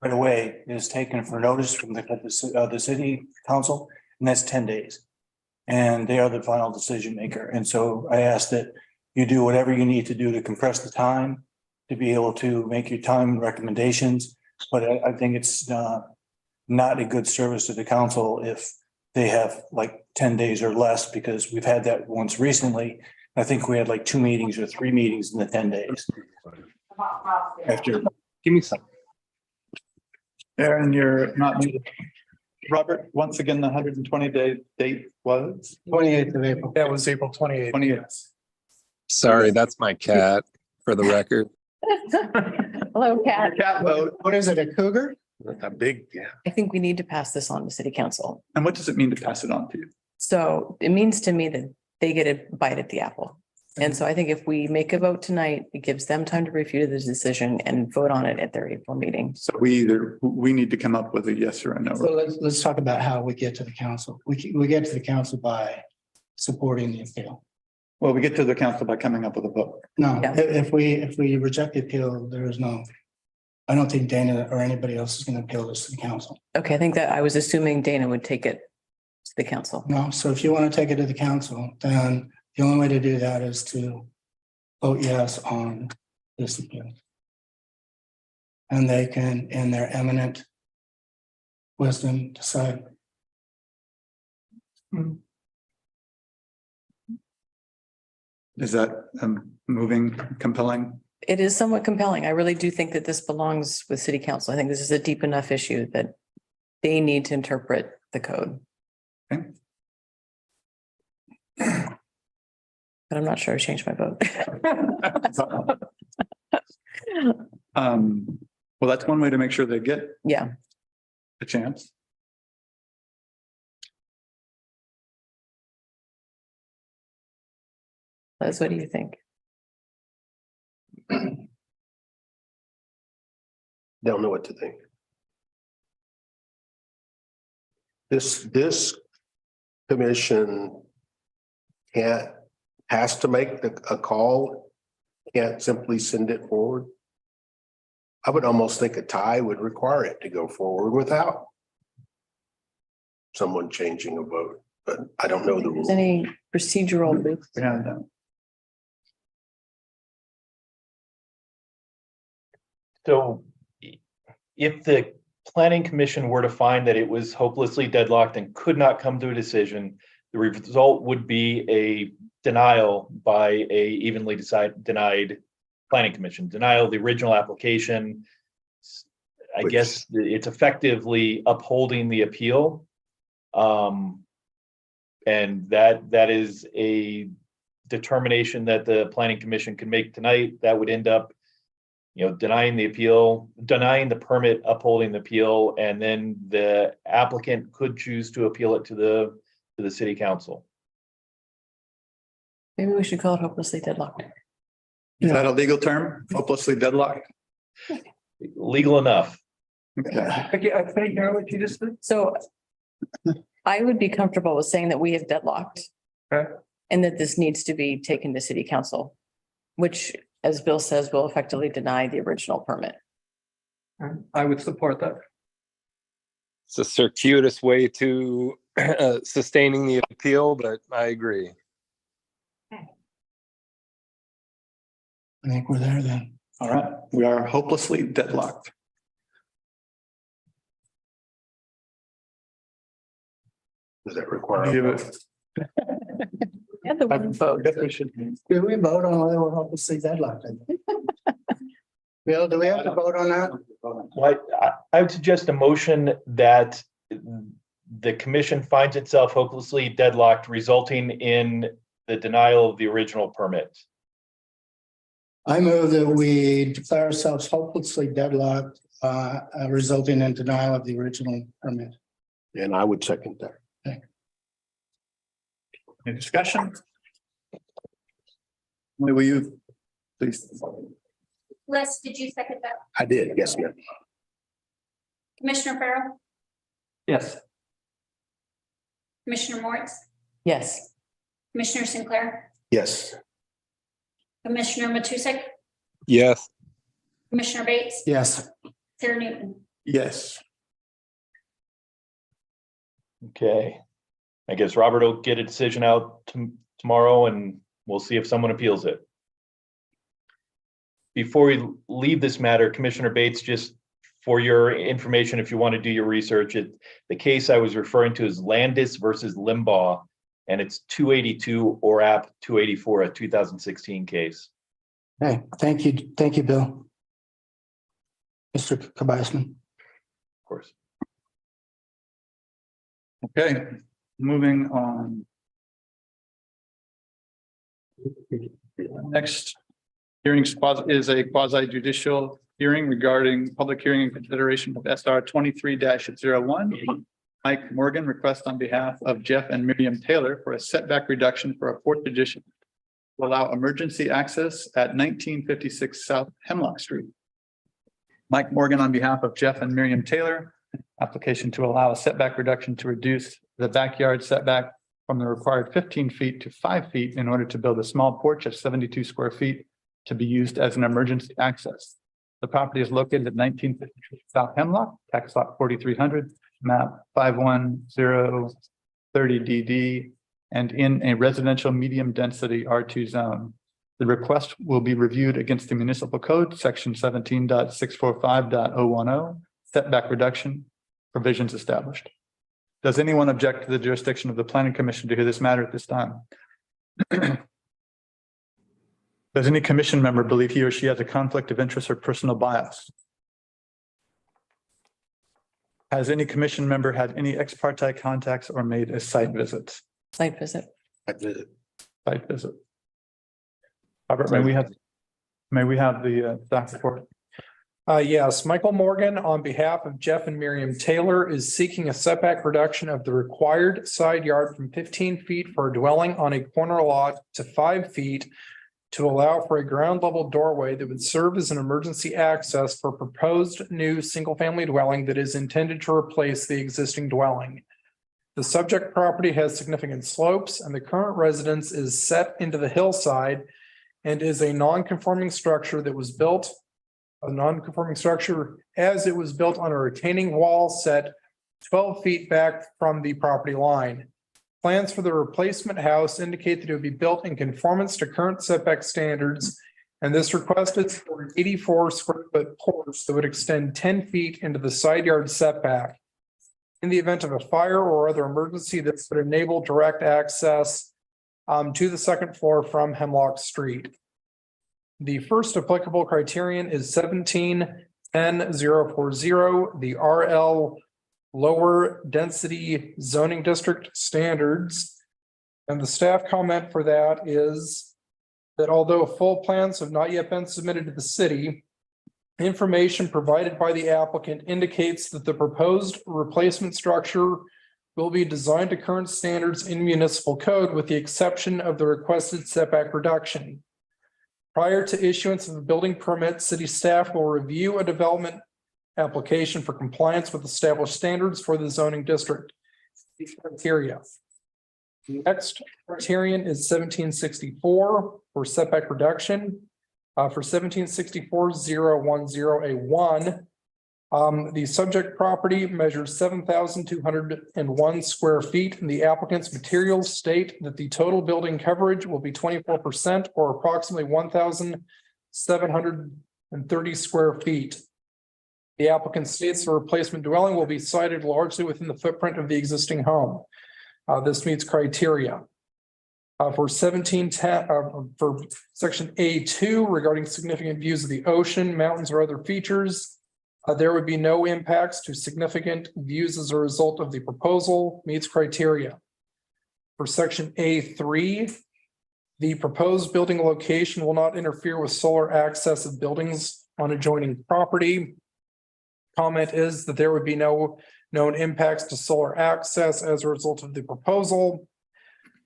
right away is taken for notice from the city council, and that's 10 days. And they are the final decision maker. And so I ask that you do whatever you need to do to compress the time to be able to make your time recommendations. But I think it's not a good service to the council if they have like 10 days or less, because we've had that once recently. I think we had like 2 meetings or 3 meetings in the 10 days. After, Give me some. Aaron, you're not muted. Robert, once again, the 120-day date was 28th of April. That was April 28th. 28th. Sorry, that's my cat for the record. Hello, Kat. Cat vote. What is it, a cougar? A big, yeah. I think we need to pass this on to city council. And what does it mean to pass it on to you? So it means to me that they get a bite at the apple. And so I think if we make a vote tonight, it gives them time to review the decision and vote on it at their April meeting. So we need to come up with a yes or a no. So let's talk about how we get to the council. We get to the council by supporting the appeal. Well, we get to the council by coming up with a vote. No, Yeah. if we reject the appeal, there is no, I don't think Dana or anybody else is going to appeal this to the council. Okay, I think that I was assuming Dana would take it to the council. No, so if you want to take it to the council, then the only way to do that is to vote yes on this appeal. And they can, in their eminent wisdom, decide. Is that moving, compelling? It is somewhat compelling. I really do think that this belongs with city council. I think this is a deep enough issue that they need to interpret the code. Okay. But I'm not sure I changed my vote. Well, that's one way to make sure they get Yeah, a chance. Liz, what do you think? Don't know what to think. This commission has to make a call, can't simply send it forward. I would almost think a tie would require it to go forward without someone changing a vote. but I don't know the There's rules. any procedural. Yeah. So if the planning commission were to find that it was hopelessly deadlocked and could not come to a decision, the result would be a denial by a evenly denied planning commission, denial of the original application. I Which- guess it's effectively upholding the appeal. And that is a determination that the planning commission can make tonight. That would end up, denying the appeal, denying the permit, upholding the appeal, and then the applicant could choose to appeal it to the city council. Maybe we should call it hopelessly deadlocked. Is that a legal term? Hopelessly deadlocked? Legal enough. Okay. I think hear what you just said. So I would be comfortable with saying that we have deadlocked. Okay. And that this needs to be taken to city council, which, as Bill says, will effectively deny the original permit. I would support that. It's a circuitous way to sustaining the appeal, but I agree. I think we're there then. All right, we are hopelessly deadlocked. Does that require? Give it- And the one vote. I guess we should. Do we vote on whether we're hopelessly deadlocked? Bill, do we have to vote on that? Well, I would suggest a motion that the commission finds itself hopelessly deadlocked, resulting in the denial of the original permit. I move that we declare ourselves hopelessly deadlocked, resulting in denial of the original permit. And I would second that. Any discussion? Will you please? Les, did you second that? I did, yes, ma'am. Commissioner Farrell, Yes. Commissioner Moritz, Yes. Commissioner Sinclair, Yes. Commissioner Matusek, Yes. Commissioner Bates, Yes. Chair Newton. Yes. Okay. I guess Robert will get a decision out tomorrow and we'll see if someone appeals it. Before we leave this matter, Commissioner Bates, just for your information, if you want to do your research, the case I was referring to is Landis versus Limbaugh, and it's 282 ORAP 284, a 2016 case. Hey, thank you. Thank you, Bill. Mr. Kabizman. Of course. Okay, moving on. Next hearing is a quasi judicial hearing regarding public hearing and consideration of SR 23-01. Mike Morgan requests on behalf of Jeff and Miriam Taylor for a setback reduction for a fourth edition to allow emergency access at 1956 South Hemlock Street. Mike Morgan on behalf of Jeff and Miriam Taylor, application to allow a setback reduction to reduce the backyard setback from the required 15 feet to 5 feet in order to build a small porch of 72 square feet to be used as an emergency access. The property is located at 1952 South Hemlock, tax lot 4300, map 51030DD, and in a residential medium density R2 zone. The request will be reviewed against the municipal code, section 17.645.010, setback reduction provisions established. Does anyone object to the jurisdiction of the planning commission to hear this matter at this time? Does any commission member believe he or she has a conflict of interest or personal bias? Has any commission member had any ex parte contacts or made a site visit? Site visit. Site visit. Robert, may we have the staff report? Yes, Michael Morgan, on behalf of Jeff and Miriam Taylor, is seeking a setback reduction of the required side yard from 15 feet for a dwelling on a corner lot to 5 feet to allow for a ground level doorway that would serve as an emergency access for proposed new single family dwelling that is intended to replace the existing dwelling. The subject property has significant slopes and the current residence is set into the hillside and is a non-conforming structure that was built as it was built on a retaining wall set 12 feet back from the property line. Plans for the replacement house indicate that it would be built in conformance to current setback standards. And this request is for an 84 square foot porch that would extend 10 feet into the side yard setback. In the event of a fire or other emergency, this would enable direct access to the second floor from Hemlock Street. The first applicable criterion is 17-10-040, the RL lower density zoning district standards. And the staff comment for that is that although full plans have not yet been submitted to the city, information provided by the applicant indicates that the proposed replacement structure will be designed to current standards in municipal code with the exception of the requested setback reduction. Prior to issuance of the building permit, city staff will review a development application for compliance with established standards for the zoning district. These criteria. The next criterion is 1764 for setback reduction. For 1764-010A1, the subject property measures 7,201 square feet, and the applicant's materials state that the total building coverage will be 24% or approximately 1,730 square feet. The applicant states the replacement dwelling will be sited largely within the footprint of the existing home. This meets criteria. For 1710, for section A2 regarding significant views of the ocean, mountains, or other features, there would be no impacts to significant views as a result of the proposal, meets criteria. For section A3, the proposed building location will not interfere with solar access of buildings on adjoining property. Comment is that there would be no known impacts to solar access as a result of the proposal.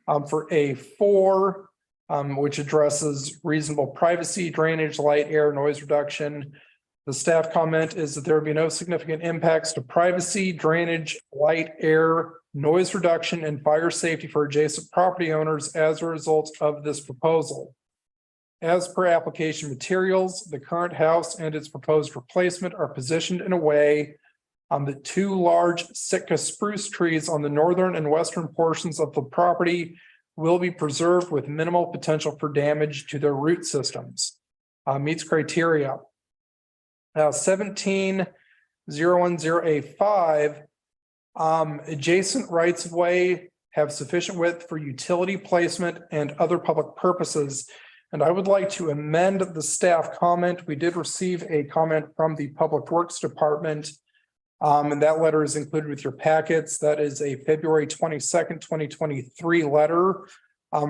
For A4, which addresses reasonable privacy, drainage, light, air, noise reduction, the staff comment is that there would be no significant impacts to privacy, drainage, light, air, noise reduction, and fire safety for adjacent property owners as a result of this proposal. As per application materials, the current house and its proposed replacement are positioned in a way that two large Sitka spruce trees on the northern and western portions of the property will be preserved with minimal potential for damage to their root systems. Meets criteria. Now 17-010A5, adjacent rights of way have sufficient width for utility placement and other public purposes. And I would like to amend the staff comment. We did receive a comment from the Public Works Department. And that letter is included with your packets. That is a February 22nd, 2023 letter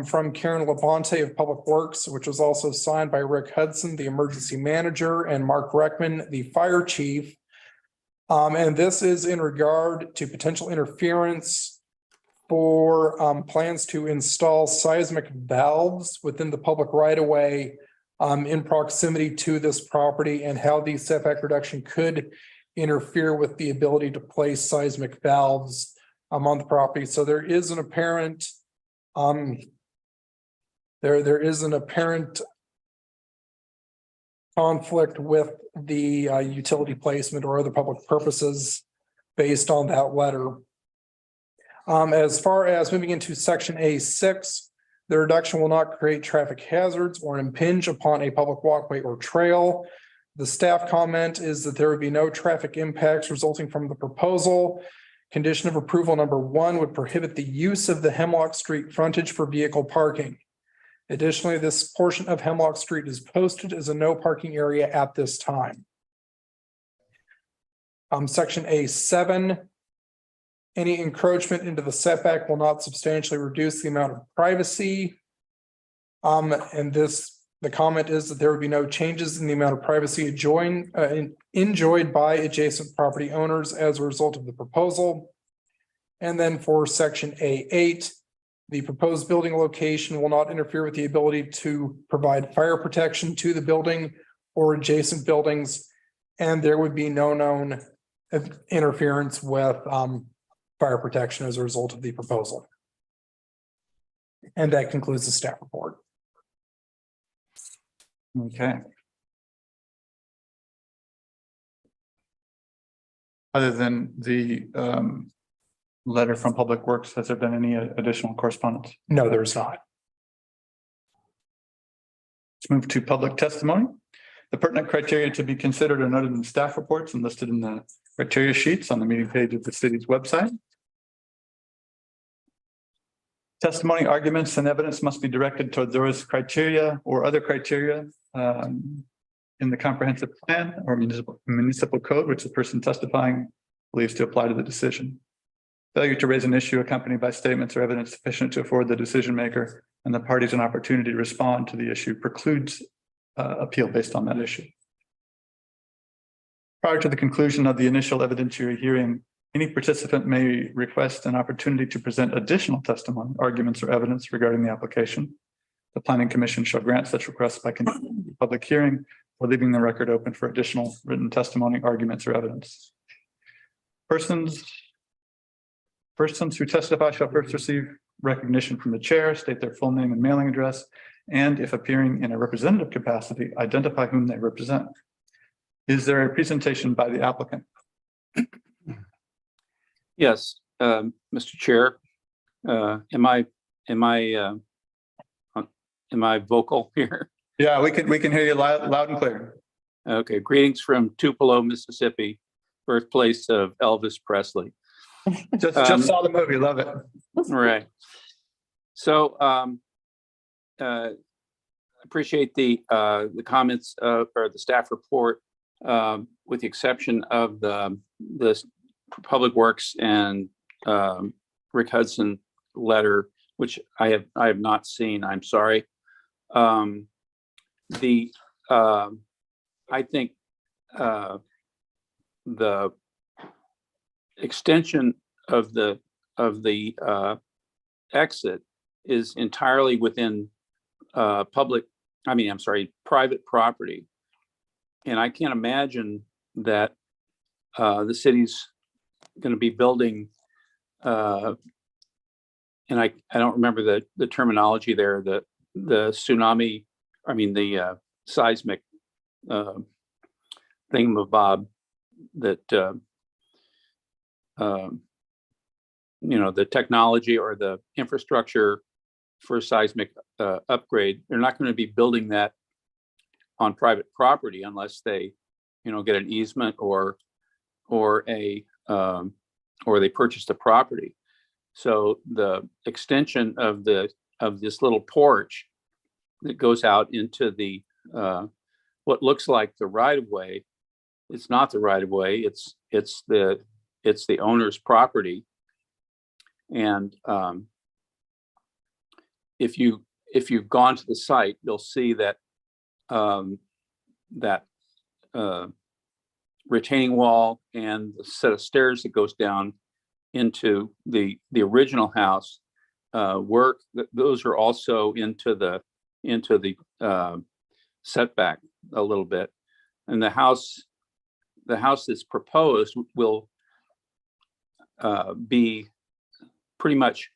from Karen Labonte of Public Works, which was also signed by Rick Hudson, the emergency manager, and Mark Reckman, the fire chief. And this is in regard to potential interference for plans to install seismic valves within the public right-of-way in proximity to this property, and how the setback reduction could interfere with the ability to place seismic valves on the property. So there is an apparent there is an apparent conflict with the utility placement or other public purposes based on that letter. As far as moving into section A6, the reduction will not create traffic hazards or impinge upon a public walkway or trail. The staff comment is that there would be no traffic impacts resulting from the proposal. Condition of approval number 1 would prohibit the use of the Hemlock Street frontage for vehicle parking. Additionally, this portion of Hemlock Street is posted as a no parking area at this time. Section A7, any encroachment into the setback will not substantially reduce the amount of privacy. And the comment is that there would be no changes in the amount of privacy enjoyed by adjacent property owners as a result of the proposal. And then for section A8, the proposed building location will not interfere with the ability to provide fire protection to the building or adjacent buildings. And there would be no known interference with fire protection as a result of the proposal. And that concludes the staff report. Okay. Other than the letter from Public Works. Has there been any additional correspondence? No, there's not. Let's move to public testimony. The pertinent criteria to be considered are noted in the staff reports and listed in the criteria sheets on the meeting page of the city's website. Testimony, arguments, and evidence must be directed toward those criteria or other criteria in the comprehensive plan or municipal code, which the person testifying believes to apply to the decision. Failure to raise an issue accompanied by statements or evidence sufficient to afford the decision maker and the parties an opportunity to respond to the issue precludes appeal based on that issue. Prior to the conclusion of the initial evidentiary hearing, any participant may request an opportunity to present additional testimony, arguments, or evidence regarding the application. The Planning Commission shall grant such requests by convening a public hearing or leaving the record open for additional written testimony, arguments, or evidence. Persons who testify shall first receive recognition from the chair, state their full name and mailing address, and if appearing in a representative capacity, identify whom they represent. Is there a presentation by the applicant? Yes, Mr. Chair. Am I vocal here? Yeah, we can hear you loud and clear. Okay, greetings from Tupelo, Mississippi, birthplace of Elvis Presley. Just saw the movie, love it. Right. So appreciate the comments or the staff report, with the exception of the Public Works and Rick Hudson letter, which I have not seen. I'm sorry. I think the extension of the exit is entirely within private property. And I can't imagine that the city's going to be building, and I don't remember the terminology there, the tsunami, the seismic thingamabob that, the technology or the infrastructure for seismic upgrade. They're not going to be building that on private property unless they, get an easement or they purchase the property. So the extension of this little porch that goes out into the what looks like the right of way, it's not the right of way. It's the owner's property. And if you've gone to the site, you'll see that retaining wall and the set of stairs that goes down into the original house work. Those are also into the setback a little bit, and the house that's proposed will be pretty much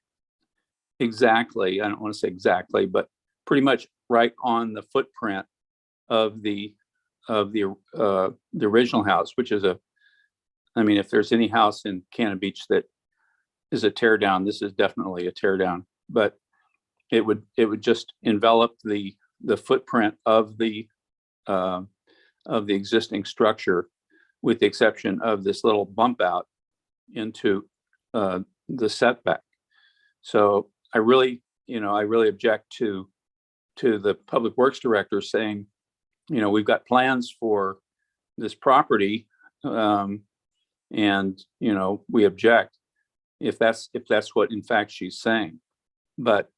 exactly, I don't want to say exactly, but pretty much right on the footprint of the original house, which is if there's any house in Cannon Beach that is a tear down, this is definitely a tear down. But it would just envelop the footprint of the existing structure, with the exception of this little bump out into the setback. So I really object to the Public Works Director saying, we've got plans for this property, and we object if that's what in fact she's saying. But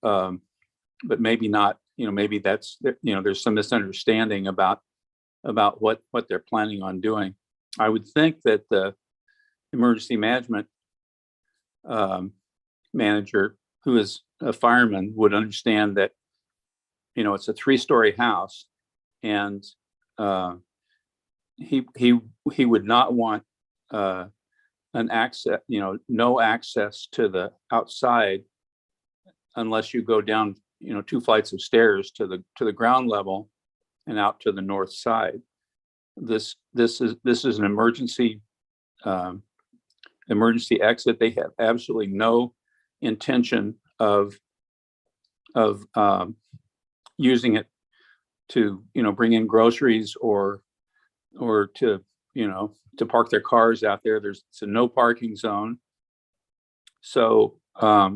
maybe not. Maybe that's there's some misunderstanding about what they're planning on doing. I would think that the emergency management manager, who is a fireman, would understand that it's a 3-story house, and he would not want an access, no access to the outside unless you go down 2 flights of stairs to the ground level and out to the north side. This is an emergency emergency exit. They have absolutely no intention of using it to, bring in groceries or to, to park their cars out there. It's a no parking zone. So I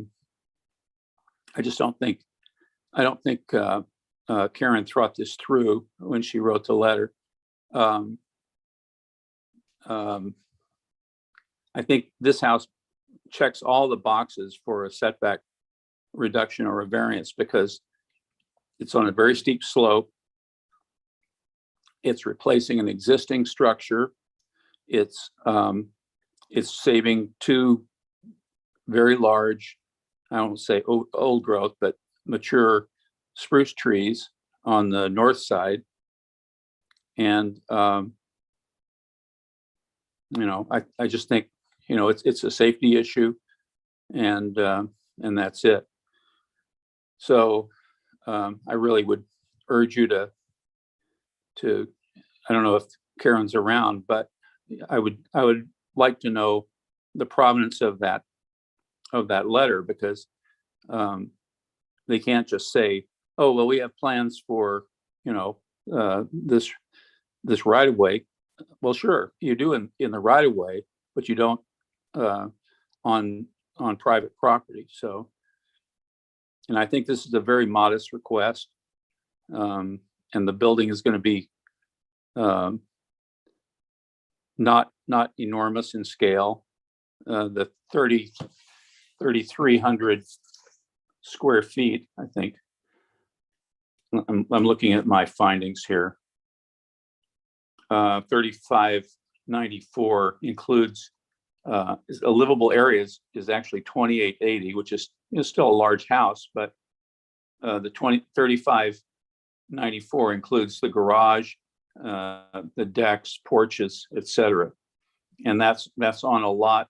don't think Karen thought this through when she wrote the letter. I think this house checks all the boxes for a setback reduction or a variance because it's on a very steep slope. It's replacing an existing structure. It's saving two very large, I won't say old growth, but mature spruce trees on the north side. And, I just think, it's a safety issue and that's it. So I really would urge you to, I don't know if Karen's around, but I would like to know the provenance of that letter, because they can't just say, oh, well, we have plans for, this right of way. Well, sure, you do in the right of way, but you don't on private property. So, and I think this is a very modest request, and the building is going to be not enormous in scale. The 3,300 square feet, I think. I'm looking at my findings here. 3594 includes a livable area is actually 2880, which is still a large house, but the 3594 includes the garage, the decks, porches, etc. And that's on a lot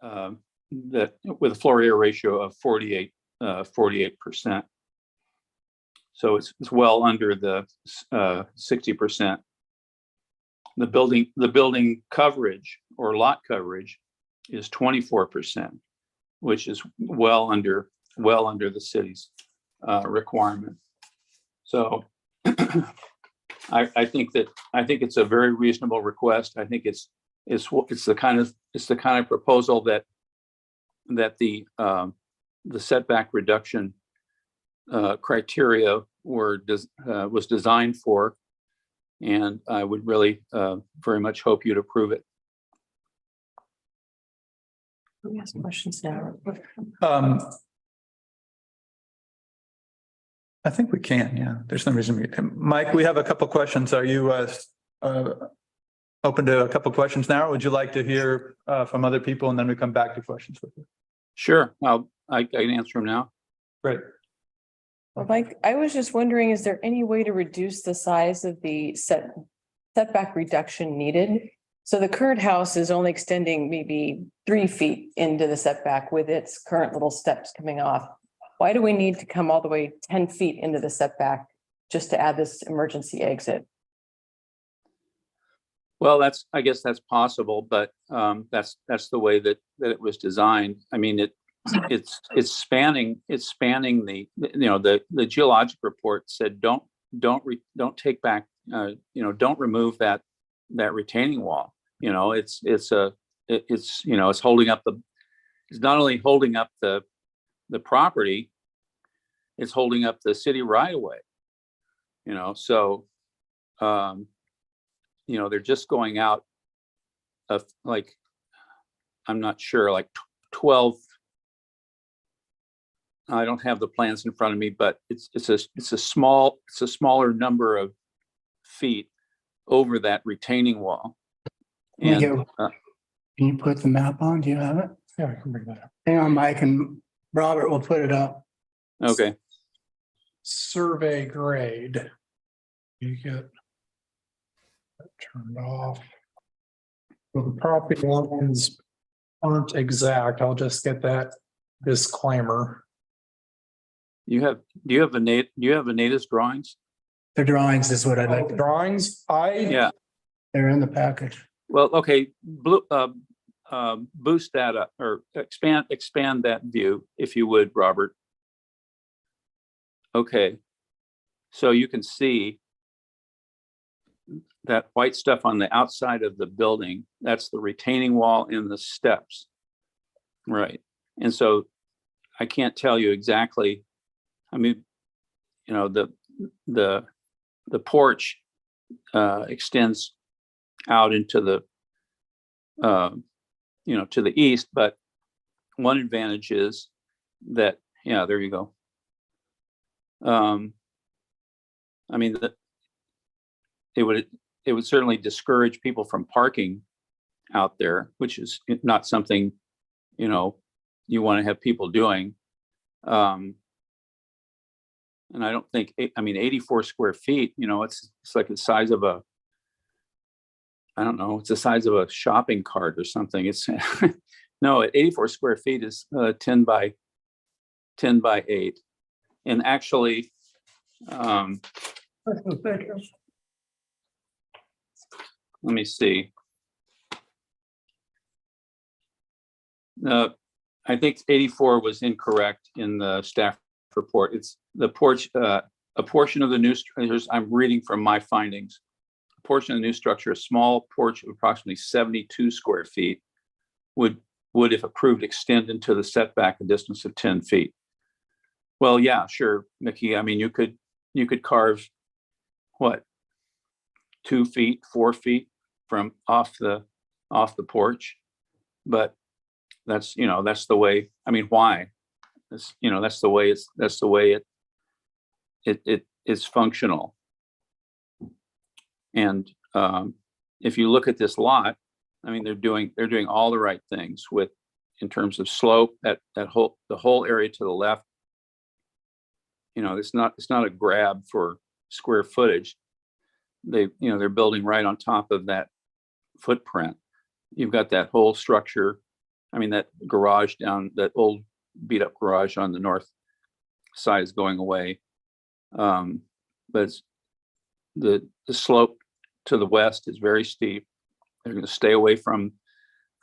that with a floor area ratio of 48%. So it's well under the 60%. The building coverage or lot coverage is 24%, which is well under the city's requirement. So I think it's a very reasonable request. I think it's the kind of proposal that the setback reduction criteria was designed for, and I would really very much hope you'd approve it. We have some questions now. I think we can, yeah. There's no reason. Mike, we have a couple questions. Are you open to a couple questions now? Or would you like to hear from other people and then we come back to questions with you? Sure, I can answer them now. Great. Well, Mike, I was just wondering, is there any way to reduce the size of the setback reduction needed? So the current house is only extending maybe 3 feet into the setback with its current little steps coming off. Why do we need to come all the way 10 feet into the setback just to add this emergency exit? Well, I guess that's possible, but that's the way that it was designed. I mean, it's spanning the the geologic report said don't take back don't remove that retaining wall. It's holding up it's not only holding up the property, it's holding up the city right away. So they're just going out of I'm not sure, 12. I don't have the plans in front of me, but it's a smaller number of feet over that retaining wall. And Can you put the map on? Do you have it? Yeah, I can bring that up. Hang on, Mike, and Robert will put it up. okay, Survey grade. You get that turned off. Well, the property lines aren't exact. I'll just get that disclaimer. do you have Anita's drawings? The drawings is what I'd like to. Drawings, Yeah. They're in the package. Well, okay, boost that up or expand that view, if you would, Robert. Okay. So you can see that white stuff on the outside of the building. That's the retaining wall and the steps. Right. And so I can't tell you exactly. I mean, you know, the porch extends out into the you know, to the east, but one advantage is that, yeah, there you go. I mean, it would certainly discourage people from parking out there, which is not something, you know, you want to have people doing. And I don't think, I mean, 84 square feet, you know, it's like the size of a, I don't know, it's the size of a shopping cart or something. It's no, at 84 square feet is 10 by 8. And actually, let me see. I think 84 was incorrect in the staff report. It's the porch, a portion of the new structures. I'm reading from my findings. A portion of the new structure, a small porch of approximately 72 square feet would, if approved, extend into the setback a distance of 10 feet. Well, yeah, sure, Mickey. I mean, you could carve what, 2 feet, 4 feet from off the porch, but that's, you know, that's the way. I mean, why? That's, you know, that's the way it is functional. And if you look at this lot, I mean, they're doing all the right things with, in terms of slope, the whole area to the left. You know, it's not a grab for square footage. They're building right on top of that footprint. You've got that whole structure. I mean, that garage down, that old beat up garage on the north side is going away. But it's, the slope to the west is very steep. They're going to stay away from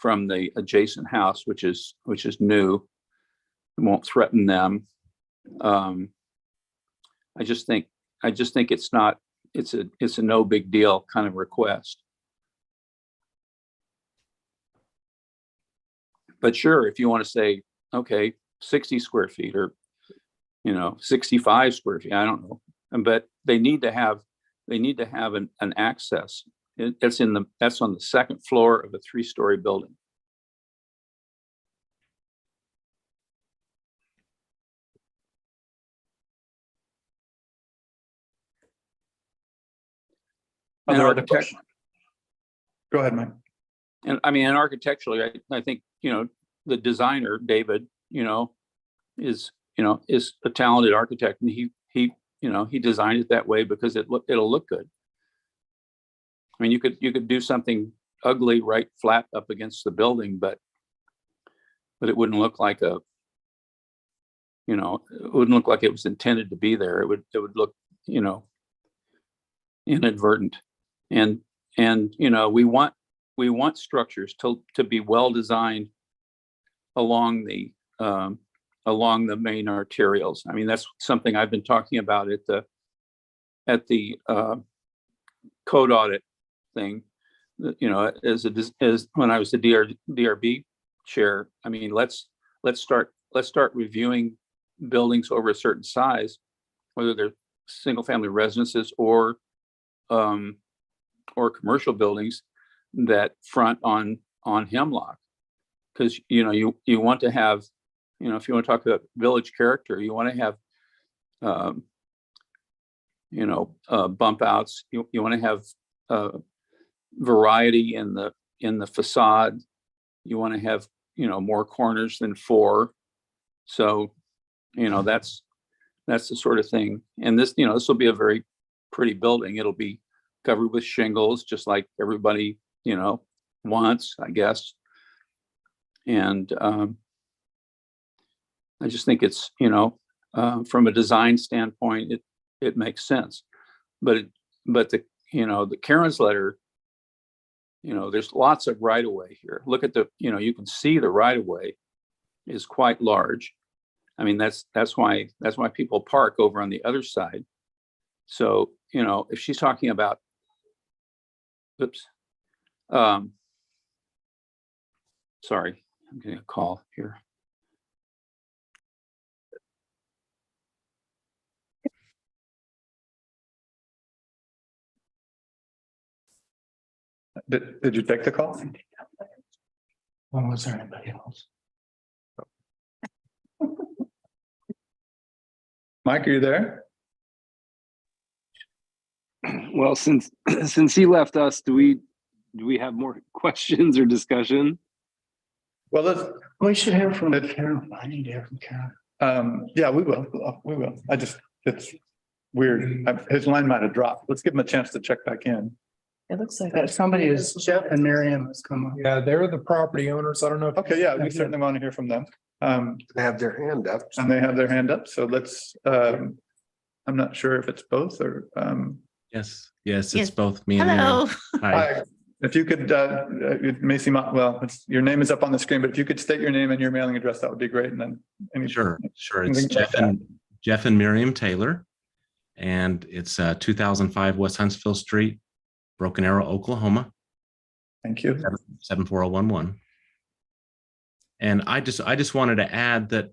the adjacent house, which is new. It won't threaten them. I just think it's a no big deal kind of request. But sure, if you want to say, okay, 60 square feet or, you know, 65 square feet, I don't know, but they need to have an access. That's on the second floor of a 3-story building. Other questions? Go ahead, Mike. And I mean, and architecturally, I think, you know, the designer, David, you know, is a talented architect, and he designed it that way because it'll look good. I mean, you could do something ugly right flat up against the building, but it wouldn't look like it wouldn't look like it was intended to be there. It would look, you know, inadvertent. And you know, we want structures to be well designed along the main arterials. I mean, that's something I've been talking about at the code audit thing. You know, as when I was the DRB chair. I mean, let's start reviewing buildings over a certain size, whether they're single family residences or commercial buildings that front on Hemlock. Because, you know, you want to have, you know, if you want to talk about village character, you want to have, bump outs. You want to have variety in the facade. You want to have, you know, more corners than 4. So, you know, that's the sort of thing. And this, you know, this will be a very pretty building. It'll be covered with shingles, just like everybody, you know, wants, I guess. And I just think it's, you know, from a design standpoint, it makes sense. But the, you know, the Karen's letter there's lots of right of way here. Look at you can see the right of way is quite large. I mean, that's why people park over on the other side. So, if she's talking about, oops, sorry, I'm getting a call here. Did you take the call? Or was there anybody else? Mike, are you there? Well, since he left us, do we have more questions or discussion? Well, We should hear from Karen. I need to hear from Karen. yeah, we will. We will. It's weird. His line might have dropped. Let's give him a chance to check back in. It looks like. Somebody is, Jeff and Miriam has come up. Yeah, they're the property owners. I don't know. Okay, yeah, we certainly want to hear from them. They have their hand up. And they have their hand up, so let's, I'm not sure if it's both or, Yes, it's both me and Hello. Miriam. Hi. hi. If you could, it may seem, well, your name is up on the screen, but if you could state your name and your mailing address, that would be great. And then. Sure. It's anything like Jeff and Miriam Taylor. And it's 2005 West Huntsville Street, Broken Arrow, Oklahoma. Thank you. 74011. And I just wanted to add that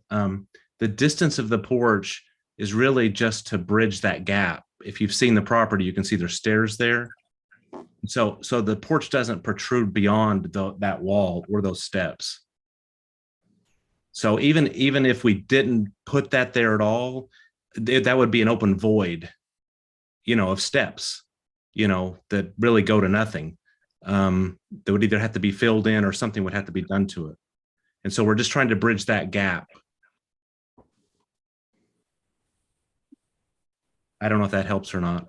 the distance of the porch is really just to bridge that gap. If you've seen the property, you can see there's stairs there. So the porch doesn't protrude beyond that wall or those steps. So even if we didn't put that there at all, that would be an open void, of steps, that really go to nothing. That would either have to be filled in or something would have to be done to it. And so we're just trying to bridge that gap. I don't know if that helps or not.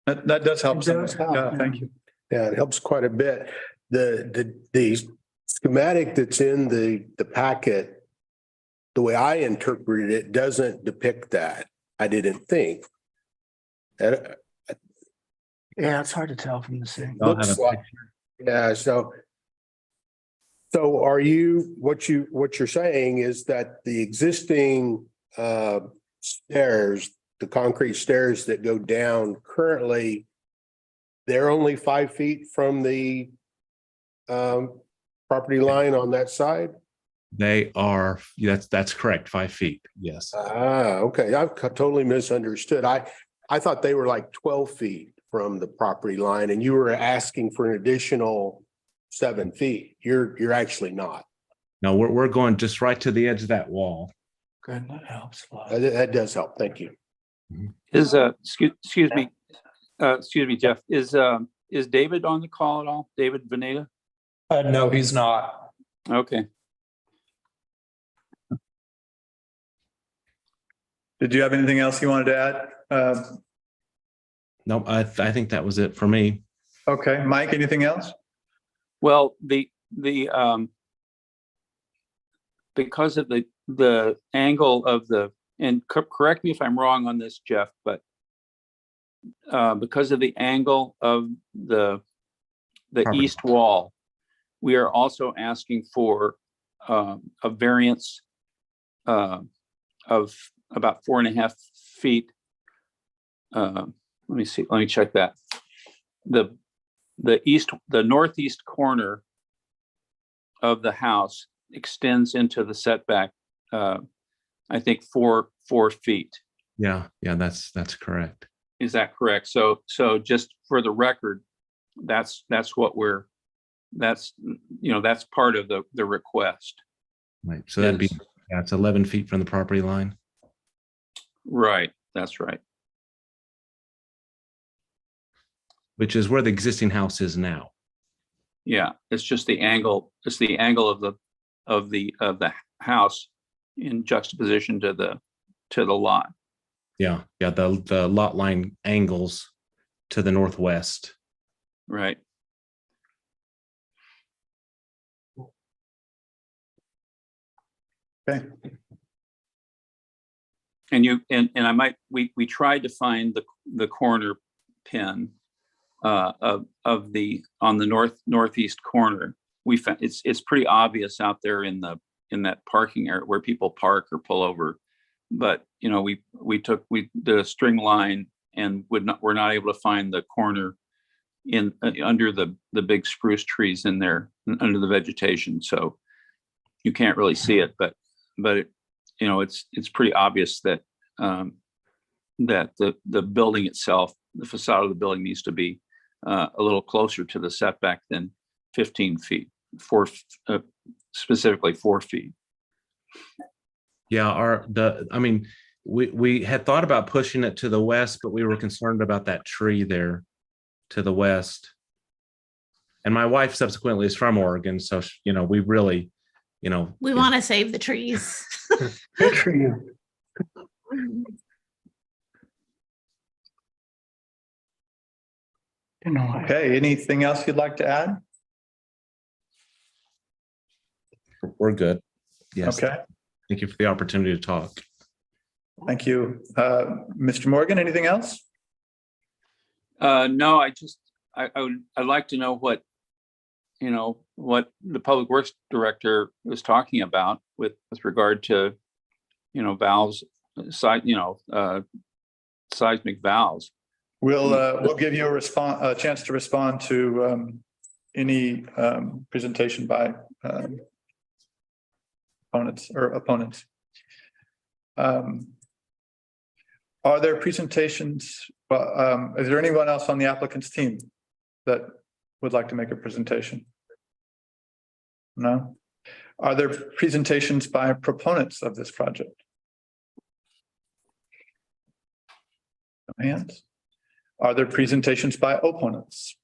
That does help. It does help, Yeah, yeah. thank you. Yeah, it helps quite a bit. The schematic that's in the packet, the way I interpreted it, doesn't depict that. I didn't think. Yeah, it's hard to tell from the scene. I'll have Looks a like, yeah, so are you, what you're saying is that the existing stairs, the concrete stairs that go down currently, they're only 5 feet from the property line on that side? They are, that's correct, 5 feet. Yes. Okay. I've totally misunderstood. I thought they were like 12 feet from the property line and you were asking for an additional 7 feet. You're actually not. No, we're going just right to the edge of that wall. Good, that helps a lot. That does help. Thank you. Is excuse me, Jeff, is David on the call at all? David Veneta? No, he's not. Okay. Did you have anything else you wanted to add? Nope, I think that was it for me. Okay, Mike, anything else? Well, because of the angle of and correct me if I'm wrong on this, Jeff, but because of the angle of the Property. east wall, we are also asking for a variance of about 4.5 feet. Let me see. Let me check that. The northeast corner of the house extends into the setback. I think 4 feet. Yeah, that's correct. Is that correct? So just for the record, that's part of the request. Right. So that'd be, it's 11 feet from the property line. Right. That's right. Which is where the existing house is now. Yeah. It's just the angle. It's the angle of the house in juxtaposition to the lot. Yeah. The lot line angles to the northwest. Right. Okay. And we tried to find the corner pin of the, on the northeast corner. We found, it's pretty obvious out there in that parking area where people park or pull over. But, you know, we did a string line and we're not able to find the corner in, under the big spruce trees in there, under the vegetation. So you can't really see it, but it, you know, it's pretty obvious that, that the building itself, the facade of the building needs to be a little closer to the setback than 15 feet, specifically 4 feet. Yeah, I mean, we had thought about pushing it to the west, but we were concerned about that tree there to the west. And my wife subsequently is from Oregon, so you know, we really, you know, we want to save the trees. Good for you. Okay, anything else you'd like to add? We're good. Yes. Okay, Thank you for the opportunity to talk. thank you. Mr. Morgan, anything else? No, I'd like to know what, you know, what the Public Works Director was talking about with regard to, you know, valves, seismic valves. We'll give you a chance to respond to any presentation by opponents. Are there presentations? Is there anyone else on the applicant's team that would like to make a presentation? No? Are there presentations by proponents of this project? No hands? Are there presentations by opponents?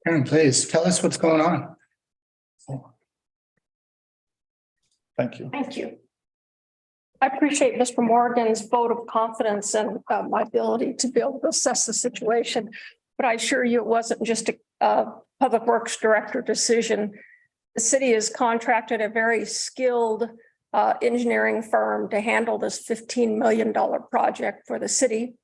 Karen, please tell us what's going on. Thank you. Thank you. I appreciate Mr. Morgan's vote of confidence in my ability to be able to assess the situation, but I assure you it wasn't just a Public Works Director decision. The city has contracted a very skilled engineering firm to handle this $15 million project for the city.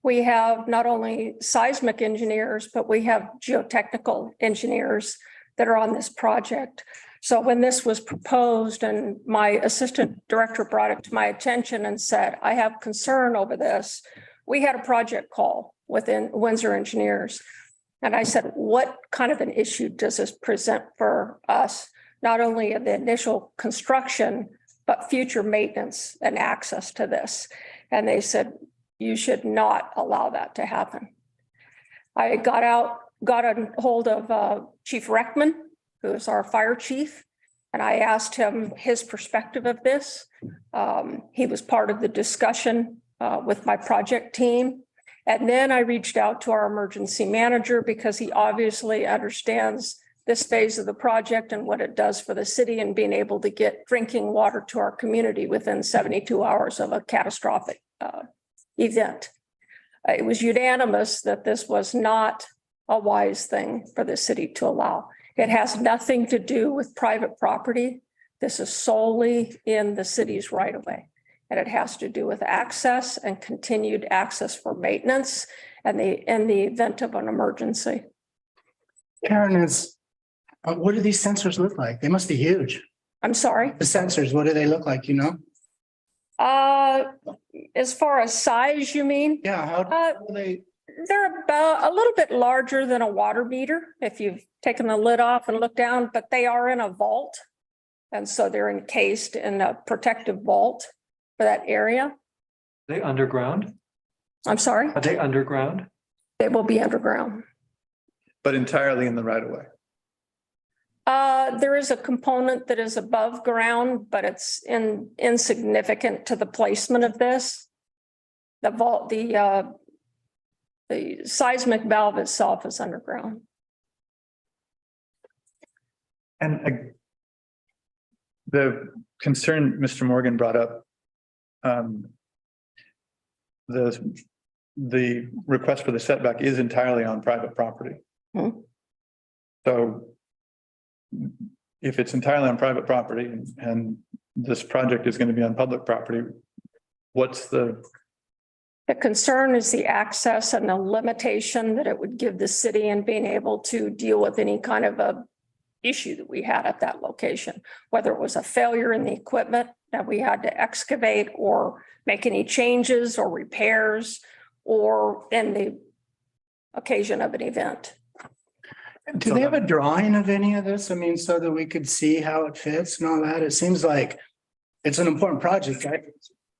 We have not only seismic engineers, but we have geotechnical engineers that are on this project. So when this was proposed and my assistant director brought it to my attention and said, I have concern over this, we had a project call within Windsor Engineers. And I said, what kind of an issue does this present for us? Not only in the initial construction, but future maintenance and access to this. And they said, you should not allow that to happen. I got a hold of Chief Reckman, who is our fire chief, and I asked him his perspective of this. He was part of the discussion with my project team. And then I reached out to our emergency manager because he obviously understands this phase of the project and what it does for the city and being able to get drinking water to our community within 72 hours of a catastrophic event. It was unanimous that this was not a wise thing for the city to allow. It has nothing to do with private property. This is solely in the city's right of way. And it has to do with access and continued access for maintenance and in the event of an emergency. Karen, what do these sensors look like? They must be huge. I'm sorry? The sensors, what do they look like, you know? As far as size, you mean? Yeah, how do they? They're about a little bit larger than a water meter, if you've taken the lid off and looked down, but they are in a vault. And so they're encased in a protective vault for that area. Are they underground? I'm sorry? Are they underground? They will be underground. But entirely in the right of way. There is a component that is above ground, but it's insignificant to the placement of this. The vault, the seismic valve itself is underground. And the concern Mr. Morgan brought up, the request for the setback is entirely on private property. So if it's entirely on private property and this project is going to be on public property, what's the The concern is the access and the limitation that it would give the city in being able to deal with any kind of a issue that we had at that location, whether it was a failure in the equipment that we had to excavate or make any changes or repairs, or in the occasion of an event. Do they have a drawing of any of this? I mean, so that we could see how it fits and all that? It seems like it's an important project, right?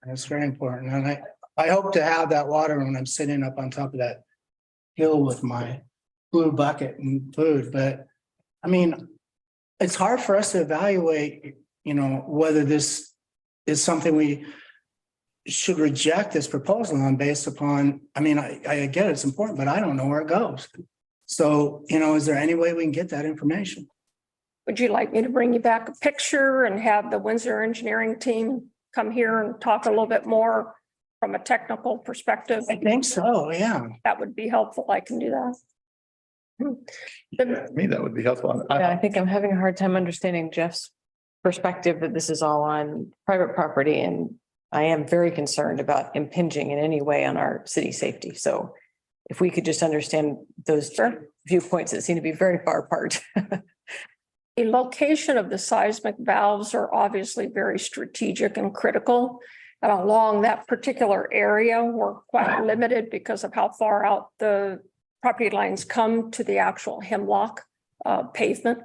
It's very important. And I hope to have that water when I'm sitting up on top of that hill with my blue bucket and food. But I mean, it's hard for us to evaluate, you know, whether this is something we should reject this proposal on based upon, I mean, I get it's important, but I don't know where it goes. So, you know, is there any way we can get that information? Would you like me to bring you back a picture and have the Windsor engineering team come here and talk a little bit more from a technical perspective? I think so, yeah. That would be helpful. I can do that. Yeah, to me, that would be helpful. Yeah, I think I'm having a hard time understanding Jeff's perspective that this is all on private property, and I am very concerned about impinging in any way on our city safety. So if we could just understand those viewpoints that seem to be very far apart. The location of the seismic valves are obviously very strategic and critical. And along that particular area, we're quite limited because of how far out the property lines come to the actual Hemlock pavement.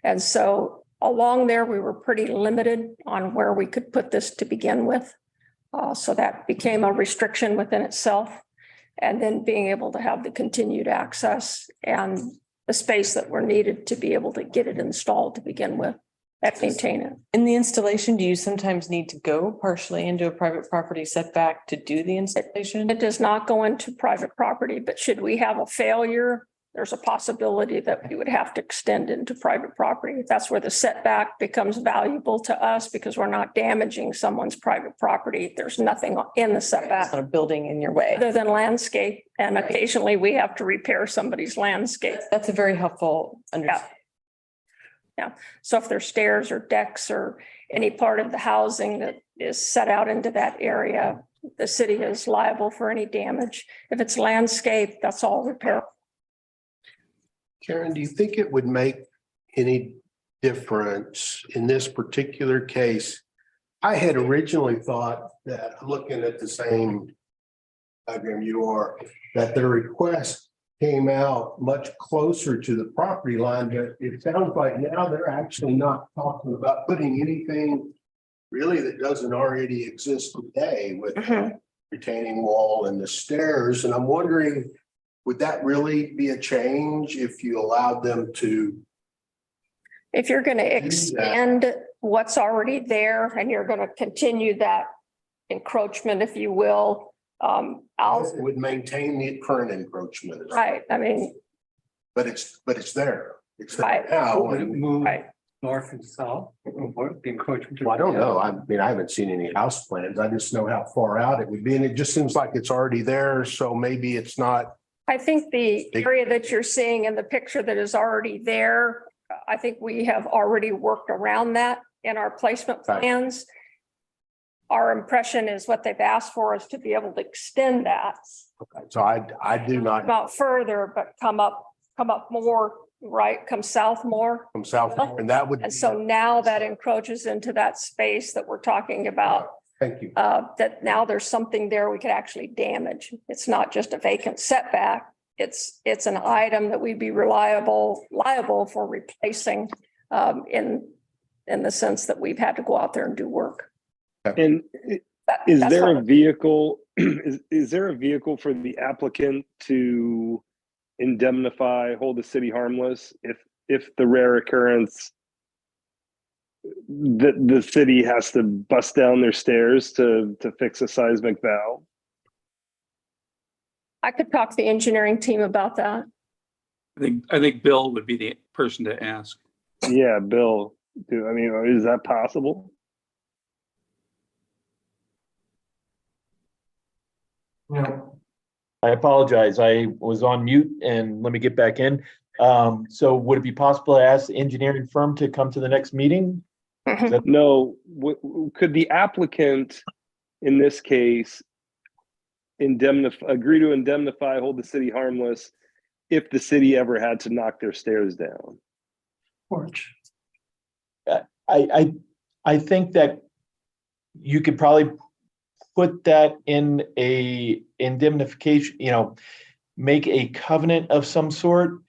And so along there, we were pretty limited on where we could put this to begin with. So that became a restriction within itself. And then being able to have the continued access and the space that were needed to be able to get it installed to begin with and maintain it. In the installation, do you sometimes need to go partially into a private property setback to do the installation? It does not go into private property, but should we have a failure, there's a possibility that we would have to extend into private property. That's where the setback becomes valuable to us because we're not damaging someone's private property. There's nothing in the setback On a building in your way. other than landscape. And occasionally we have to repair somebody's landscape. That's a very helpful understanding. Yeah. So if there's stairs or decks or any part of the housing that is set out into that area, the city is liable for any damage. If it's landscape, that's all repair. Karen, do you think it would make any difference in this particular case? I had originally thought that, looking at the same diagram you are, that the request came out much closer to the property line, but it sounds like now they're actually not talking about putting anything really that doesn't already exist today with the retaining wall and the stairs. And I'm wondering, would that really be a change if you allowed them to? If you're going to extend what's already there and you're going to continue that encroachment, if you will, It would maintain the current encroachment. right, I mean, But it's there. It's Right. there now. Would it and- move right. north and south? Or the encroachment? Well, I don't know. I mean, I haven't seen any house plans. I just know how far out it would be. And it just seems like it's already there. So maybe it's not. I think the area that you're seeing in the picture that is already there, I think we have already worked around that in our placement Right. plans. Our impression is what they've asked for is to be able to extend that So I do not about further, but come up more, right, come south more. from South, and that would. And so now that encroaches into that space that we're talking about, Thank you. that now there's something there we could actually damage. It's not just a vacant setback. It's an item that we'd be liable for replacing in the sense that we've had to go out there and do work. And is That's there all. a vehicle, is there a vehicle for the applicant to indemnify, hold the city harmless if the rare occurrence that the city has to bust down their stairs to fix a seismic valve? I could talk to the engineering team about that. I think Bill would be the person to ask. Yeah, Bill, is that possible? I apologize. I was on mute and let me get back in. So would it be possible to ask the engineering firm to come to the next meeting? No, could the applicant in this case agree to indemnify, hold the city harmless if the city ever had to knock their stairs down. Porch. I think that you could probably put that in a indemnification, make a covenant of some sort.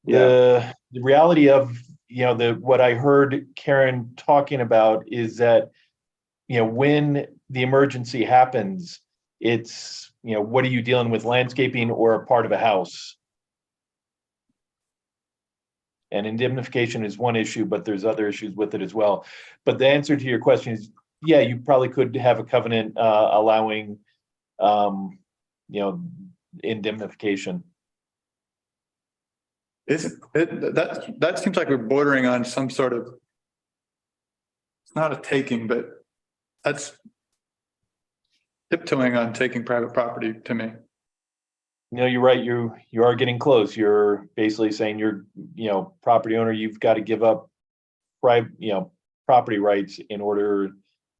The reality of, what I heard Karen talking about is that, when the emergency happens, it's, what are you dealing with, landscaping or a part of a house? And indemnification is one issue, but there's other issues with it as well. But the answer to your question is, yeah, you probably could have a covenant allowing, indemnification. That seems like we're bordering on some sort of, it's not a taking, but that's tiptoeing on taking private property to me. You're right. You are getting close. You're basically saying property owner, you've got to give up property rights in order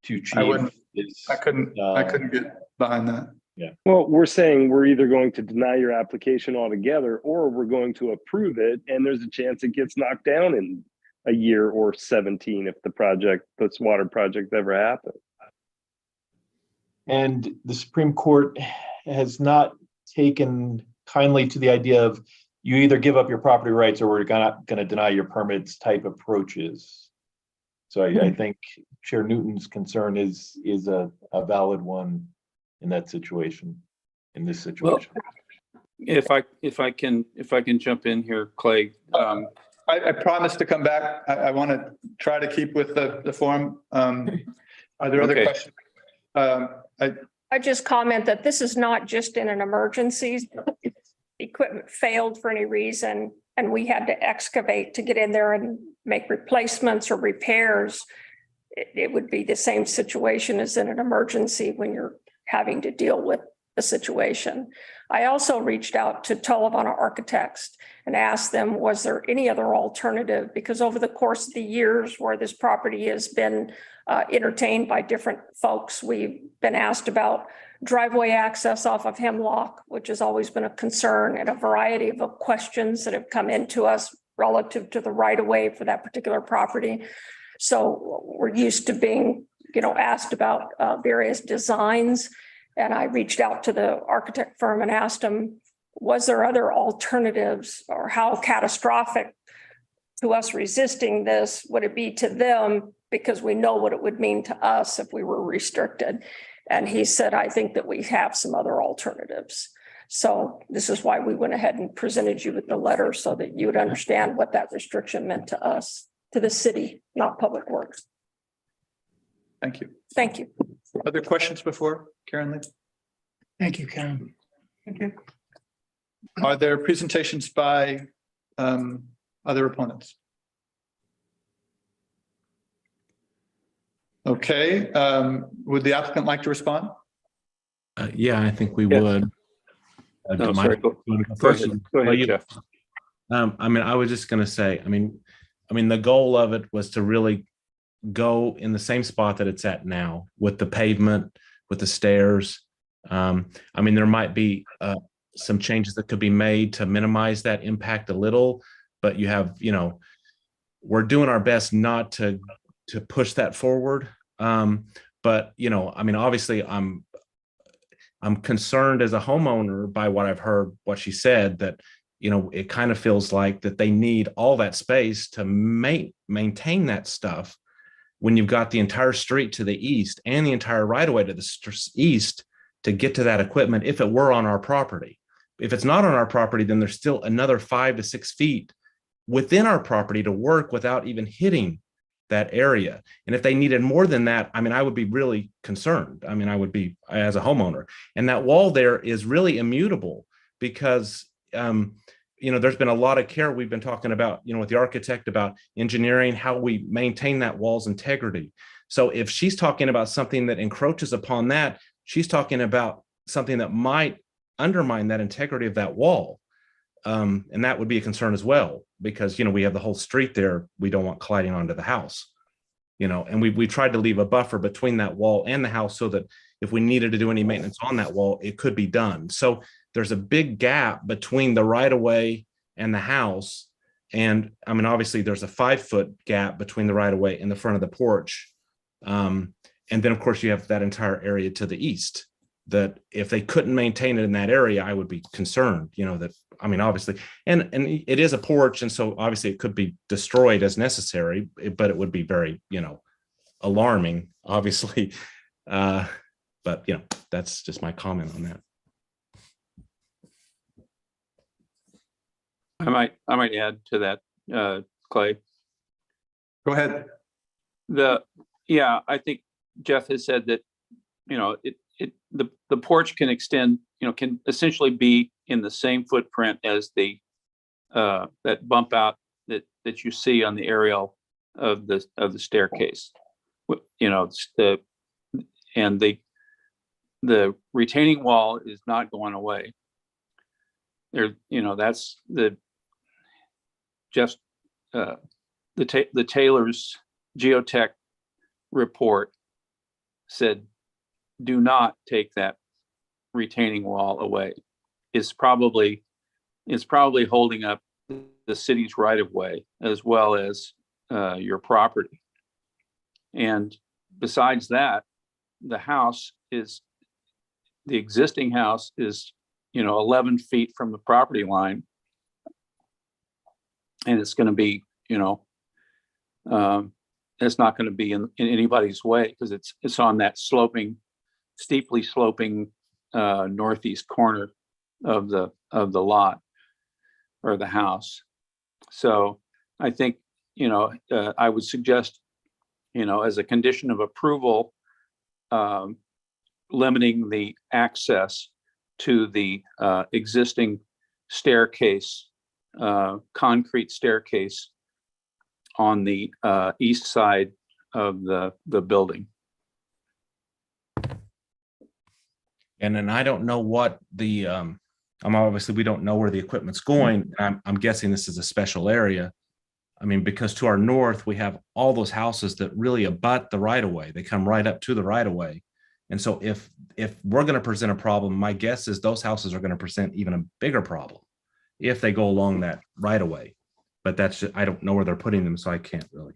to achieve this. I couldn't get behind that. Yeah. Well, we're saying we're either going to deny your application altogether, or we're going to approve it, and there's a chance it gets knocked down in a year or 17 if this water project ever happens. And the Supreme Court has not taken kindly to the idea of you either give up your property rights or we're going to deny your permits type approaches. So I think Chair Newton's concern is a valid one in that situation, in this situation. If I can jump in here, Clay. I promise to come back. I want to try to keep with the form. Are there other questions? I just comment that this is not just in an emergency. Equipment failed for any reason, and we had to excavate to get in there and make replacements or repairs. It would be the same situation as in an emergency when you're having to deal with a situation. I also reached out to Tolovana Architects and asked them, was there any other alternative? Because over the course of the years where this property has been entertained by different folks, we've been asked about driveway access off of Hemlock, which has always been a concern, and a variety of questions that have come into us relative to the right of way for that particular property. So we're used to being, asked about various designs. And I reached out to the architect firm and asked them, was there other alternatives, or how catastrophic to us resisting this would it be to them? Because we know what it would mean to us if we were restricted. And he said, I think that we have some other alternatives. So this is why we went ahead and presented you with the letter, so that you would understand what that restriction meant to us, to the city, not Public Works. Thank you. Thank you. Other questions before Karen Lee? Thank you, Karen. Are there presentations by other opponents? Okay, would the applicant like to respond? Yeah, I think we Yes. would. No, sorry. Go ahead, Jeff. I was just going to say, the goal of it was to really go in the same spot that it's at now, with the pavement, with the stairs. There might be some changes that could be made to minimize that impact a little, but we're doing our best not to push that forward. Obviously I'm concerned as a homeowner by what I've heard, what she said, that, it kind of feels like that they need all that space to maintain that stuff when you've got the entire street to the east and the entire right of way to the east to get to that equipment if it were on our property. If it's not on our property, then there's still another 5 to 6 feet within our property to work without even hitting that area. And if they needed more than that, I would be really concerned. I would be, as a homeowner. And that wall there is really immutable because, there's been a lot of care we've been talking about, with the architect, about engineering, how we maintain that wall's integrity. So if she's talking about something that encroaches upon that, she's talking about something that might undermine that integrity of that wall. And that would be a concern as well, because, we have the whole street there. We don't want colliding onto the house, and we tried to leave a buffer between that wall and the house so that if we needed to do any maintenance on that wall, it could be done. So there's a big gap between the right of way and the house. And I mean, obviously there's a 5-foot gap between the right of way and the front of the porch. And then of course you have that entire area to the east, that if they couldn't maintain it in that area, I would be concerned, that, I mean, obviously, and it is a porch. And so obviously it could be destroyed as necessary, but it would be very, alarming, obviously. But that's just my comment on that. I might add to that, Clay. Go ahead. I think Jeff has said that, the porch can extend, can essentially be in the same footprint as the that bump out that you see on the aerial of the staircase. The retaining wall is not going away. That's the Taylor's geotech report said, do not take that retaining wall away. It's probably holding up the city's right of way as well as your property. And besides that, the existing house is 11 feet from the property line, and it's going to be it's not going to be in anybody's way because it's on that steeply sloping northeast corner of the lot or the house. So I think I would suggest as a condition of approval, limiting the access to the existing staircase, concrete staircase on the east side of the building. And then I don't know what the, obviously we don't know where the equipment's going. I'm guessing this is a special area. I mean, because to our north, we have all those houses that really abut the right of way. They come right up to the right of way. And so if we're going to present a problem, my guess is those houses are going to present even a bigger problem if they go along that right of way. But that's just, I don't know where they're putting them, so I can't really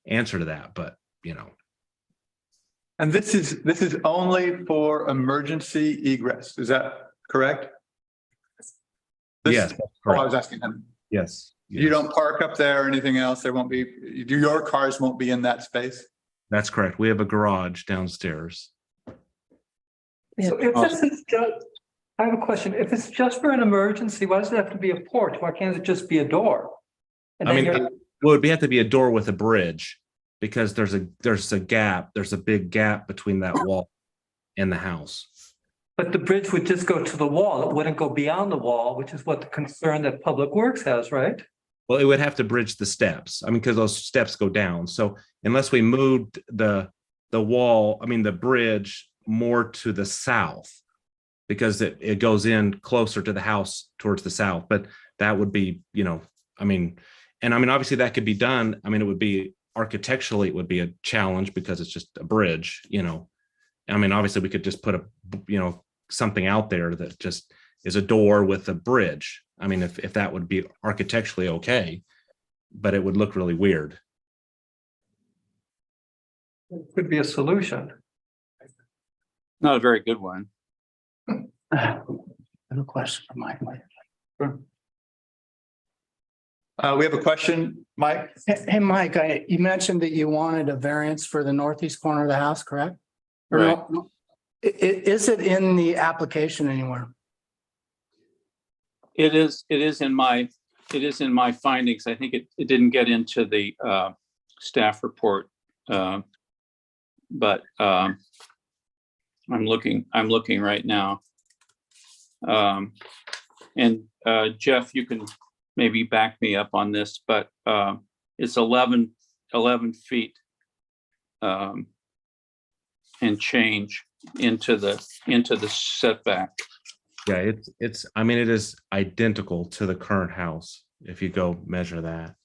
answer to that. But And this is only for emergency egress. Is that correct? Yes. I was asking him. Yes. You don't park up there or anything else. There won't be, your cars won't be in that space. That's correct. We have a garage downstairs. So if this is just, I have a question. If it's just for an emergency, why does it have to be a porch? Why can't it just be a door? And I then mean, it would have to be a door with a bridge because there's a gap. There's a big gap between that wall and the house. But the bridge would just go to the wall. It wouldn't go beyond the wall, which is what the concern that Public Works has, right? Well, it would have to bridge the steps. I mean, because those steps go down. So unless we moved the wall, I mean, the bridge more to the south, because it goes in closer to the house towards the south. But that would be, obviously that could be done. I mean, it would be architecturally, it would be a challenge because it's just a bridge, obviously we could just put something out there that just is a door with a bridge. I mean, if that would be architecturally okay, but it would look really weird. It could be a solution. Not a very good one. I have a question for Mike. We have a question, Mike. Hey, Mike, you mentioned that you wanted a variance for the northeast corner of the house, correct? Or Right. no? Is it in the application anywhere? It is in my findings. I think it didn't get into the staff report. But I'm looking right now. And Jeff, you can maybe back me up on this, but it's 11 feet and change into the setback. Yeah, it is identical to the current house if you go measure that,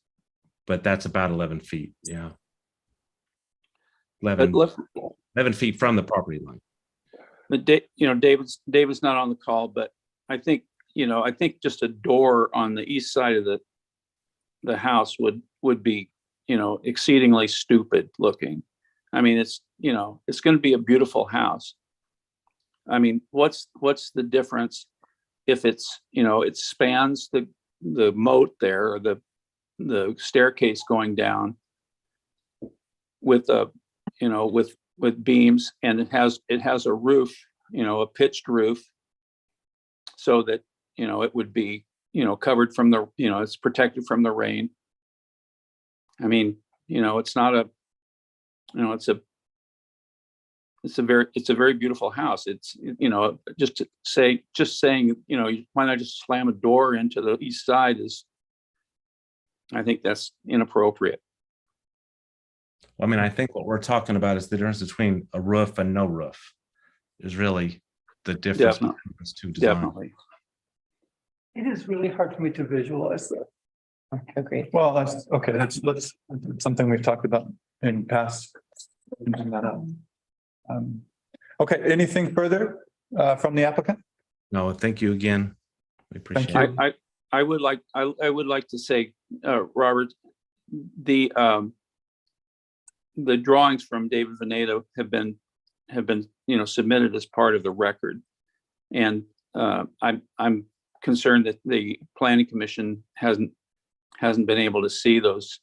but that's about 11 feet. Yeah. 11 feet from the property line. but David's not on the call, but I think, I think just a door on the east side of the house would be, exceedingly stupid looking. I mean, it's going to be a beautiful house. I mean, what's the difference if it's, it spans the moat there, or the staircase going down with with beams, and it has a roof, a pitched roof, so that, it would be, covered from the, it's protected from the rain. I mean, it's not a, it's a very beautiful house. It's, just saying, why not just slam a door into the east side is, I think that's inappropriate. I mean, I think what we're talking about is the difference between a roof and no roof is really the difference between those two designs. Definitely. It is really hard for me to visualize that. Agreed. Well, that's okay. That's something we've talked about in past. Bring that up. Okay, anything further from the applicant? No, thank you again. We appreciate it. I would like to say, Robert, the drawings from David Veneto have been submitted as part of the record, and I'm concerned that the planning commission hasn't been able to see those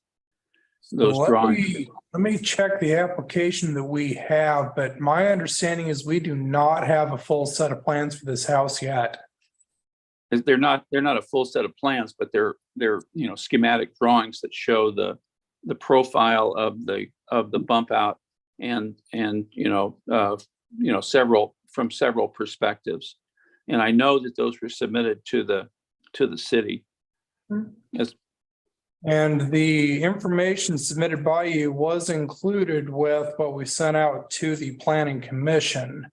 drawings. Let me check the application that we have, but my understanding is we do not have a full set of plans for this house yet. They're not a full set of plans, but they're schematic drawings that show the profile of the bump out and several perspectives. And I know that those were submitted to the city. As And the information submitted by you was included with what we sent out to the planning commission.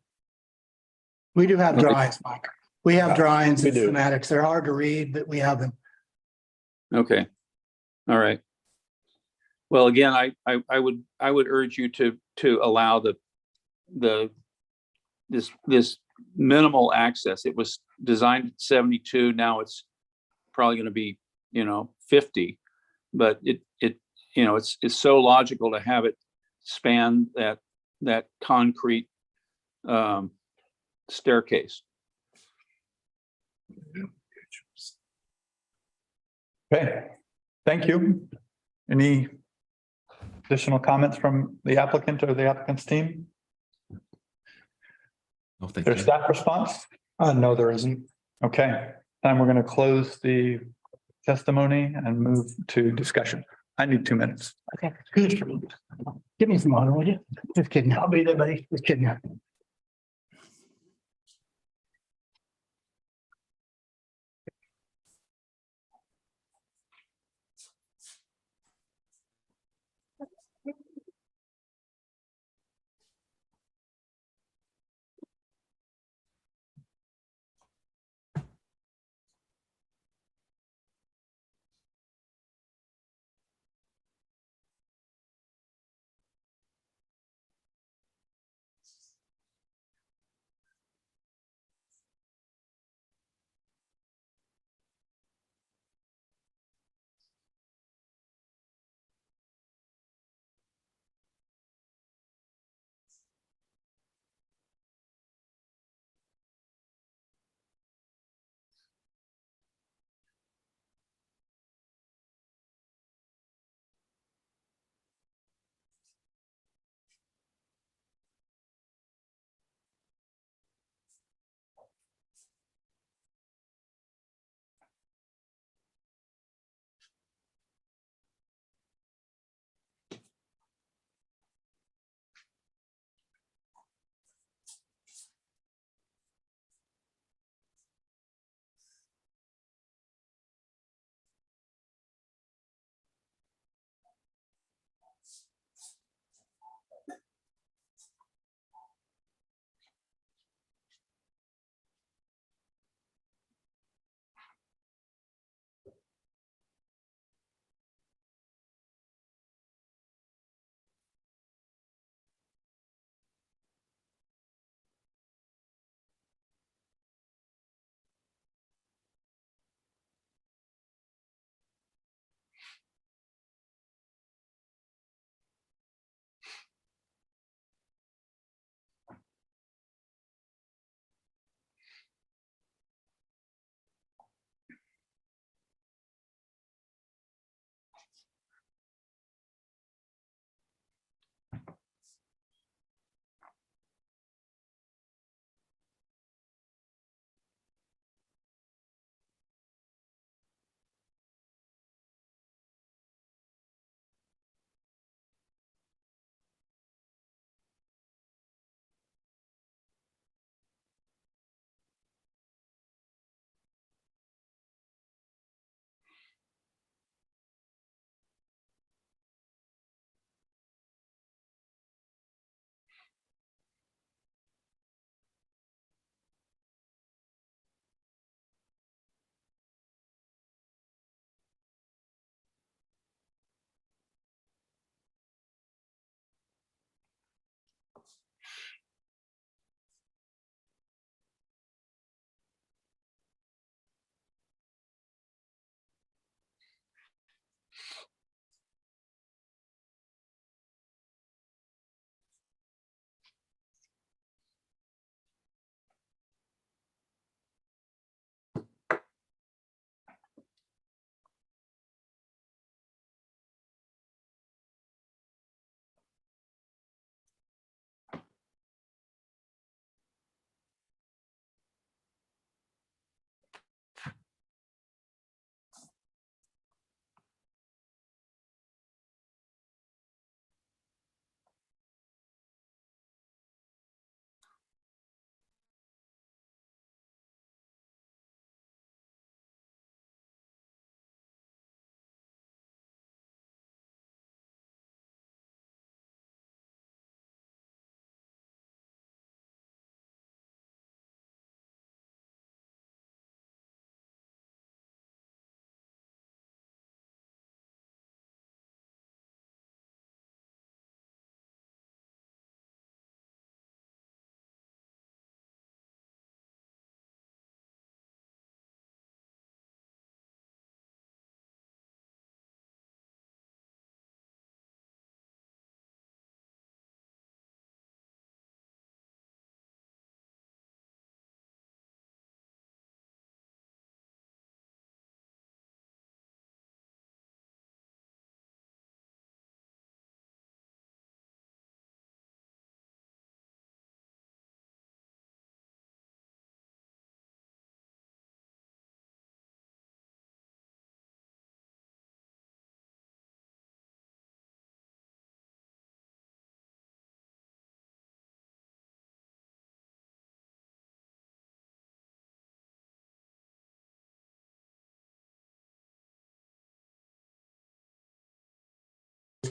We do have drawings, Mike. We have drawings and We do. schematics. They're hard to read, but we have them. Okay. All right. Well, again, I would urge you to allow this minimal access. It was designed at 72. Now it's probably going to be, 50, but it's so logical to have it span that concrete staircase. Okay, thank you. Any additional comments from the applicant or the applicant's team? No, thank Their you. staff response? No, there isn't. Okay, then we're going to close the testimony and move to discussion. I need 2 minutes. Okay. Good. Give me some water, will you? Just kidding. I'll be there, buddy. Just kidding.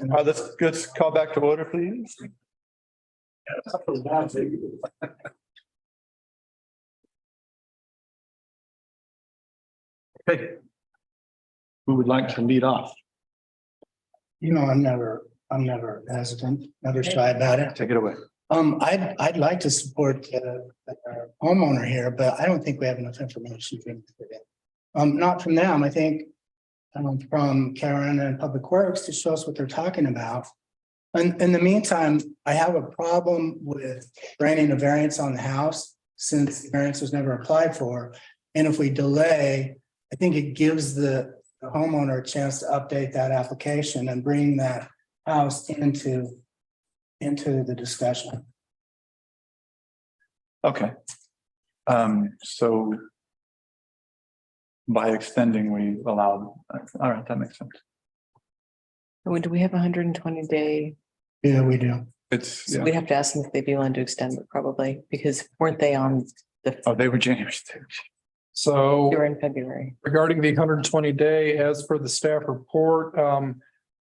Let's call back to order, please. Okay. Who would like to lead off? You know, I'm never hesitant, never shy about it. Take it away. I'd like to support the homeowner here, but I don't think we have enough information for him. Not from them, I think from Karen and Public Works to show us what they're talking about. And in the meantime, I have a problem with granting a variance on the house since the variance was never applied for. And if we delay, I think it gives the homeowner a chance to update that application and bring that house into the discussion. Okay. So by extending, we allowed, all right, that makes sense. When do we have 120-day? Yeah, we do. It's, So we'd have to ask them if they'd be willing to extend it probably, because weren't they on the, oh, they were January. So they were in February. regarding the 120-day, as per the staff report,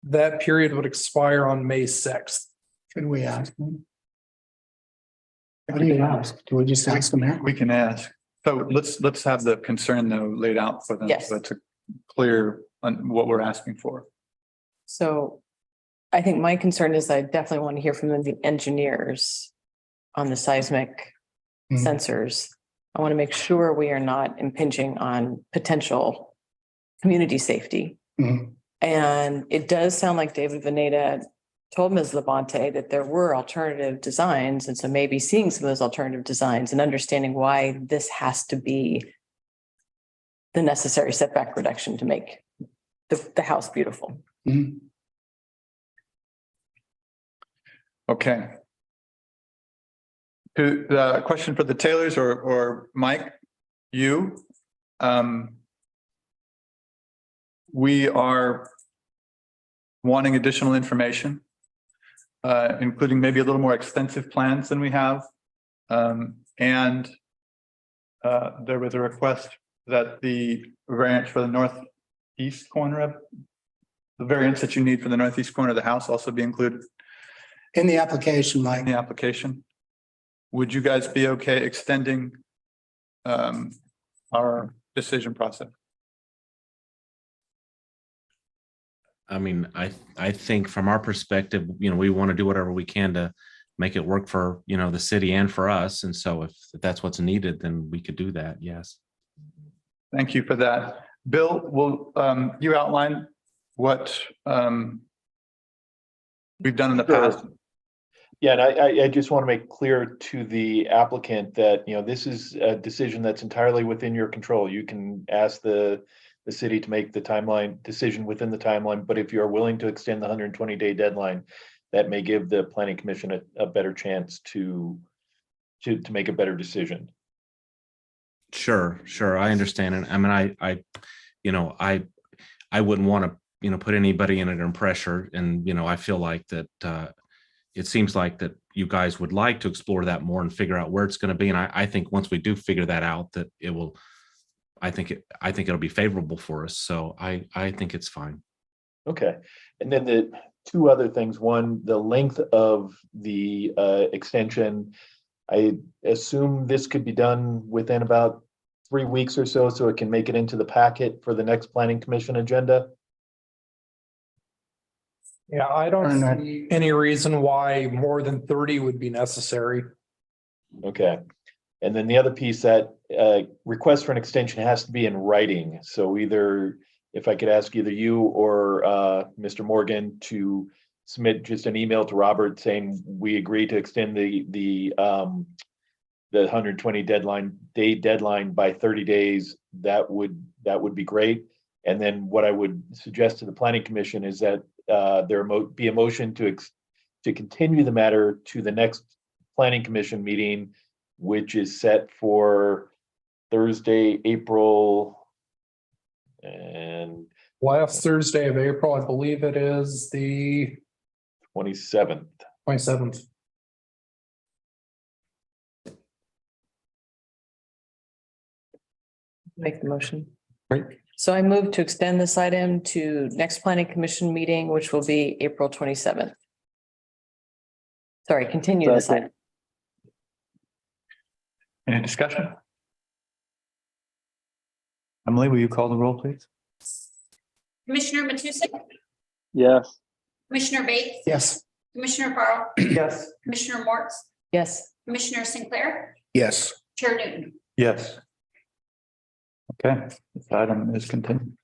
that period would expire on May 6th. Could we ask them? What do you ask? Do we just ask them here? We can ask. So let's have the concern though laid out for them. Yes. So it's clear on what we're asking for. So I think my concern is I definitely want to hear from the engineers on the seismic sensors. I want to make sure we are not impinging on potential community safety. And it does sound like David Veneta told Ms. Labonte that there were alternative designs. And so maybe seeing some of those alternative designs and understanding why this has to be the necessary setback reduction to make the house beautiful. Okay. To the question for the Taylors or Mike, you, we are wanting additional information, including maybe a little more extensive plans than we have. And there was a request that the variance for the northeast corner of the variance that you need for the northeast corner of the house also be included in the application, Mike. In the application. Would you guys be okay extending our decision process? I mean, I think from our perspective, you know, we want to do whatever we can to make it work for, you know, the city and for us. And so if that's what's needed, then we could do that. Yes. Thank you for that. Bill, will you outline what we've done in the past? Yeah, and I just want to make clear to the applicant that, you know, this is a decision that's entirely within your control. You can ask the city to make the timeline decision within the timeline, but if you're willing to extend the 120-day deadline, that may give the planning commission a better chance to make a better decision. Sure. I understand. And I mean, I wouldn't want to, you know, put anybody in pressure. And, you know, I feel like that it seems like that you guys would like to explore that more and figure out where it's going to be. And I think once we do figure that out, that it will, I think it'll be favorable for us. So I think it's fine. Okay. And then the two other things. One, the length of the extension. I assume this could be done within about 3 weeks or so it can make it into the packet for the next planning commission agenda. Yeah, I don't see any reason why more than 30 would be necessary. Okay. And then the other piece, that request for an extension has to be in writing. So either, if I could ask either you or Mr. Morgan to submit just an email to Robert saying we agree to extend the 120 day deadline by 30 days, that would be great. And then what I would suggest to the planning commission is that there be a motion to continue the matter to the next planning commission meeting, which is set for Thursday, April, and last Thursday of April, I believe it is the 27th. 27th. Make the motion. Great. So I move to extend this item to next planning commission meeting, which will be April 27th. Sorry, continue this item. Any discussion? Emily, will you call the roll, please? Commissioner Matusik, Yes. Commissioner Bates, Yes. Commissioner Pearl, Yes. Commissioner Mortz, Yes. Commissioner Sinclair, Yes. Chair Newton. Yes. Okay, this item is continued.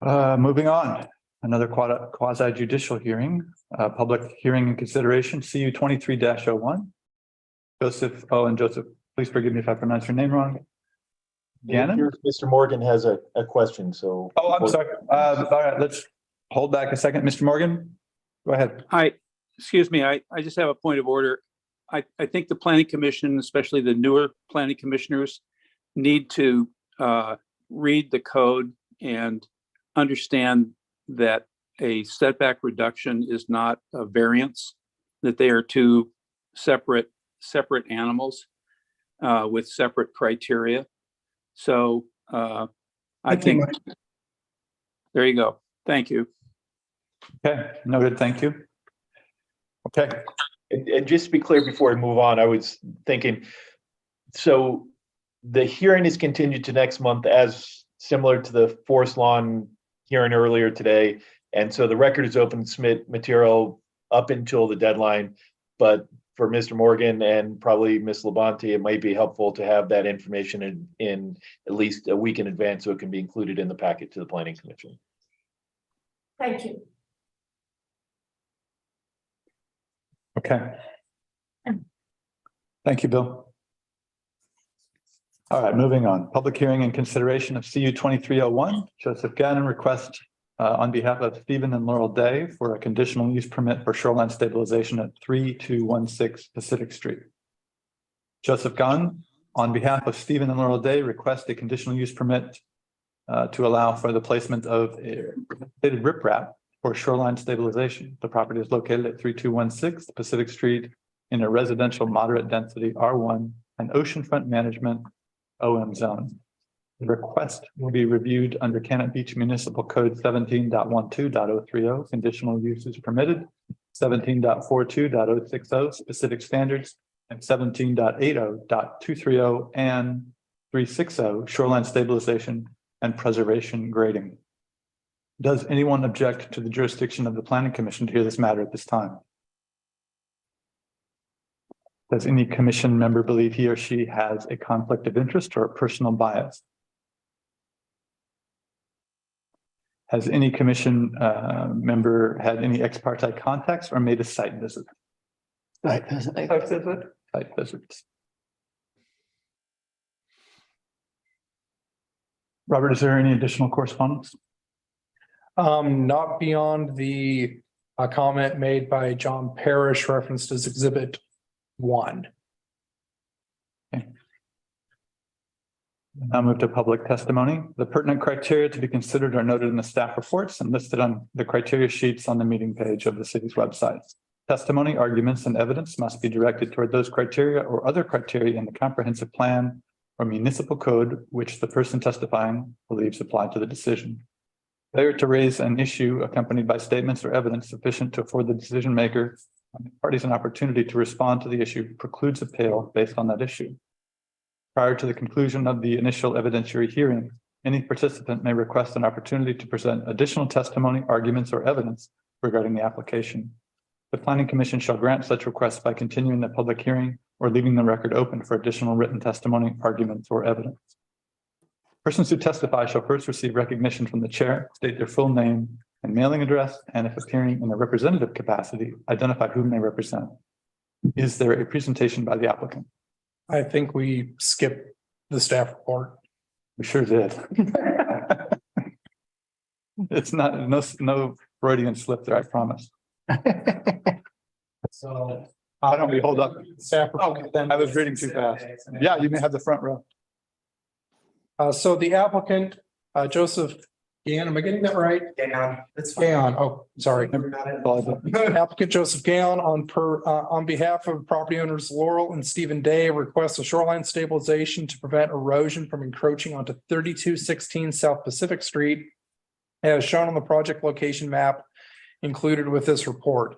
Moving on, another quasi judicial hearing, public hearing and consideration, CU 23-01. Joseph, and Joseph, please forgive me if I pronounce your name wrong. Gannon? Mr. Morgan has a question, so. Oh, I'm sorry. All right, let's hold back a second. Mr. Morgan, go ahead. Excuse me, I just have a point of order. I think the planning commission, especially the newer planning commissioners, need to read the code and understand that a setback reduction is not a variance, that they are two separate animals with separate criteria. So I think, there you go. Thank you. Okay, noted, thank you. Okay. And just to be clear before we move on, I was thinking, so the hearing is continued to next month as similar to the Forest Lawn hearing earlier today. And so the record is open to submit material up until the deadline. But for Mr. Morgan and probably Ms. Labonte, it might be helpful to have that information in at least a week in advance so it can be included in the packet to the Planning Commission. Thank you. Okay. Thank you, Bill. All right, moving on. Public hearing and consideration of CU 2301. Joseph Gannon request on behalf of Stephen and Laurel Day for a conditional use permit for shoreline stabilization at 3216 Pacific Street. Joseph Gannon, on behalf of Stephen and Laurel Day, request a conditional use permit to allow for the placement of a riprap for shoreline stabilization. The property is located at 3216 Pacific Street in a residential moderate density R1 and oceanfront management OM zone. The request will be reviewed under Cannon Beach Municipal Code 17.12.030, conditional uses permitted, 17.42.060, specific standards, and 17.80.230 and 360, shoreline stabilization and preservation grading. Does anyone object to the jurisdiction of the Planning Commission to hear this matter at this time? Does any commission member believe he or she has a conflict of interest or a personal bias? Has any commission member had any ex parte contacts or made a site visit? Site visit. Site visits. Robert, is there any additional correspondence? Not beyond the comment made by John Parrish referenced as Exhibit 1. Now move to public testimony. The pertinent criteria to be considered are noted in the staff reports and listed on the criteria sheets on the meeting page of the city's website. Testimony, arguments, and evidence must be directed toward those criteria or other criteria in the comprehensive plan or municipal code which the person testifying believes apply to the decision. Failure to raise an issue accompanied by statements or evidence sufficient to afford the decision maker and parties an opportunity to respond to the issue precludes appeal based on that issue. Prior to the conclusion of the initial evidentiary hearing, any participant may request an opportunity to present additional testimony, arguments, or evidence regarding the application. The Planning Commission shall grant such requests by continuing the public hearing or leaving the record open for additional written testimony, arguments, or evidence. Persons who testify shall first receive recognition from the chair, state their full name and mailing address, and if appearing in a representative capacity, identify whom they represent. Is there a presentation by the applicant? I think we skipped the staff report. We sure did. It's not, no Freudian slip there, I promise. So Why don't we hold up? staff. Okay, then I was reading too fast. Yeah, you may have the front row. So the applicant, Joseph Gann, am I getting that right? It's Gann, oh, sorry. Applicant Joseph Gann on behalf of property owners Laurel and Stephen Day requests a shoreline stabilization to prevent erosion from encroaching onto 3216 South Pacific Street as shown on the project location map included with this report.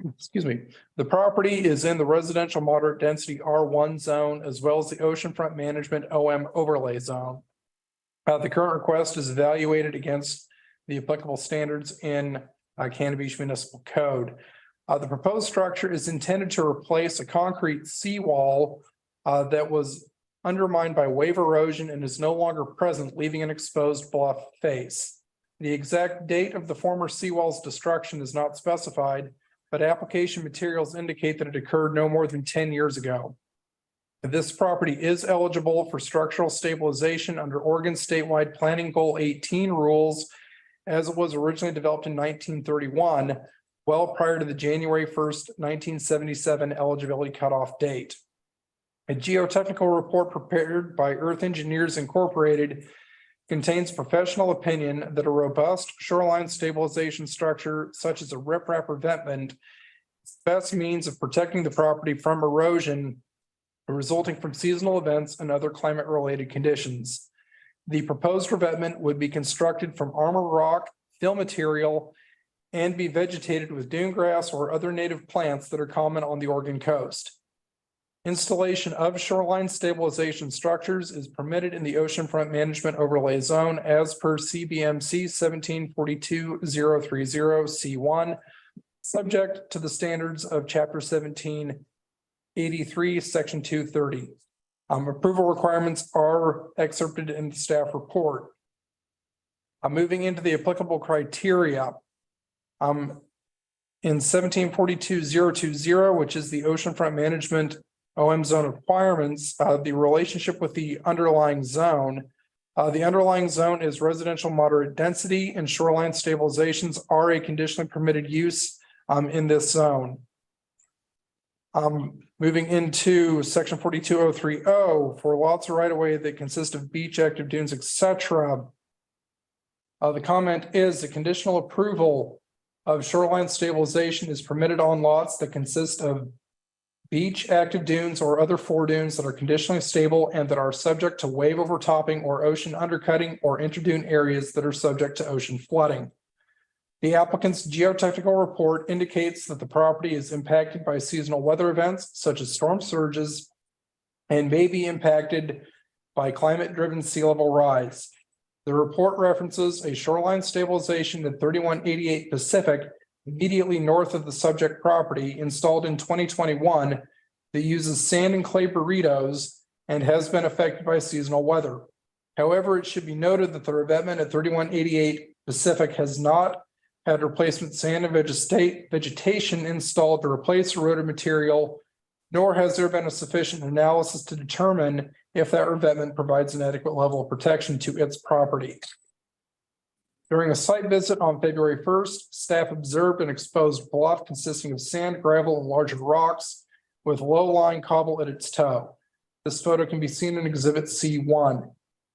Excuse me. The property is in the residential moderate density R1 zone as well as the oceanfront management OM overlay zone. The current request is evaluated against the applicable standards in Cannon Beach Municipal Code. The proposed structure is intended to replace a concrete seawall that was undermined by wave erosion and is no longer present, leaving an exposed bluff face. The exact date of the former seawall's destruction is not specified, but application materials indicate that it occurred no more than 10 years ago. This property is eligible for structural stabilization under Oregon statewide planning goal 18 rules as it was originally developed in 1931, well prior to the January 1st, 1977 eligibility cutoff date. A geotechnical report prepared by Earth Engineers Incorporated contains professional opinion that a robust shoreline stabilization structure such as a riprap revetment is the best means of protecting the property from erosion resulting from seasonal events and other climate-related conditions. The proposed revetment would be constructed from armor rock, fill material, and be vegetated with dune grass or other native plants that are common on the Oregon coast. Installation of shoreline stabilization structures is permitted in the oceanfront management overlay zone as per CBMC 1742030C1, subject to the standards of Chapter 1783, Section 230. Approval requirements are excerpted in the staff report. Moving into the applicable criteria. In 1742-020, which is the oceanfront management OM zone requirements, the relationship with the underlying zone. The underlying zone is residential moderate density and shoreline stabilizations are a conditionally permitted use in this zone. Moving into section 42030 for lots of right of way that consist of beach, active dunes, etc. The comment is the conditional approval of shoreline stabilization is permitted on lots that consist of beach, active dunes, or other foredunes that are conditionally stable and that are subject to wave overtopping or ocean undercutting or interdune areas that are subject to ocean flooding. The applicant's geotechnical report indicates that the property is impacted by seasonal weather events such as storm surges and may be impacted by climate-driven sea level rise. The report references a shoreline stabilization at 3188 Pacific immediately north of the subject property installed in 2021 that uses sand and clay burritos and has been affected by seasonal weather. However, it should be noted that the revetment at 3188 Pacific has not had replacement sand and vegetation installed to replace eroded material, nor has there been a sufficient analysis to determine if that revetment provides an adequate level of protection to its property. During a site visit on February 1st, staff observed an exposed bluff consisting of sand, gravel, and larger rocks with low-lying cobble at its toe. This photo can be seen in Exhibit C1.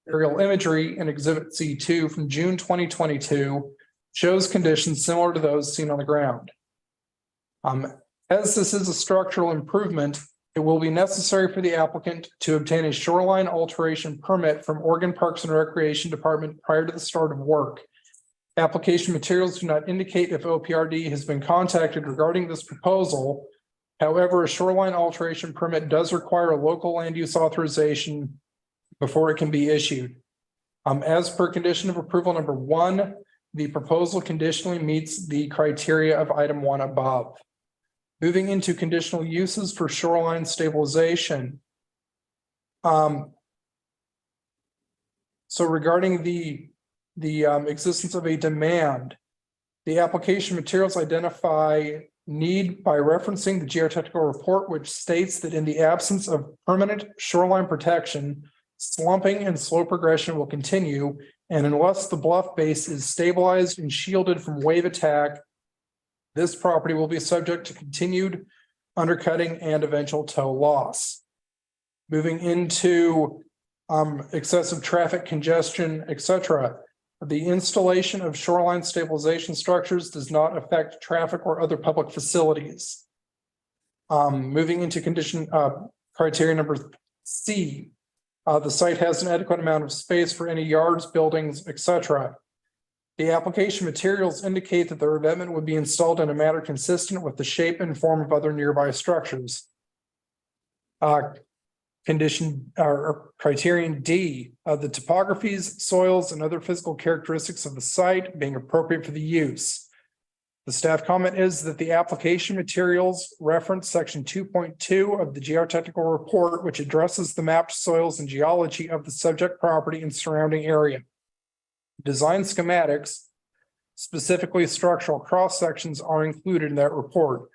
Aerial imagery in Exhibit C2 from June 2022 shows conditions similar to those seen on the ground. As this is a structural improvement, it will be necessary for the applicant to obtain a shoreline alteration permit from Oregon Parks and Recreation Department prior to the start of work. Application materials do not indicate if OPRD has been contacted regarding this proposal. However, a shoreline alteration permit does require a local land use authorization before it can be issued. As per condition of approval number 1, the proposal conditionally meets the criteria of item 1 above. Moving into conditional uses for shoreline stabilization. So regarding the existence of a demand, the application materials identify need by referencing the geotechnical report, which states that in the absence of permanent shoreline protection, slumping and slope progression will continue, and unless the bluff base is stabilized and shielded from wave attack, this property will be subject to continued undercutting and eventual tow loss. Moving into excessive traffic congestion, etc. The installation of shoreline stabilization structures does not affect traffic or other public facilities. Moving into condition, criteria number C. The site has an adequate amount of space for any yards, buildings, etc. The application materials indicate that the revetment would be installed in a manner consistent with the shape and form of other nearby structures. Condition or criterion D, the topographies, soils, and other physical characteristics of the site being appropriate for the use. The staff comment is that the application materials reference section 2.2 of the geotechnical report, which addresses the mapped soils and geology of the subject property and surrounding area. Design schematics, specifically structural cross sections, are included in that report.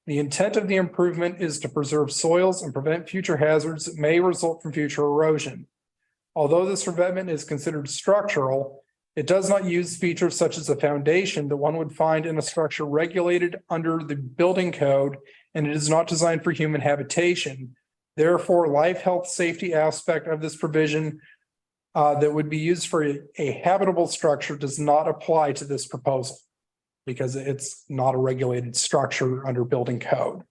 The intent of the improvement is to preserve soils and prevent future hazards that may result from future erosion. Although this revetment is considered structural, it does not use features such as a foundation that one would find in a structure regulated under the building code, and it is not designed for human habitation. Therefore, life, health, safety aspect of this provision that would be used for a habitable structure does not apply to this proposal because it's not a regulated structure under building code.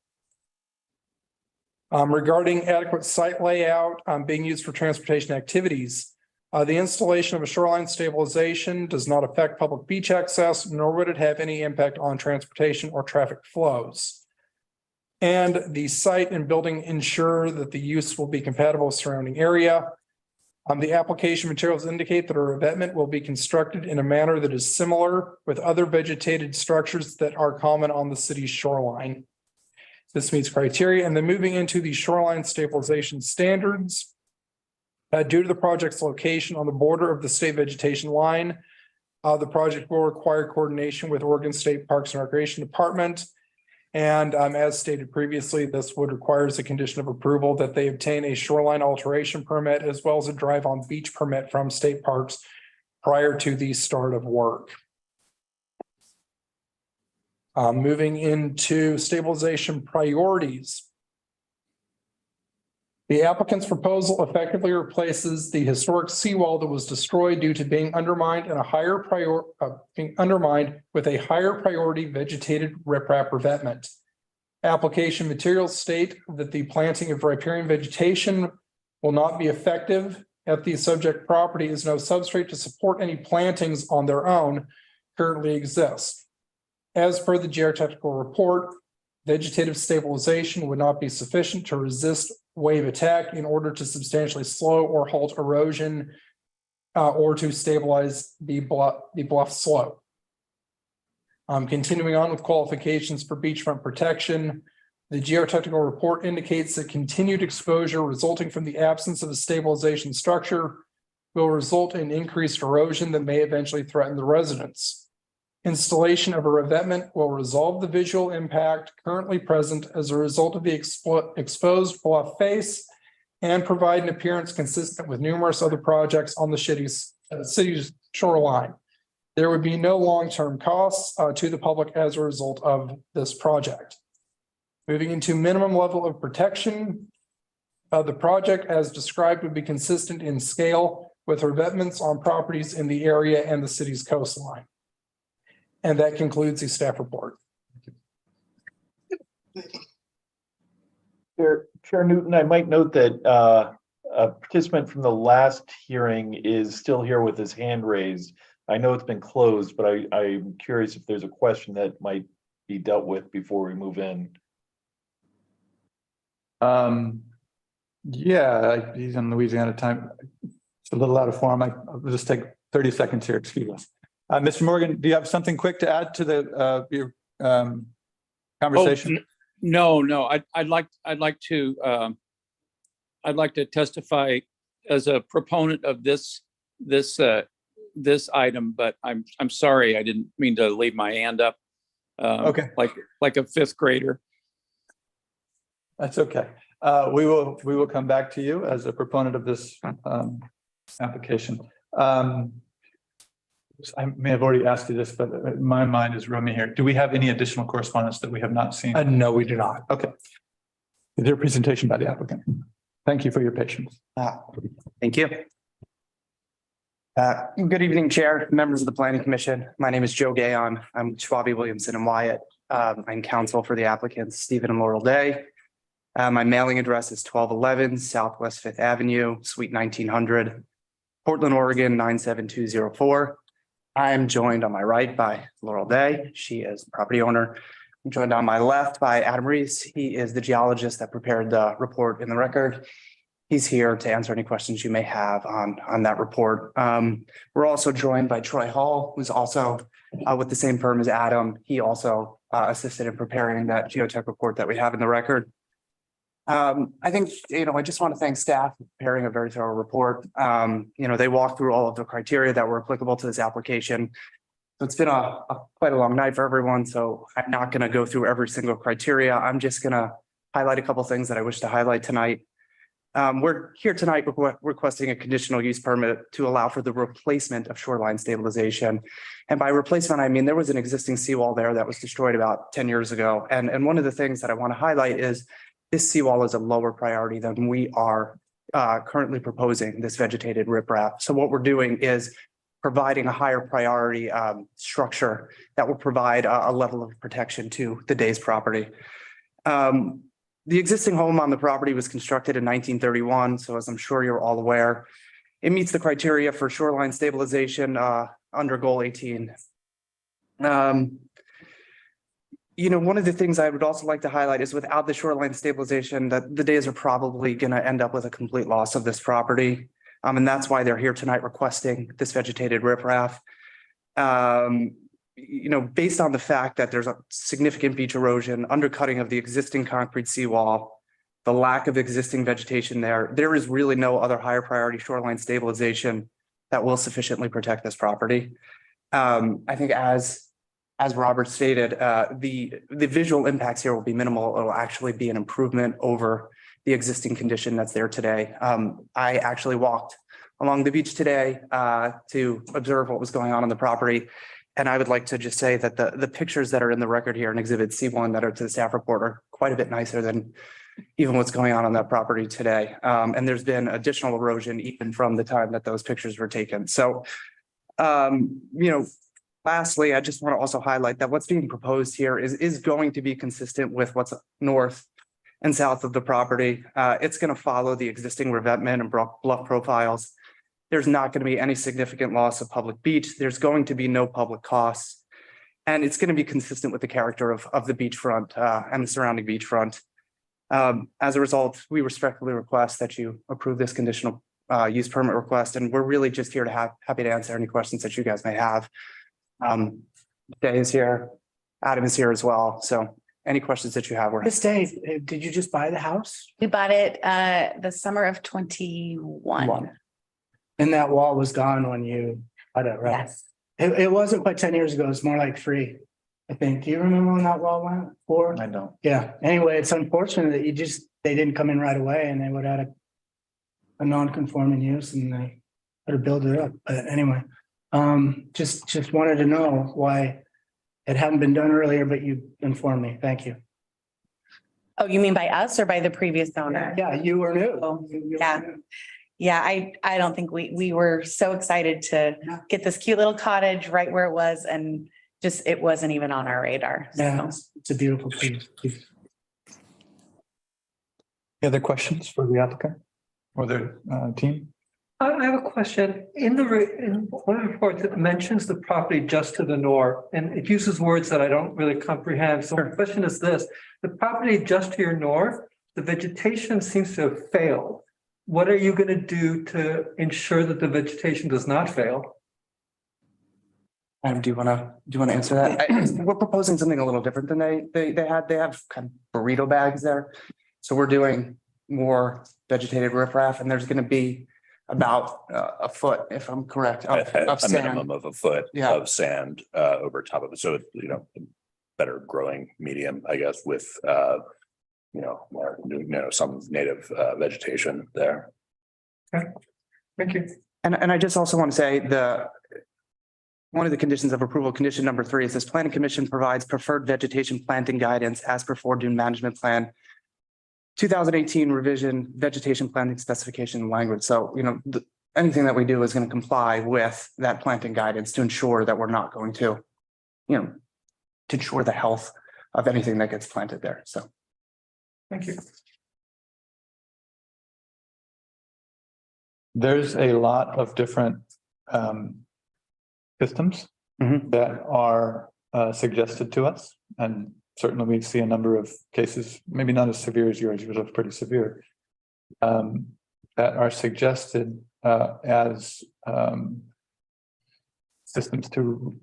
Regarding adequate site layout being used for transportation activities, the installation of a shoreline stabilization does not affect public beach access, nor would it have any impact on transportation or traffic flows. And the site and building ensure that the use will be compatible with surrounding area. The application materials indicate that a revetment will be constructed in a manner that is similar with other vegetated structures that are common on the city's shoreline. This meets criteria. And then moving into the shoreline stabilization standards. Due to the project's location on the border of the state vegetation line, the project will require coordination with Oregon State Parks and Recreation Department. And as stated previously, this would require as a condition of approval that they obtain a shoreline alteration permit as well as a drive on beach permit from state parks prior to the start of work. Moving into stabilization priorities. The applicant's proposal effectively replaces the historic seawall that was destroyed due to being undermined with a higher priority vegetated riprap revetment. Application materials state that the planting of riparian vegetation will not be effective at the subject property as no substrate to support any plantings on their own currently exists. As per the geotechnical report, vegetative stabilization would not be sufficient to resist wave attack in order to substantially slow or halt erosion or to stabilize the bluff slope. Continuing on with qualifications for beachfront protection, the geotechnical report indicates that continued exposure resulting from the absence of a stabilization structure will result in increased erosion that may eventually threaten the residents. Installation of a revetment will resolve the visual impact currently present as a result of the exposed bluff face and provide an appearance consistent with numerous other projects on the city's shoreline. There would be no long-term costs to the public as a result of this project. Moving into minimum level of protection, the project as described would be consistent in scale with revetments on properties in the area and the city's coastline. And that concludes the staff report. Chair Newton, I might note that a participant from the last hearing is still here with his hand raised. I know it's been closed, but I'm curious if there's a question that might be dealt with before we move in. Yeah, he's in Louisiana time. It's a little out of form. I'll just take 30 seconds here, excuse us. Mr. Morgan, do you have something quick to add to the your conversation? No. I'd like to testify as a proponent of this item, but I'm sorry, I didn't mean to leave my hand up. Okay, like a fifth grader. That's okay. We will come back to you as a proponent of this application. I may have already asked you this, but my mind is roaming here. Do we have any additional correspondence that we have not seen? No, we do not. Okay. Is there a presentation by the applicant? Thank you for your patience. Thank you. Good evening, Chair, members of the Planning Commission. My name is Joe Gayon. I'm with Schwabe Williamson and Wyatt. I'm counsel for the applicants, Stephen and Laurel Day. My mailing address is 1211 Southwest Fifth Avenue, Suite 1900, Portland, Oregon 97204. I am joined on my right by Laurel Day. She is the property owner. I'm joined on my left by Adam Reese. He is the geologist that prepared the report in the record. He's here to answer any questions you may have on that report. We're also joined by Troy Hall, who's also with the same firm as Adam. He also assisted in preparing that geotech report that we have in the record. I think, I just want to thank staff for preparing a very thorough report. They walked through all of the criteria that were applicable to this application. So it's been quite a long night for everyone, so I'm not going to go through every single criteria. I'm just going to highlight a couple things that I wish to highlight tonight. We're here tonight requesting a conditional use permit to allow for the replacement of shoreline stabilization. And by replacement, I mean there was an existing seawall there that was destroyed about 10 years ago. And one of the things that I want to highlight is this seawall is a lower priority than we are currently proposing, this vegetated riprap. So what we're doing is providing a higher priority structure that will provide a level of protection to the Day's property. The existing home on the property was constructed in 1931. So as I'm sure you're all aware, it meets the criteria for shoreline stabilization under Goal 18. One of the things I would also like to highlight is without the shoreline stabilization, that the Days are probably going to end up with a complete loss of this property. And that's why they're here tonight requesting this vegetated riprap. Based on the fact that there's a significant beach erosion, undercutting of the existing concrete seawall, the lack of existing vegetation there is really no other higher priority shoreline stabilization that will sufficiently protect this property. I think as Robert stated, the visual impacts here will be minimal. It'll actually be an improvement over the existing condition that's there today. I actually walked along the beach today to observe what was going on the property. And I would like to just say that the pictures that are in the record here in Exhibit C1 that are to the staff report are quite a bit nicer than even what's going on that property today. And there's been additional erosion even from the time that those pictures were taken. So, lastly, I just want to also highlight that what's being proposed here is going to be consistent with what's north and south of the property. It's going to follow the existing revetment and bluff profiles. There's not going to be any significant loss of public beach. There's going to be no public costs. And it's going to be consistent with the character of the beachfront and the surrounding beachfront. As a result, we respectfully request that you approve this conditional use permit request. And we're really just here to happy to answer any questions that you guys may have. Day is here, Adam is here as well. So any questions that you have. This day, did you just buy the house? We bought it the summer of 21. And that wall was gone when you bought it, right? Yes. It wasn't quite 10 years ago. It's more like 3, I think. Do you remember when that wall went? 4? I don't. Yeah. Anyway, it's unfortunate that they didn't come in right away and they would have a non-conforming use and they could have built it up. But anyway, just wanted to know why it hadn't been done earlier, but you informed me. Thank you. Oh, you mean by us or by the previous owner? Yeah, you were new. Oh, yeah. Yeah, I don't think we were so excited to get this cute little cottage right where it was and just it wasn't even on our radar. Yeah, it's a beautiful place. Any other questions for the applicant or the team? I have a question. In one of the reports, it mentions the property just to the north, and it uses words that I don't really comprehend. So my question is this: the property just to your north, the vegetation seems to have failed. What are you going to do to ensure that the vegetation does not fail? Do you want to answer that? We're proposing something a little different than they have kind of burrito bags there. So we're doing more vegetated riprap, and there's going to be about a foot, if I'm correct, of a sand. minimum of a foot of sand over top of it. So, better growing medium, I guess, with, some native vegetation there. Okay, thank you. And I just also want to say one of the conditions of approval, condition number 3, is this planning commission provides preferred vegetation planting guidance as per Forest Dune Management Plan 2018 revision vegetation planting specification language. So, anything that we do is going to comply with that planting guidance to ensure that we're not going to, to ensure the health of anything that gets planted there. So. Thank you. There's a lot of different systems that are suggested to us. And certainly we see a number of cases, maybe not as severe as yours was pretty severe, that are suggested as systems to,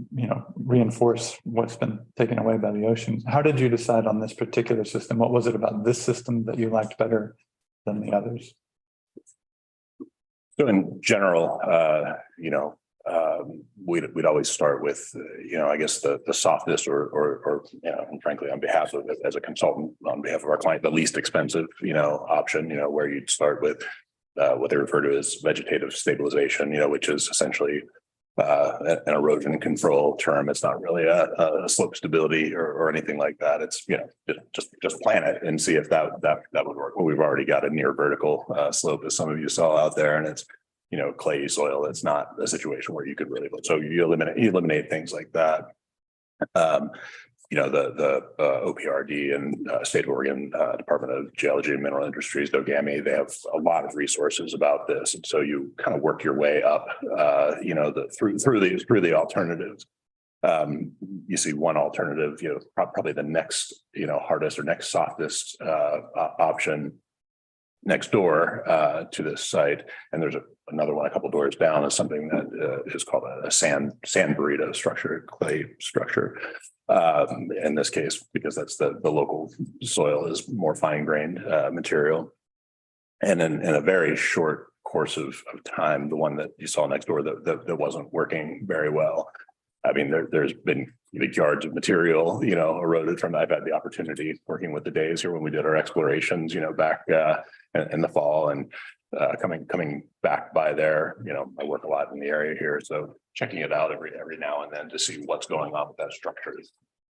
reinforce what's been taken away by the oceans. How did you decide on this particular system? What was it about this system that you liked better than the others? So in general, we'd always start with, I guess the softest or and frankly, on behalf of, as a consultant, on behalf of our client, the least expensive, option, where you'd start with what they refer to as vegetative stabilization, which is essentially an erosion control term. It's not really a slope stability or anything like that. It's, just plant it and see if that would work. Well, we've already got a near vertical slope, as some of you saw out there, and it's, clay soil. It's not a situation where you could really, so you eliminate things like that. The OPRD and State of Oregon Department of Geology and Mineral Industries, DOGAMI, they have a lot of resources about this. And so you kind of work your way up, through the alternatives. You see one alternative, probably the next, hardest or next softest option next door to this site. And there's another one a couple doors down is something that is called a sand burrito structure, clay structure. In this case, because that's the local soil is more fine grained material. And in a very short course of time, the one that you saw next door that wasn't working very well. I mean, there's been big yards of material, eroded from. I've had the opportunity working with the Days here when we did our explorations, back in the fall, and coming back by there. I work a lot in the area here, so checking it out every now and then to see what's going on with that structure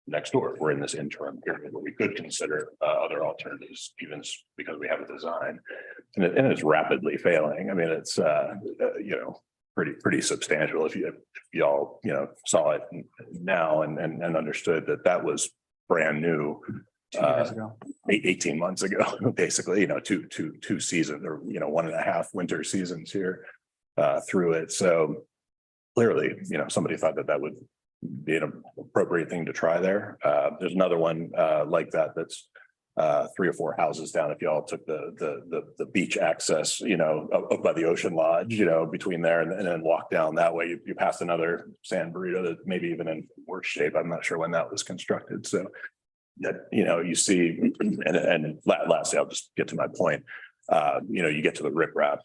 next door. We're in this interim period where we could consider other alternatives, even because we have a design, and it's rapidly failing. I mean, it's pretty substantial. If y'all saw it now and understood that was brand new 2 years ago, 18 months ago, basically, two seasons or 1.5 winter seasons here through it. So clearly, somebody thought that would be an appropriate thing to try there. There's another one like that's 3 or 4 houses down. If y'all took the beach access, up by the Ocean Lodge, between there and then walk down that way, you pass another sand burrito that maybe even in worse shape. I'm not sure when that was constructed. So that, you see, and lastly, I'll just get to my point. You get to the riprap,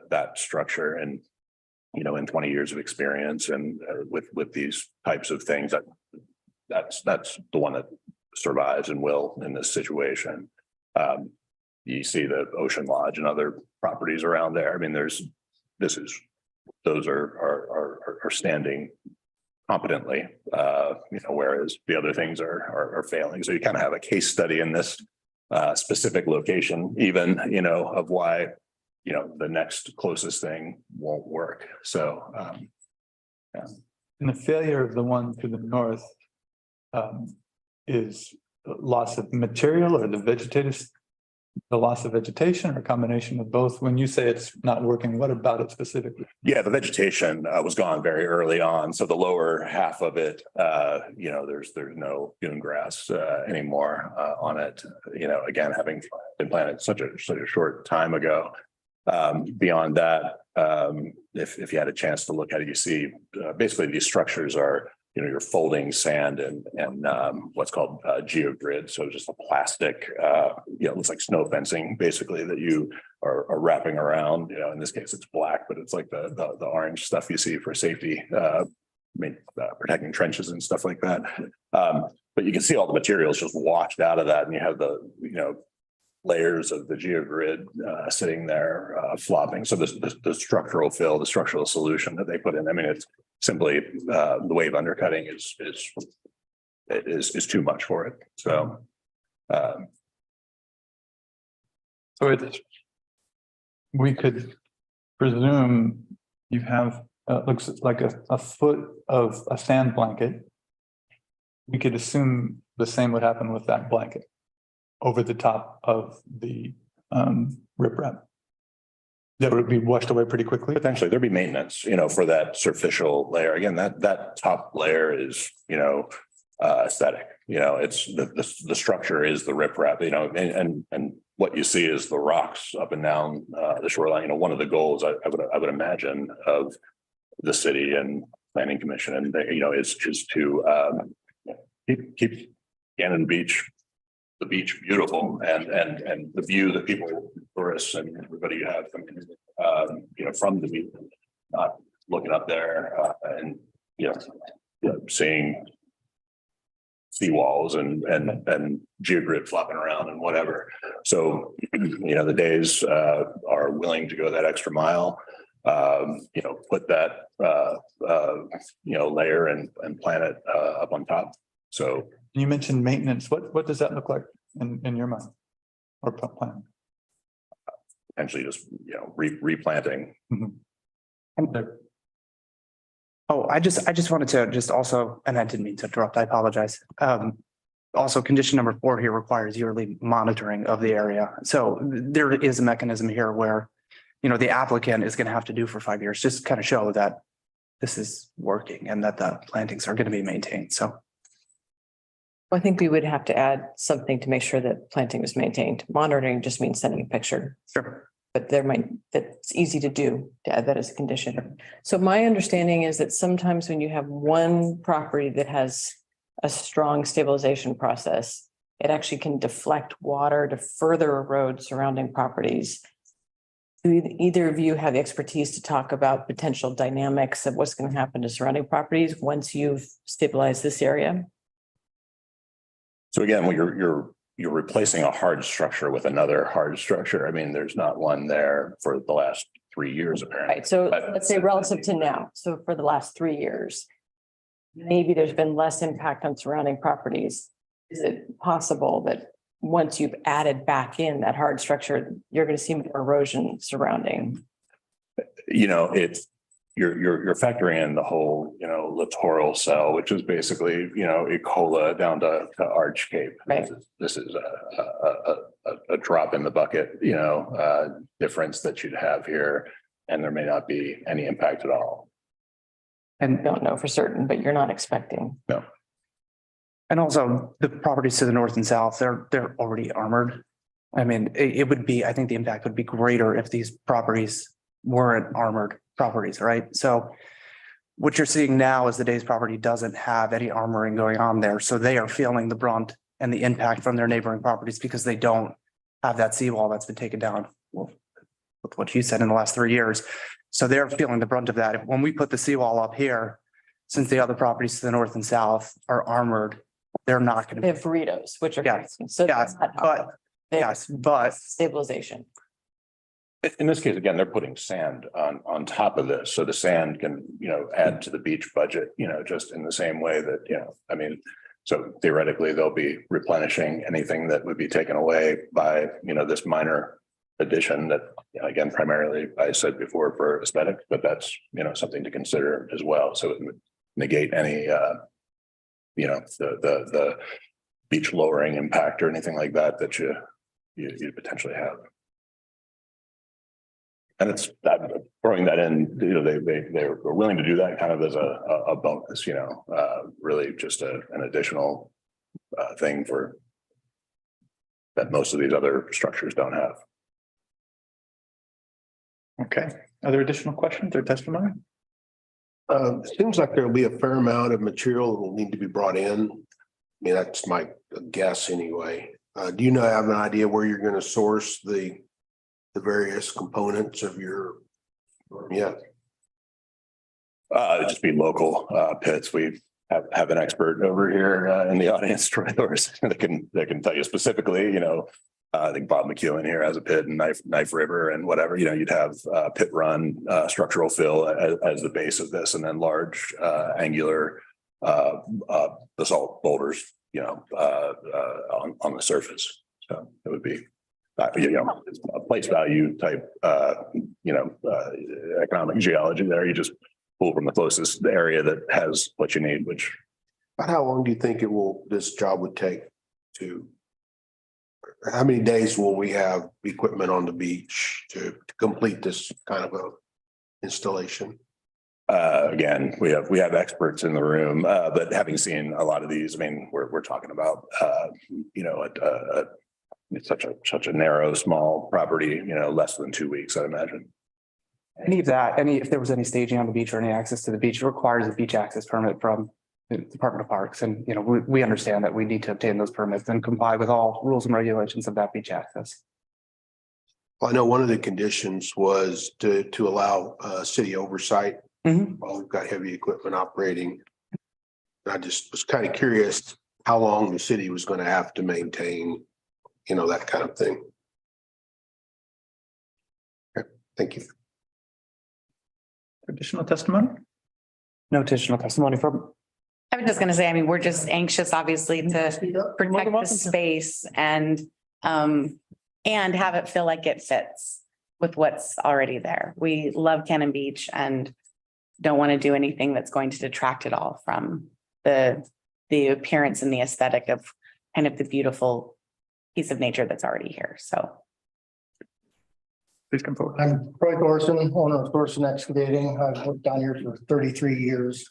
that structure, and in 20 years of experience and with these types of things, that's the one that survives and will in this situation. You see the Ocean Lodge and other properties around there. I mean, those are standing competently, whereas the other things are failing. So you kind of have a case study in this specific location, even, of why, the next closest thing won't work. So, yeah. And the failure of the one to the north is loss of material or the loss of vegetation, or a combination of both? When you say it's not working, what about it specifically? Yeah, the vegetation was gone very early on. So the lower half of it, there's no dune grass anymore on it. Again, having been planted such a short time ago. Beyond that, if you had a chance to look at it, you see basically these structures are, you're folding sand and what's called geogrid. So just a plastic, it looks like snow fencing basically that you are wrapping around. In this case it's black, but it's like the orange stuff you see for safety, protecting trenches and stuff like that. But you can see all the materials just washed out of that, and you have the layers of the geogrid sitting there flopping. So the structural fill, the structural solution that they put in, I mean, it's simply the wave undercutting is too much for it. So we could presume you have, looks like a foot of a sand blanket. We could assume the same would happen with that blanket over the top of the riprap. That would be washed away pretty quickly. Potentially, there'd be maintenance, for that superficial layer. Again, that top layer is, aesthetic. It's the structure is the riprap, and what you see is the rocks up and down the shoreline. One of the goals I would imagine of the city and planning commission, and is to keep Gannon Beach, the beach beautiful, and the view that people, tourists and everybody have from the beach, not looking up there and seeing seawalls and geogrid flopping around and whatever. So, the days are willing to go that extra mile, put that layer and plant it up on top. So you mentioned maintenance. What does that look like in your mind or plan? Potentially just, replanting. Oh, I just wanted to just also, and I didn't mean to interrupt, I apologize. Also, condition number 4 here requires yearly monitoring of the area. So there is a mechanism here where, the applicant is going to have to do for 5 years, just kind of show that this is working and that the plantings are going to be maintained. So I think we would have to add something to make sure that planting is maintained. Monitoring just means sending a picture. Sure. But that's easy to do, to add that as a condition. So my understanding is that sometimes when you have one property that has a strong stabilization process, it actually can deflect water to further erode surrounding properties. Do either of you have the expertise to talk about potential dynamics of what's going to happen to surrounding properties once you've stabilized this area? So again, when you're replacing a hard structure with another hard structure. I mean, there's not one there for the last 3 years, apparently. Right. So let's say relative to now. So for the last 3 years, maybe there's been less impact on surrounding properties. Is it possible that once you've added back in that hard structure, you're going to see more erosion surrounding? It's you're factoring in the whole, littoral cell, which is basically, Ecola down to Arch Cape. Right. This is a drop in the bucket, difference that you'd have here, and there may not be any impact at all. And don't know for certain, but you're not expecting. No. And also the properties to the north and south, they're already armored. I mean, it would be, I think the impact would be greater if these properties weren't armored properties, right? So what you're seeing now is the Days property doesn't have any armoring going on there. So they are feeling the brunt and the impact from their neighboring properties because they don't have that seawall that's been taken down. Well, with what you said in the last 3 years. So they're feeling the brunt of that. When we put the seawall up here, since the other properties to the north and south are armored, they're not going to. They have burritos, which are. Yeah. So Yeah, that's not but helpful. yes, but Stabilization. In this case, again, they're putting sand on top of this, so the sand can, add to the beach budget, just in the same way that, I mean, so theoretically, they'll be replenishing anything that would be taken away by, this minor addition that, again, primarily, I said before, for aesthetic, but that's, something to consider as well. So it would negate any, the beach lowering impact or anything like that you potentially have. And it's that throwing that in, they're willing to do that kind of as a bonus, really just an additional thing for that most of these other structures don't have. Okay. Other additional questions or testimony? It seems like there'll be a fair amount of material that will need to be brought in. I mean, that's my guess anyway. Do you have an idea where you're going to source the various components of your, It'd just be local pits. We have an expert over here in the audience, Troy Thorson, that can tell you specifically, I think Bob McEwen here has a pit in Knife River and whatever, you'd have pit run structural fill as the base of this, and then large angular basalt boulders, on the surface. So it would be, it's a place value type economic geology there. You just pull from the closest area that has what you need, which. About how long do you think this job would take how many days will we have equipment on the beach to complete this kind of a installation? Again, we have experts in the room, but having seen a lot of these, I mean, we're talking about, it's such a narrow, small property, less than 2 weeks, I'd imagine. If there was any staging on the beach or any access to the beach, it requires a beach access permit from the Department of Parks. And, we understand that we need to obtain those permits and comply with all rules and regulations of that beach access. Well, I know one of the conditions was to allow city oversight while we've got heavy equipment operating. I just was kind of curious how long the city was going to have to maintain, that kind of thing. Okay, thank you. Additional testimony? No additional testimony from. I was just gonna say, we're just anxious, obviously, to protect the space and have it feel like it fits with what's already there. We love Cannon Beach and don't want to do anything that's going to detract at all from the appearance and the aesthetic of kind of the beautiful piece of nature that's already here. So. Please come forward. I'm Troy Thorson, owner of Thorson Excavating. I've worked down here for 33 years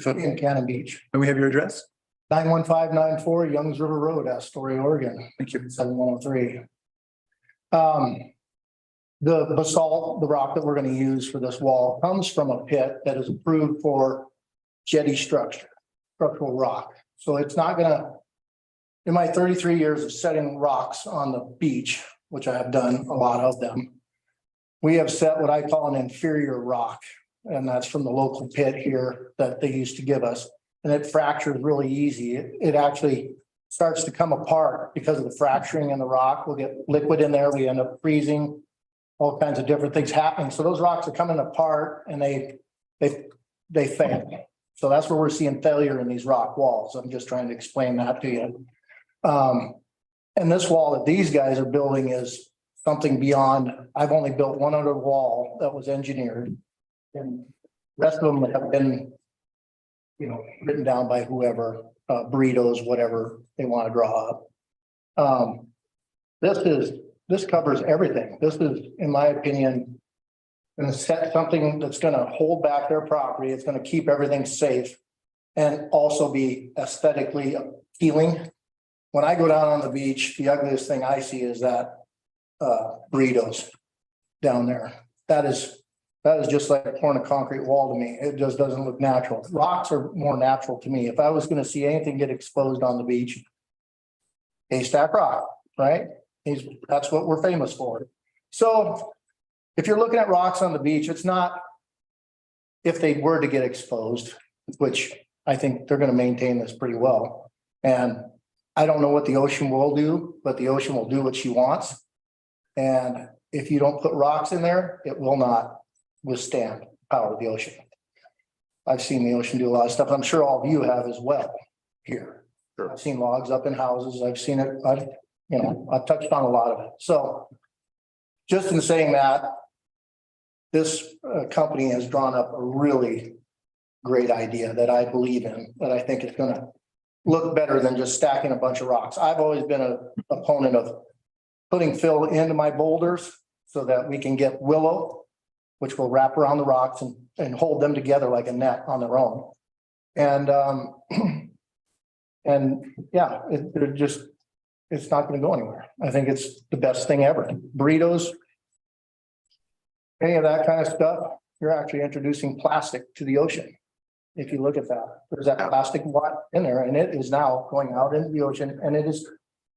in Cannon Beach. And we have your address? 91594 Youngs River Road, Astoria, Oregon. Thank you. 7103. The basalt, the rock that we're going to use for this wall comes from a pit that is approved for jetty structural rock. So it's not gonna, in my 33 years of setting rocks on the beach, which I have done a lot of them, we have set what I call an inferior rock. And that's from the local pit here that they used to give us. And it fractures really easy. It actually starts to come apart because of the fracturing in the rock. We'll get liquid in there. We end up freezing, all kinds of different things happening. So those rocks are coming apart and they fail. So that's where we're seeing failure in these rock walls. I'm just trying to explain that to you. And this wall that these guys are building is something beyond. I've only built one other wall that was engineered. And the rest of them have been, written down by whoever, burritos, whatever they want to draw up. This covers everything. This is, in my opinion, going to set something that's going to hold back their property. It's going to keep everything safe and also be aesthetically appealing. When I go down on the beach, the ugliest thing I see is that burritos down there. That is just like pouring a concrete wall to me. It just doesn't look natural. Rocks are more natural to me. If I was going to see anything get exposed on the beach, haystack rock, right? That's what we're famous for. So if you're looking at rocks on the beach, it's not if they were to get exposed, which I think they're going to maintain this pretty well. And I don't know what the ocean will do, but the ocean will do what she wants. And if you don't put rocks in there, it will not withstand the power of the ocean. I've seen the ocean do a lot of stuff. I'm sure all of you have as well here. Sure. I've seen logs up in houses. I've seen it. I've touched on a lot of it. So just in saying that, this company has drawn up a really great idea that I believe in, that I think is going to look better than just stacking a bunch of rocks. I've always been an opponent of putting fill into my boulders so that we can get willow, which will wrap around the rocks and hold them together like a net on their own. And yeah, it's not going to go anywhere. I think it's the best thing ever. Burritos, any of that kind of stuff, you're actually introducing plastic to the ocean. If you look at that, there's that plastic in there, and it is now going out into the ocean, and it is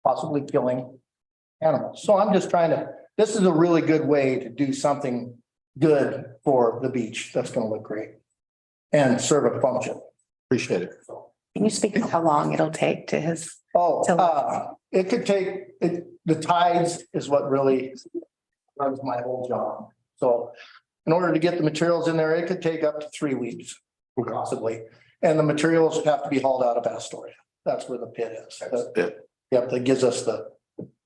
possibly killing animals. So I'm just this is a really good way to do something good for the beach. That's going to look great and serve a function. Appreciate it. Can you speak to how long it'll take to his? It could take the tides is what really runs my whole job. So in order to get the materials in there, it could take up to 3 weeks, possibly. And the materials have to be hauled out of Astoria. That's where the pit is. Yep, that gives us the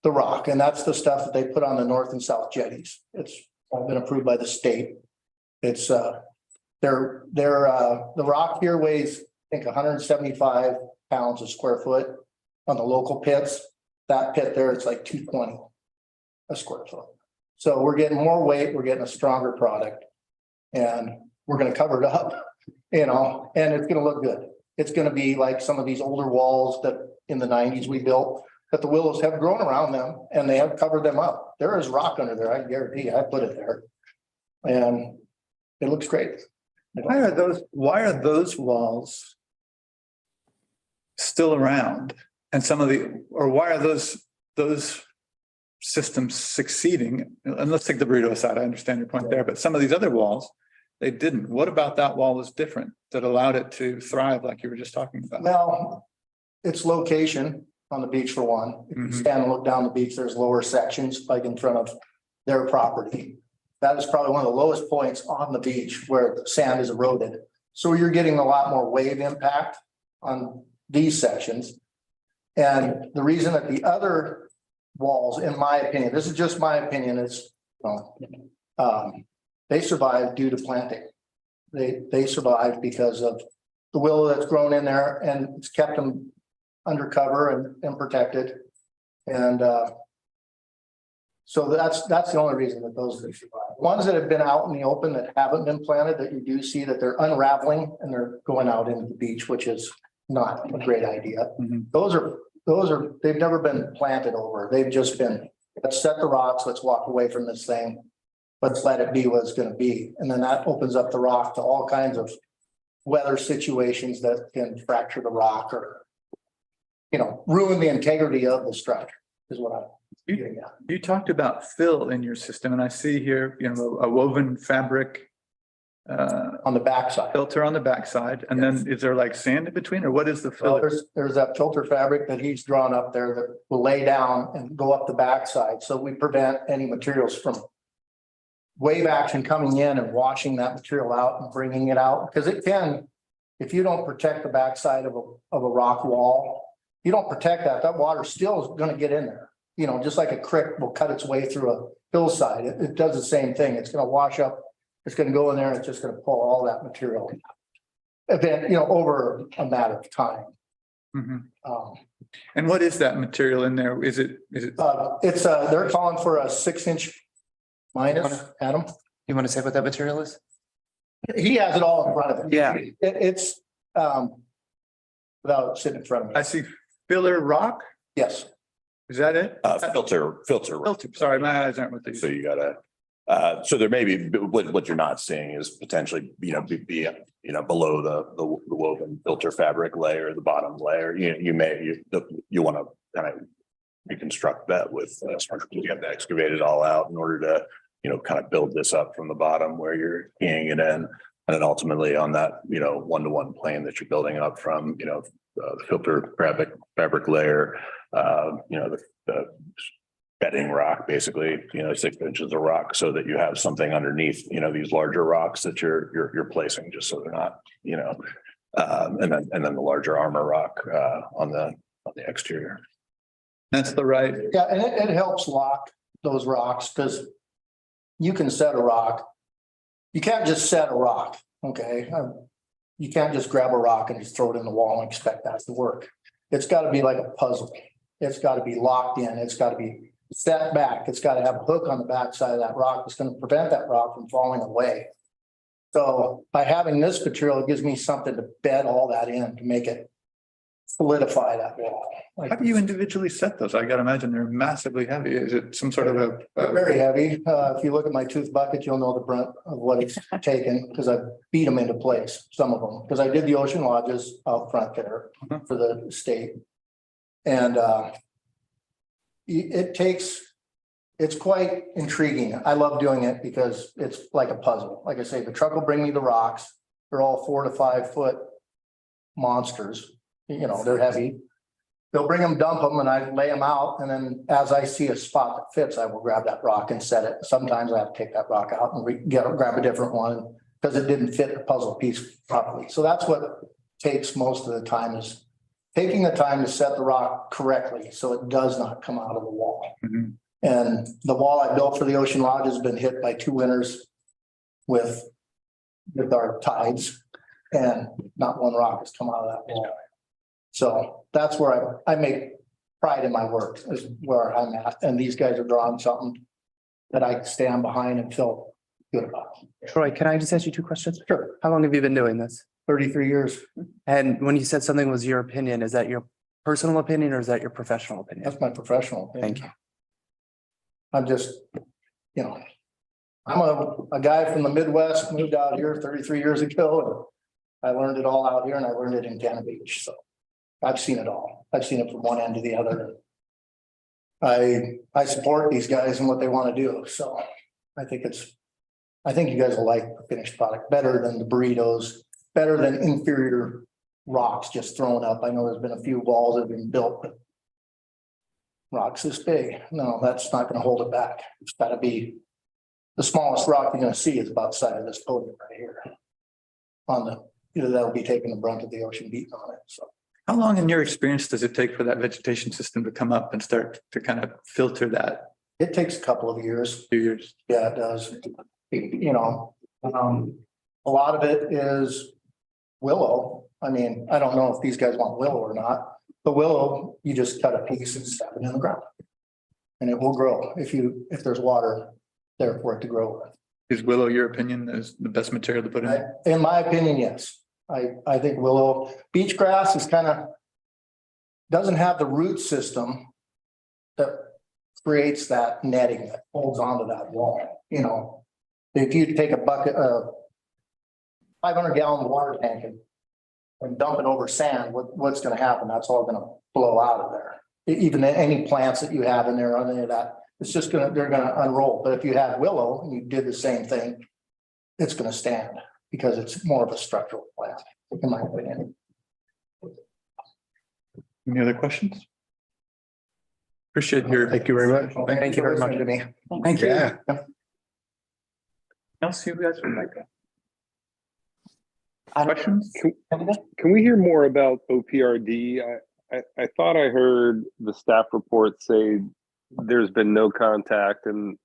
rock. And that's the stuff that they put on the north and south jetties. It's been approved by the state. It's, the rock here weighs, I think, 175 pounds a square foot on the local pits. That pit there, it's like 220 a square foot. So we're getting more weight, we're getting a stronger product, and we're gonna cover it up, and it's gonna look good. It's gonna be like some of these older walls that in the 90s we built, that the willows have grown around them and they have covered them up. There is rock under there, I guarantee you, I put it there. And it looks great. Why are those walls still around? And why are those systems succeeding? And let's take the burrito aside, I understand your point there, but some of these other walls, they didn't. What about that wall was different that allowed it to thrive like you were just talking about? Well, its location on the beach for one. If you stand and look down the beach, there's lower sections like in front of their property. That is probably one of the lowest points on the beach where the sand is eroded. So you're getting a lot more wave impact on these sections. And the reason that the other walls, in my opinion, this is just my opinion, is they survived due to planting. They survived because of the willow that's grown in there, and it's kept them under cover and protected. And so that's the only reason that those survive. Ones that have been out in the open that haven't been planted, that you do see that they're unraveling and they're going out into the beach, which is not a great idea. Those are, they've never been planted over. They've just been, let's set the rocks, let's walk away from this thing. Let's let it be what it's going to be. And then that opens up the rock to all kinds of weather situations that can fracture the rock or, ruin the integrity of the structure is what I'm getting at. You talked about fill in your system, and I see here, a woven fabric on the backside, filter on the backside. And then is there like sand in between, or what is the Well, filler? there's that filter fabric that he's drawn up there that will lay down and go up the backside. So we prevent any materials from wave action coming in and washing that material out and bringing it out. Because it can, if you don't protect the backside of a rock wall, you don't protect that water still is going to get in there. Just like a creek will cut its way through a hillside. It does the same thing. It's going to wash up. It's going to go in there and it's just going to pull all that material over a matter of time. And what is that material in there? Is it? It's they're calling for a 6-inch minus. Adam, You want to say what that material is? he has it all in front of him. Yeah. It's without sitting in front of me. I see filler rock. Yes. Is that it? Filter. Filter. Sorry, my eyes aren't with these. So you gotta, so there may be, what you're not seeing is potentially, be below the woven filter fabric layer, the bottom layer. You want to kind of reconstruct that with, you have to excavate it all out in order to, kind of build this up from the bottom where you're keying it in. And then ultimately on that, one-to-one plane that you're building up from, the filter fabric layer, the bedding rock, basically, 6 inches of rock so that you have something underneath, these larger rocks that you're placing just so they're not, and then the larger armor rock, on the exterior. That's the right. Yeah, and it helps lock those rocks because you can set a rock. You can't just set a rock, okay? You can't just grab a rock and just throw it in the wall and expect that to work. It's got to be like a puzzle. It's got to be locked in. It's got to be set back. It's got to have a hook on the backside of that rock that's going to prevent that rock from falling away. So by having this material, it gives me something to bed all that in to make it solidify that wall. How do you individually set those? I gotta imagine they're massively heavy. Is it some sort of They're very heavy. If you look at my tooth bucket, you'll know the brunt of what it's taken because I beat them into place, some of them, because I did the ocean lodges out front there for the state. And it's quite intriguing. I love doing it because it's like a puzzle. Like I say, the truck will bring me the rocks. They're all 4 to 5 foot monsters. They're heavy. They'll bring them, dump them, and I lay them out. And then as I see a spot that fits, I will grab that rock and set it. Sometimes I have to take that rock out and grab a different one because it didn't fit the puzzle piece properly. So that's what takes most of the time, is taking the time to set the rock correctly so it does not come out of the wall. And the wall I built for the Ocean Lodge has been hit by 2 winters with our tides, and not one rock has come out of that wall. So that's where I make pride in my work, is where I'm at. And these guys are drawing something that I stand behind and feel good about. Troy, can I just ask you 2 questions? Sure. How long have you been doing this? 33 years. And when you said something was your opinion, is that your personal opinion or is that your professional opinion? That's my professional opinion. Thank you. I'm just, you know, I'm a guy from the Midwest, moved out here 33 years ago. And I learned it all out here, and I learned it in Cannon Beach. So I've seen it all. I've seen it from one end to the other. I support these guys and what they want to do. So I think you guys will like the finished product better than the burritos, better than inferior rocks just thrown up. I know there's been a few walls that have been built, but rocks this big. No, that's not going to hold it back. It's got to be the smallest rock you're going to see is about the size of this podium right here. That'll be taking the brunt of the ocean beating on it. So How long in your experience does it take for that vegetation system to come up and start to kind of filter that? it takes a couple of years. 2 years. Yeah, it does. You know, a lot of it is willow. I mean, I don't know if these guys want willow or not, but willow, you just cut a piece and stab it in the ground. And it will grow if there's water there for it to grow with. Is willow, your opinion, is the best material to put in? In my opinion, yes. I think willow, beach grass is doesn't have the root system that creates that netting that holds onto that wall. You know, if you take a bucket of 500-gallon water tank and dump it over sand, what's going to happen? That's all going to blow out of there. Even any plants that you have in there, or any of that, it's just they're going to unroll. But if you have willow and you did the same thing, it's going to stand because it's more of a structural plant, in my opinion. Any other questions? Appreciate your. Thank you very much. Thank you very much. Thank you. Yeah. Else you guys would like questions? Can we hear more about OPRD? I thought I heard the staff report say there's been no contact, and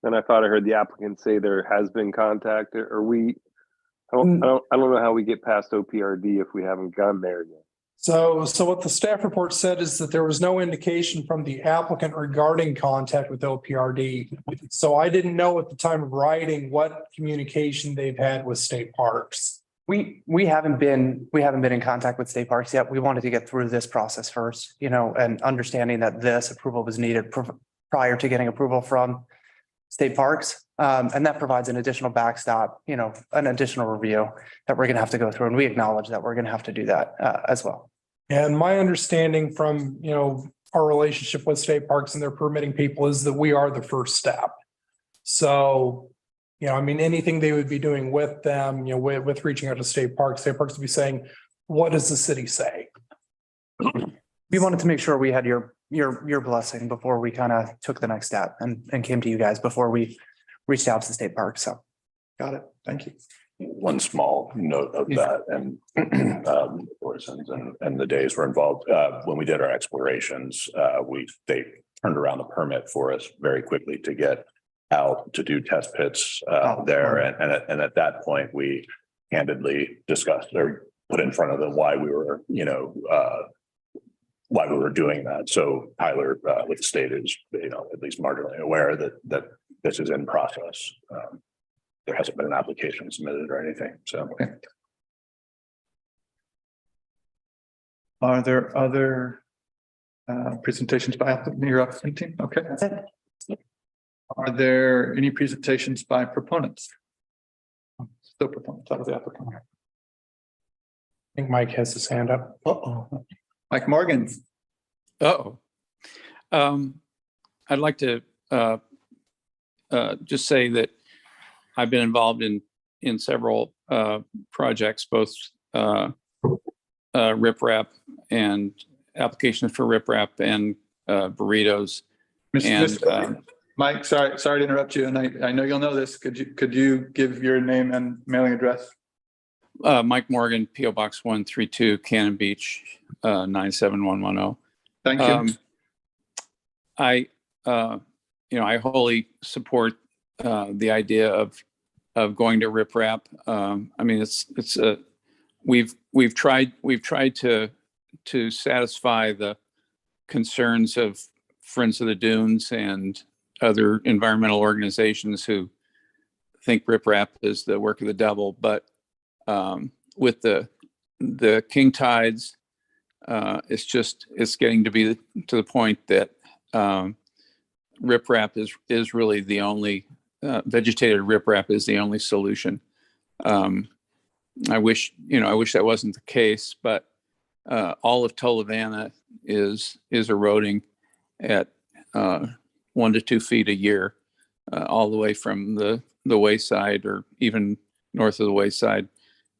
then I thought I heard the applicant say there has been contact. Are we? I don't know how we get past OPRD if we haven't gone there yet. So what the staff report said is that there was no indication from the applicant regarding contact with OPRD. So I didn't know at the time of writing what communication they've had with state parks. We haven't been in contact with state parks yet. We wanted to get through this process first, and understanding that this approval was needed prior to getting approval from state parks. And that provides an additional backstop, an additional review that we're going to have to go through. And we acknowledge that we're going to have to do that as well. And my understanding from, our relationship with state parks and their permitting people is that we are the first step. So, anything they would be doing with them, with reaching out to state parks would be saying, what does the city say? We wanted to make sure we had your blessing before we kind of took the next step and came to you guys before we reached out to the state park. So. Got it. Thank you. One small note of that, and and the days were involved when we did our explorations. They turned around the permit for us very quickly to get out to do test pits there, and at that point we candidly discussed or put in front of them why we were doing that. So Tyler with the state is at least marginally aware that this is in process. There hasn't been an application submitted or anything. So, okay. Are there other presentations by your applicant team? Okay. Are there any presentations by proponents? Still proponents out of the applicant. I think Mike has his hand up. Uh-oh. Mike Morgan. Uh-oh. I'd like to just say that I've been involved in several projects, both riprap and applications for riprap and burritos. Mike, sorry to interrupt you, and I know you'll know this. Could you give your name and mailing address? Mike Morgan, P.O. Box 132, Cannon Beach, 97110. Thank you. I wholly support the idea of going to riprap. I mean, we've tried to satisfy the concerns of Friends of the Dunes and other environmental organizations who think riprap is the work of the devil. But with the king tides, it's getting to be to the point that riprap is really the only vegetated riprap is the only solution. I wish that wasn't the case, but all of Tolovana is eroding at 1 to 2 feet a year, all the way from the wayside, or even north of the wayside,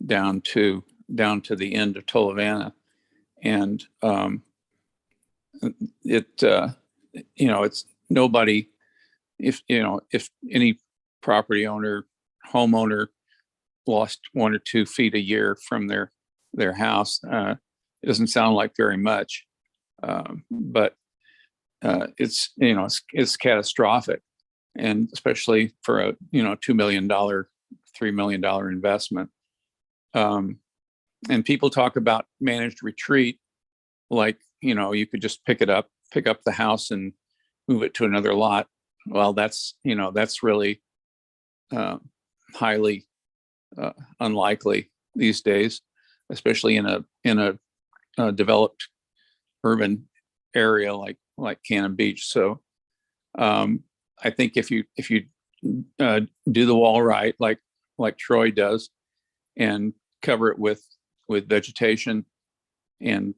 down to the end of Tolovana. And it's nobody, if any property owner, homeowner lost 1 or 2 feet a year from their house, it doesn't sound like very much, but it's catastrophic, and especially for a $2 million, $3 million investment. And people talk about managed retreat, like you could just pick up the house and move it to another lot. Well, that's really highly unlikely these days, especially in a developed urban area like Cannon Beach. So I think if you do the wall right, like Troy does, and cover it with vegetation and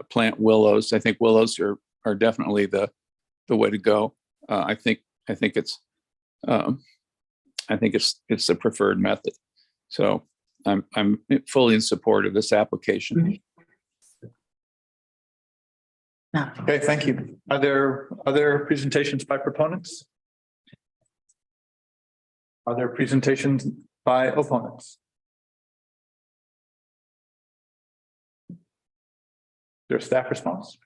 plant willows, I think willows are definitely the way to go. I think it's the preferred method. So I'm fully in support of this application. Okay, thank you. Are there other presentations by proponents? Are there presentations by opponents? Their staff response?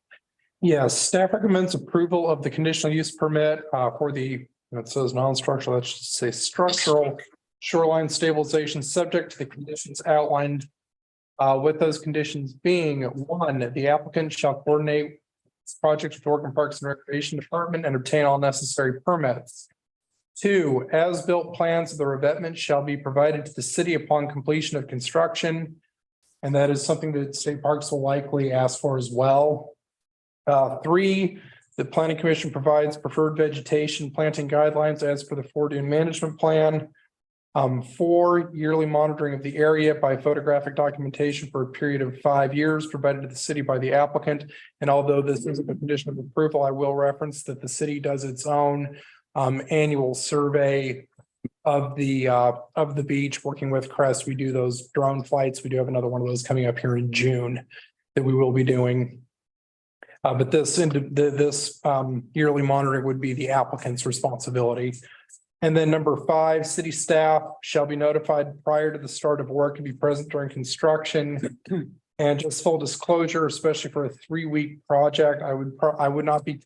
Yes, staff recommends approval of the conditional use permit for it says non-structural, let's just say structural shoreline stabilization, subject to the conditions outlined. With those conditions being: 1, the applicant shall coordinate this project with Oregon Parks and Recreation Department and obtain all necessary permits. 2, as-built plans of the revetment shall be provided to the city upon completion of construction. And that is something that State Parks will likely ask for as well. 3, the Planning Commission provides preferred vegetation planting guidelines as per the Fore Dune Management Plan. 4, yearly monitoring of the area by photographic documentation for a period of 5 years provided to the city by the applicant. And although this isn't a condition of approval, I will reference that the city does its own annual survey of the beach, working with Crest. We do those drone flights. We do have another one of those coming up here in June that we will be doing. But this yearly monitoring would be the applicant's responsibility. And then number 5, city staff shall be notified prior to the start of work and be present during construction. And just full disclosure, especially for a 3-week project, I would not be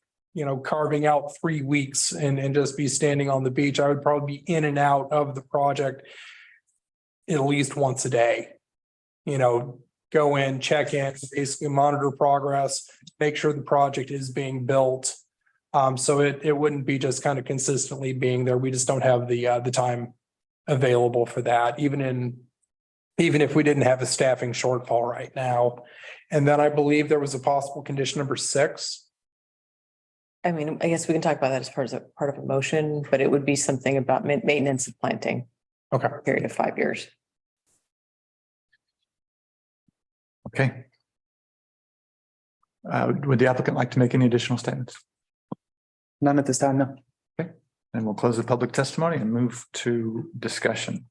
carving out 3 weeks and just be standing on the beach. I would probably be in and out of the project at least once a day. Go in, check in, basically monitor progress, make sure the project is being built. So it wouldn't be just kind of consistently being there. We just don't have the time available for that, even if we didn't have a staffing shortfall right now. And then I believe there was a possible condition number 6. I mean, I guess we can talk about that as part of a motion, but it would be something about maintenance of planting. Okay. Period of 5 years. Okay. Would the applicant like to make any additional statements? None at this time, no. Okay, and we'll close the public testimony and move to discussion.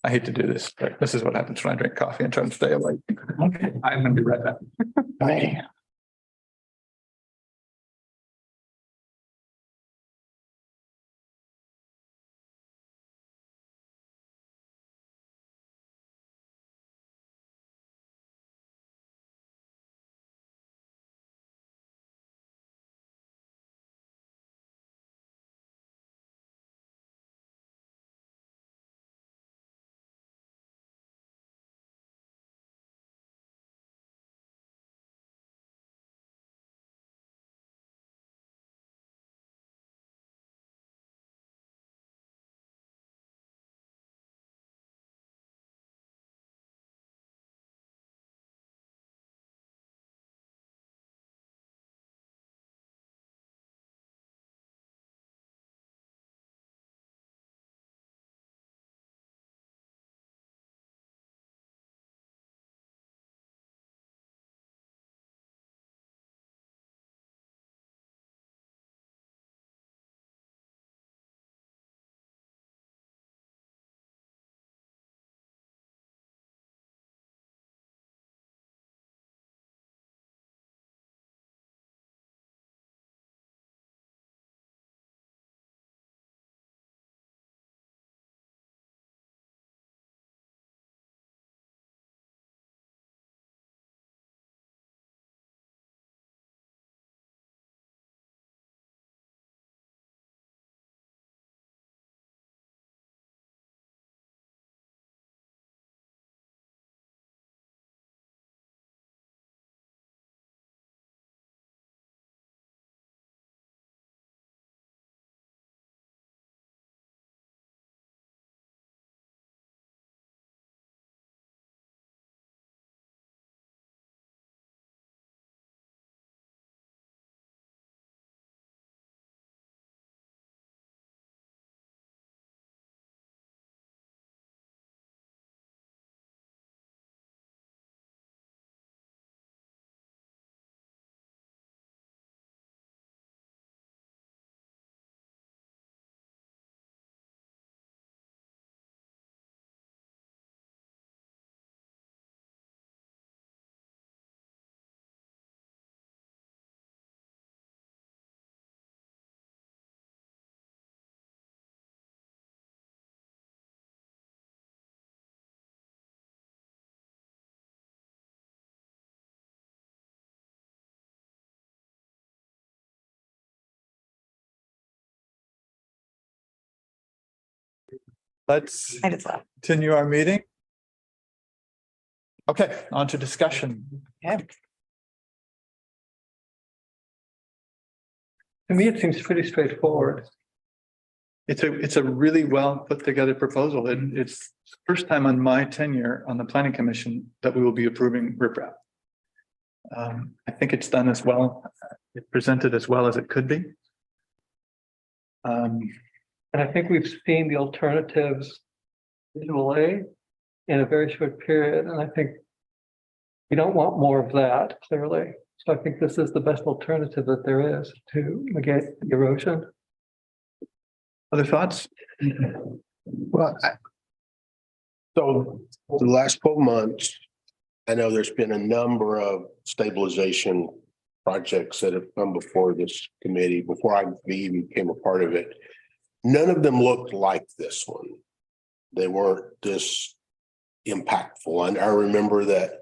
I hate to do this, but this is what happens when I drink coffee and try to stay awake. Okay, I'm going to be right back. Bye. let's I just left. continue our meeting. Okay, on to discussion. Okay. To me, it seems pretty straightforward. It's a really well put together proposal. It's the first time on my tenure on the planning commission that we will be approving riprap. I think it's done as well, it presented as well as it could be. And I think we've seen the alternatives visual A in a very short period, and I think we don't want more of that, clearly. So I think this is the best alternative that there is to negate the erosion. Other thoughts? Well, so the last 12 months, I know there's been a number of stabilization projects that have come before this committee, before I even became a part of it. None of them looked like this one. They weren't this impactful. And I remember that,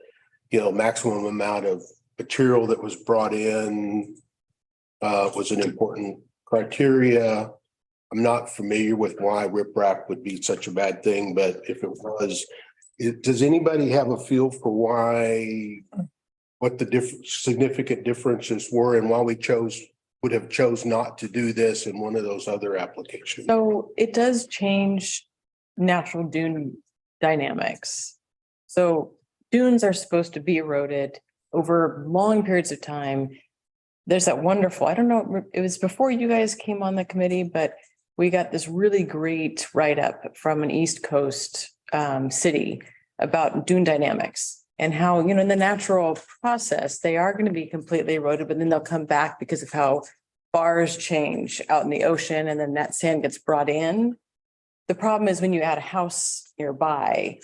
maximum amount of material that was brought in was an important criteria. I'm not familiar with why riprap would be such a bad thing, but if it was, does anybody have a feel for what the significant differences were and why we would have chose not to do this in one of those other applications? So it does change natural dune dynamics. So dunes are supposed to be eroded over long periods of time. There's that wonderful, I don't know, it was before you guys came on the committee, but we got this really great write-up from an East Coast city about dune dynamics and how, in the natural process, they are going to be completely eroded, but then they'll come back because of how bars change out in the ocean and then that sand gets brought in. The problem is when you add a house nearby,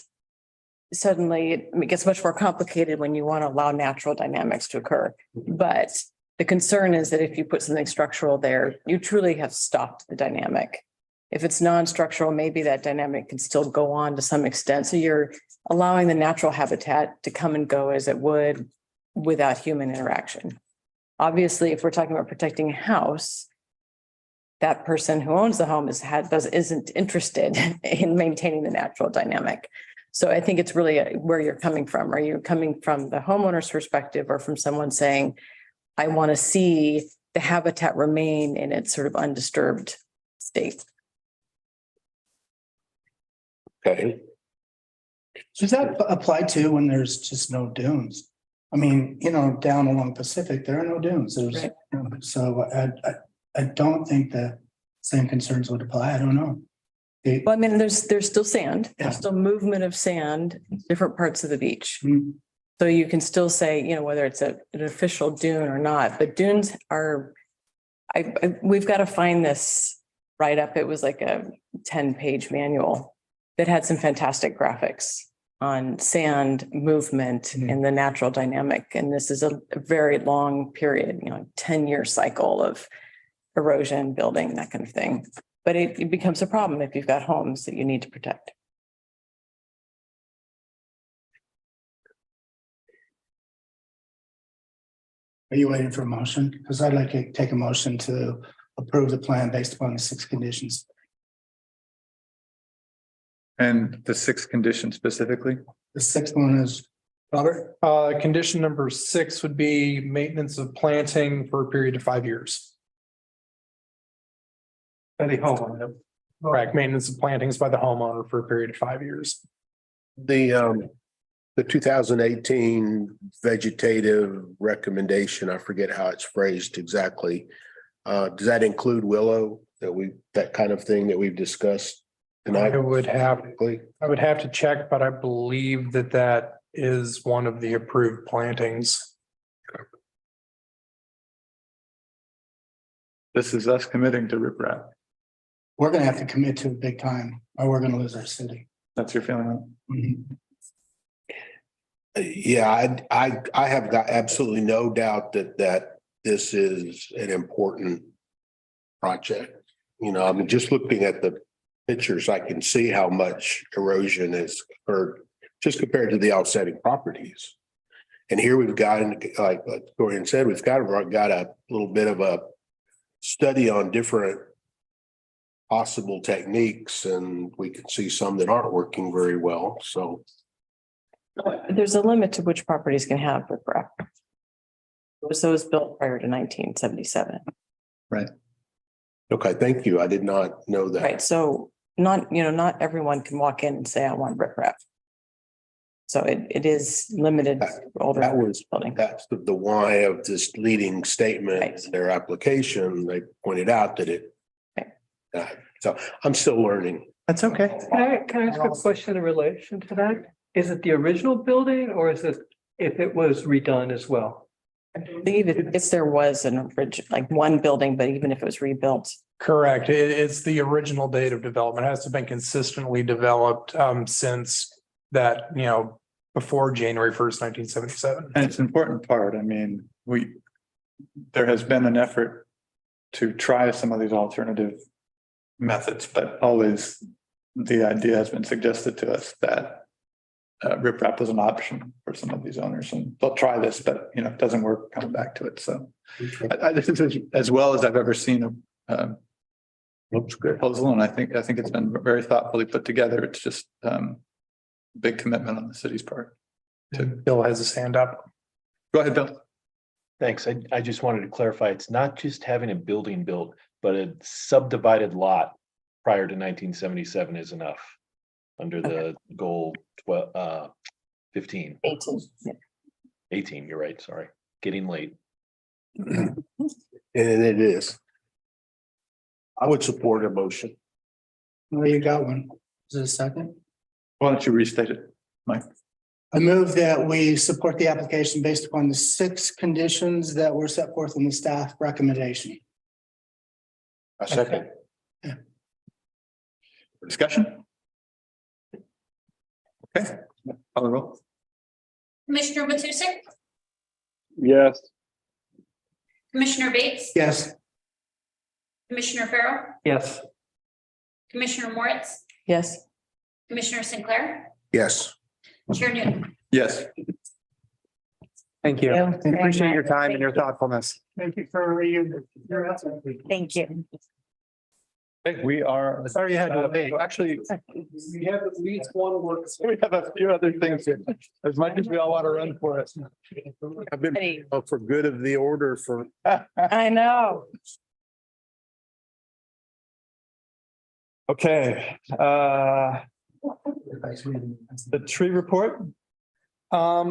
suddenly it gets much more complicated when you want to allow natural dynamics to occur. But the concern is that if you put something structural there, you truly have stopped the dynamic. If it's non-structural, maybe that dynamic can still go on to some extent. So you're allowing the natural habitat to come and go as it would without human interaction. Obviously, if we're talking about protecting a house, that person who owns the home isn't interested in maintaining the natural dynamic. So I think it's really where you're coming from. Are you coming from the homeowner's perspective or from someone saying, I want to see the habitat remain in its sort of undisturbed state? Okay. Does that apply to when there's just no dunes? I mean, down along Pacific, there are no dunes. There's, so I don't think the same concerns would apply. I don't know. Well, I mean, there's still sand, Yeah. there's still movement of sand, in different parts of the beach. Mhm. So you can still say, whether it's an official dune or not, but dunes are, we've got to find this write-up. It was like a 10-page manual that had some fantastic graphics on sand movement and the natural dynamic. And this is a very long period, 10-year cycle of erosion, building, that kind of thing. But it becomes a problem if you've got homes that you need to protect. Are you waiting for a motion? Because I'd like to take a motion to approve the plan based upon the 6 conditions. And the 6th condition specifically? The 6th one is, Robert? Condition number 6 would be maintenance of planting for a period of 5 years. By the homeowner. Correct, maintenance of plantings by the homeowner for a period of 5 years. The 2018 vegetative recommendation, I forget how it's phrased exactly. Does that include willow, that kind of thing that we've discussed tonight? I would have to check, but I believe that is one of the approved plantings. This is us committing to riprap. We're going to have to commit to it big time or we're going to lose our city. That's your feeling on it? Yeah, I have got absolutely no doubt that this is an important project. I mean, just looking at the pictures, I can see how much erosion has occurred just compared to the offsetting properties. And here we've got, like Dorian said, we've got a little bit of a study on different possible techniques, and we can see some that aren't working very well, so. There's a limit to which properties can have riprap. It was those built prior to 1977. Right. Okay, thank you. I did not know that. Right, so not everyone can walk in and say, I want riprap. So it is limited. Older That was, building. that's the why of this leading statement, in their application, they pointed out that it. So I'm still learning. That's okay. Can I ask a question in relation to that? Is it the original building or is it if it was redone as well? I believe if there was an original, like one building, but even if it was rebuilt. Correct. It's the original date of development. It has to have been consistently developed since that, before January 1st, 1977. And it's an important part. I mean, there has been an effort to try some of these alternative methods, but always the idea has been suggested to us that riprap is an option for some of these owners, and they'll try this, but it doesn't work, come back to it. So this is as well as I've ever seen a looks good proposal, and I think it's been very thoughtfully put together. It's just big commitment on the city's part. Bill has his hand up. Go ahead, Bill. Thanks. I just wanted to clarify, it's not just having a building built, but a subdivided lot prior to 1977 is enough under the goal 15. 18, you're right, sorry. Getting late. And it is. I would support a motion. Well, you got one. Is it a second? Why don't you restate it, Mike? I move that we support the application based upon the 6 conditions that were set forth in the staff recommendation. A second. Discussion? Okay, call the roll. Commissioner Matusik, Yes. Commissioner Bates, Yes. Commissioner Farrell, Yes. Commissioner Moritz, Yes. Commissioner Sinclair, Yes. Chair Newton. Yes. Thank you. Thank you very Appreciate your much. time and your thoughtfulness. Thank you for your. Thank you. Okay, we are. Sorry you had to wait. Actually, We have at least one work. we have a few other things here, as much as we all want to run for it. I've been for good of the order for. I know. Okay, the tree report. Are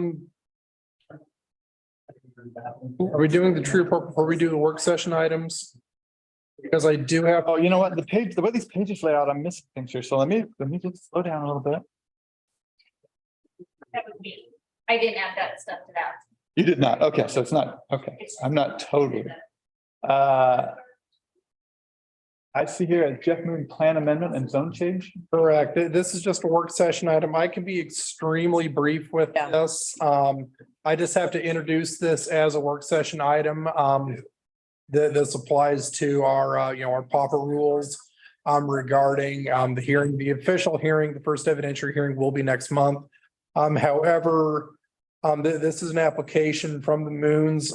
we doing the tree report before we do the work session items? Because I do have. Oh, you know what? The way these pages lay out, I'm missing things here. So let me just slow down a little bit. That would be, I didn't add that stuff to that. You did not. Okay, so it's not, okay. I'm not totally. I see here a Jeff Moon plan amendment and zone change. Correct. This is just a work session item. I can be extremely brief with this. I just have to introduce this as a work session item. This applies to our, our PAPA rules regarding the hearing, the official hearing, the first evidentiary hearing will be next month. However, this is an application from the Moons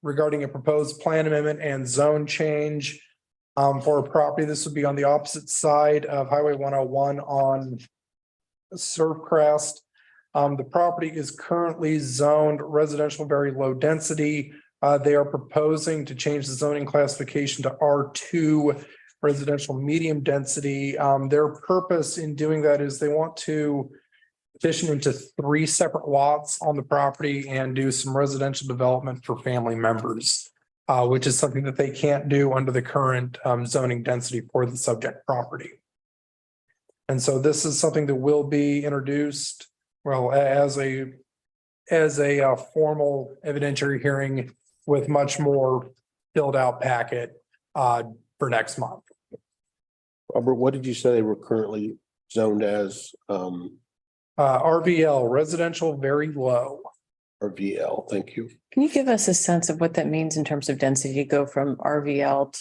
regarding a proposed plan amendment and zone change for a property. This would be on the opposite side of Highway 101 on Surfcrest. The property is currently zoned residential, very low density. They are proposing to change the zoning classification to R2 residential medium density. Their purpose in doing that is they want to petition into 3 separate lots on the property and do some residential development for family members, which is something that they can't do under the current zoning density for the subject property. And so this is something that will be introduced, well, as a formal evidentiary hearing with much more filled out packet for next month. Robert, what did you say they were currently zoned as? RVL, residential very low. RVL, thank you. Can you give us a sense of what that means in terms of density to go from RVL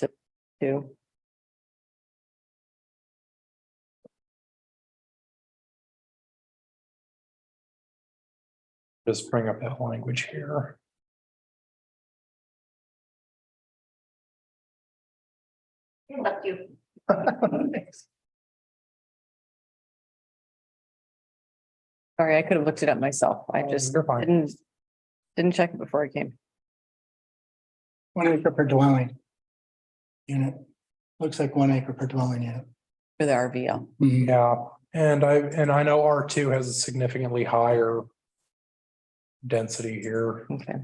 to? Just bring up that language here. Left you. Sorry, I could have looked it up myself. I just You're fine. didn't check it before I came. 1 acre per dwelling. Unit. Looks like 1 acre per dwelling unit. For the RVL. Yeah, and I know R2 has a significantly higher density here. Okay.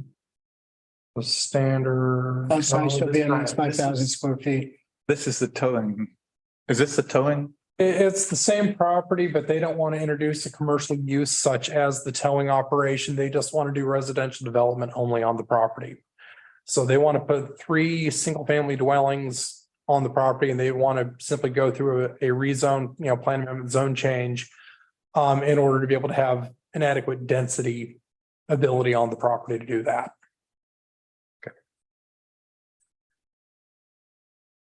The standard. Outside shall be at least 5,000 square feet. This is the towing. Is this the towing? It's the same property, but they don't want to introduce a commercial use such as the towing operation. They just want to do residential development only on the property. So they want to put 3 single-family dwellings on the property, and they want to simply go through a rezone, plan amendment zone change in order to be able to have an adequate density ability on the property to do that.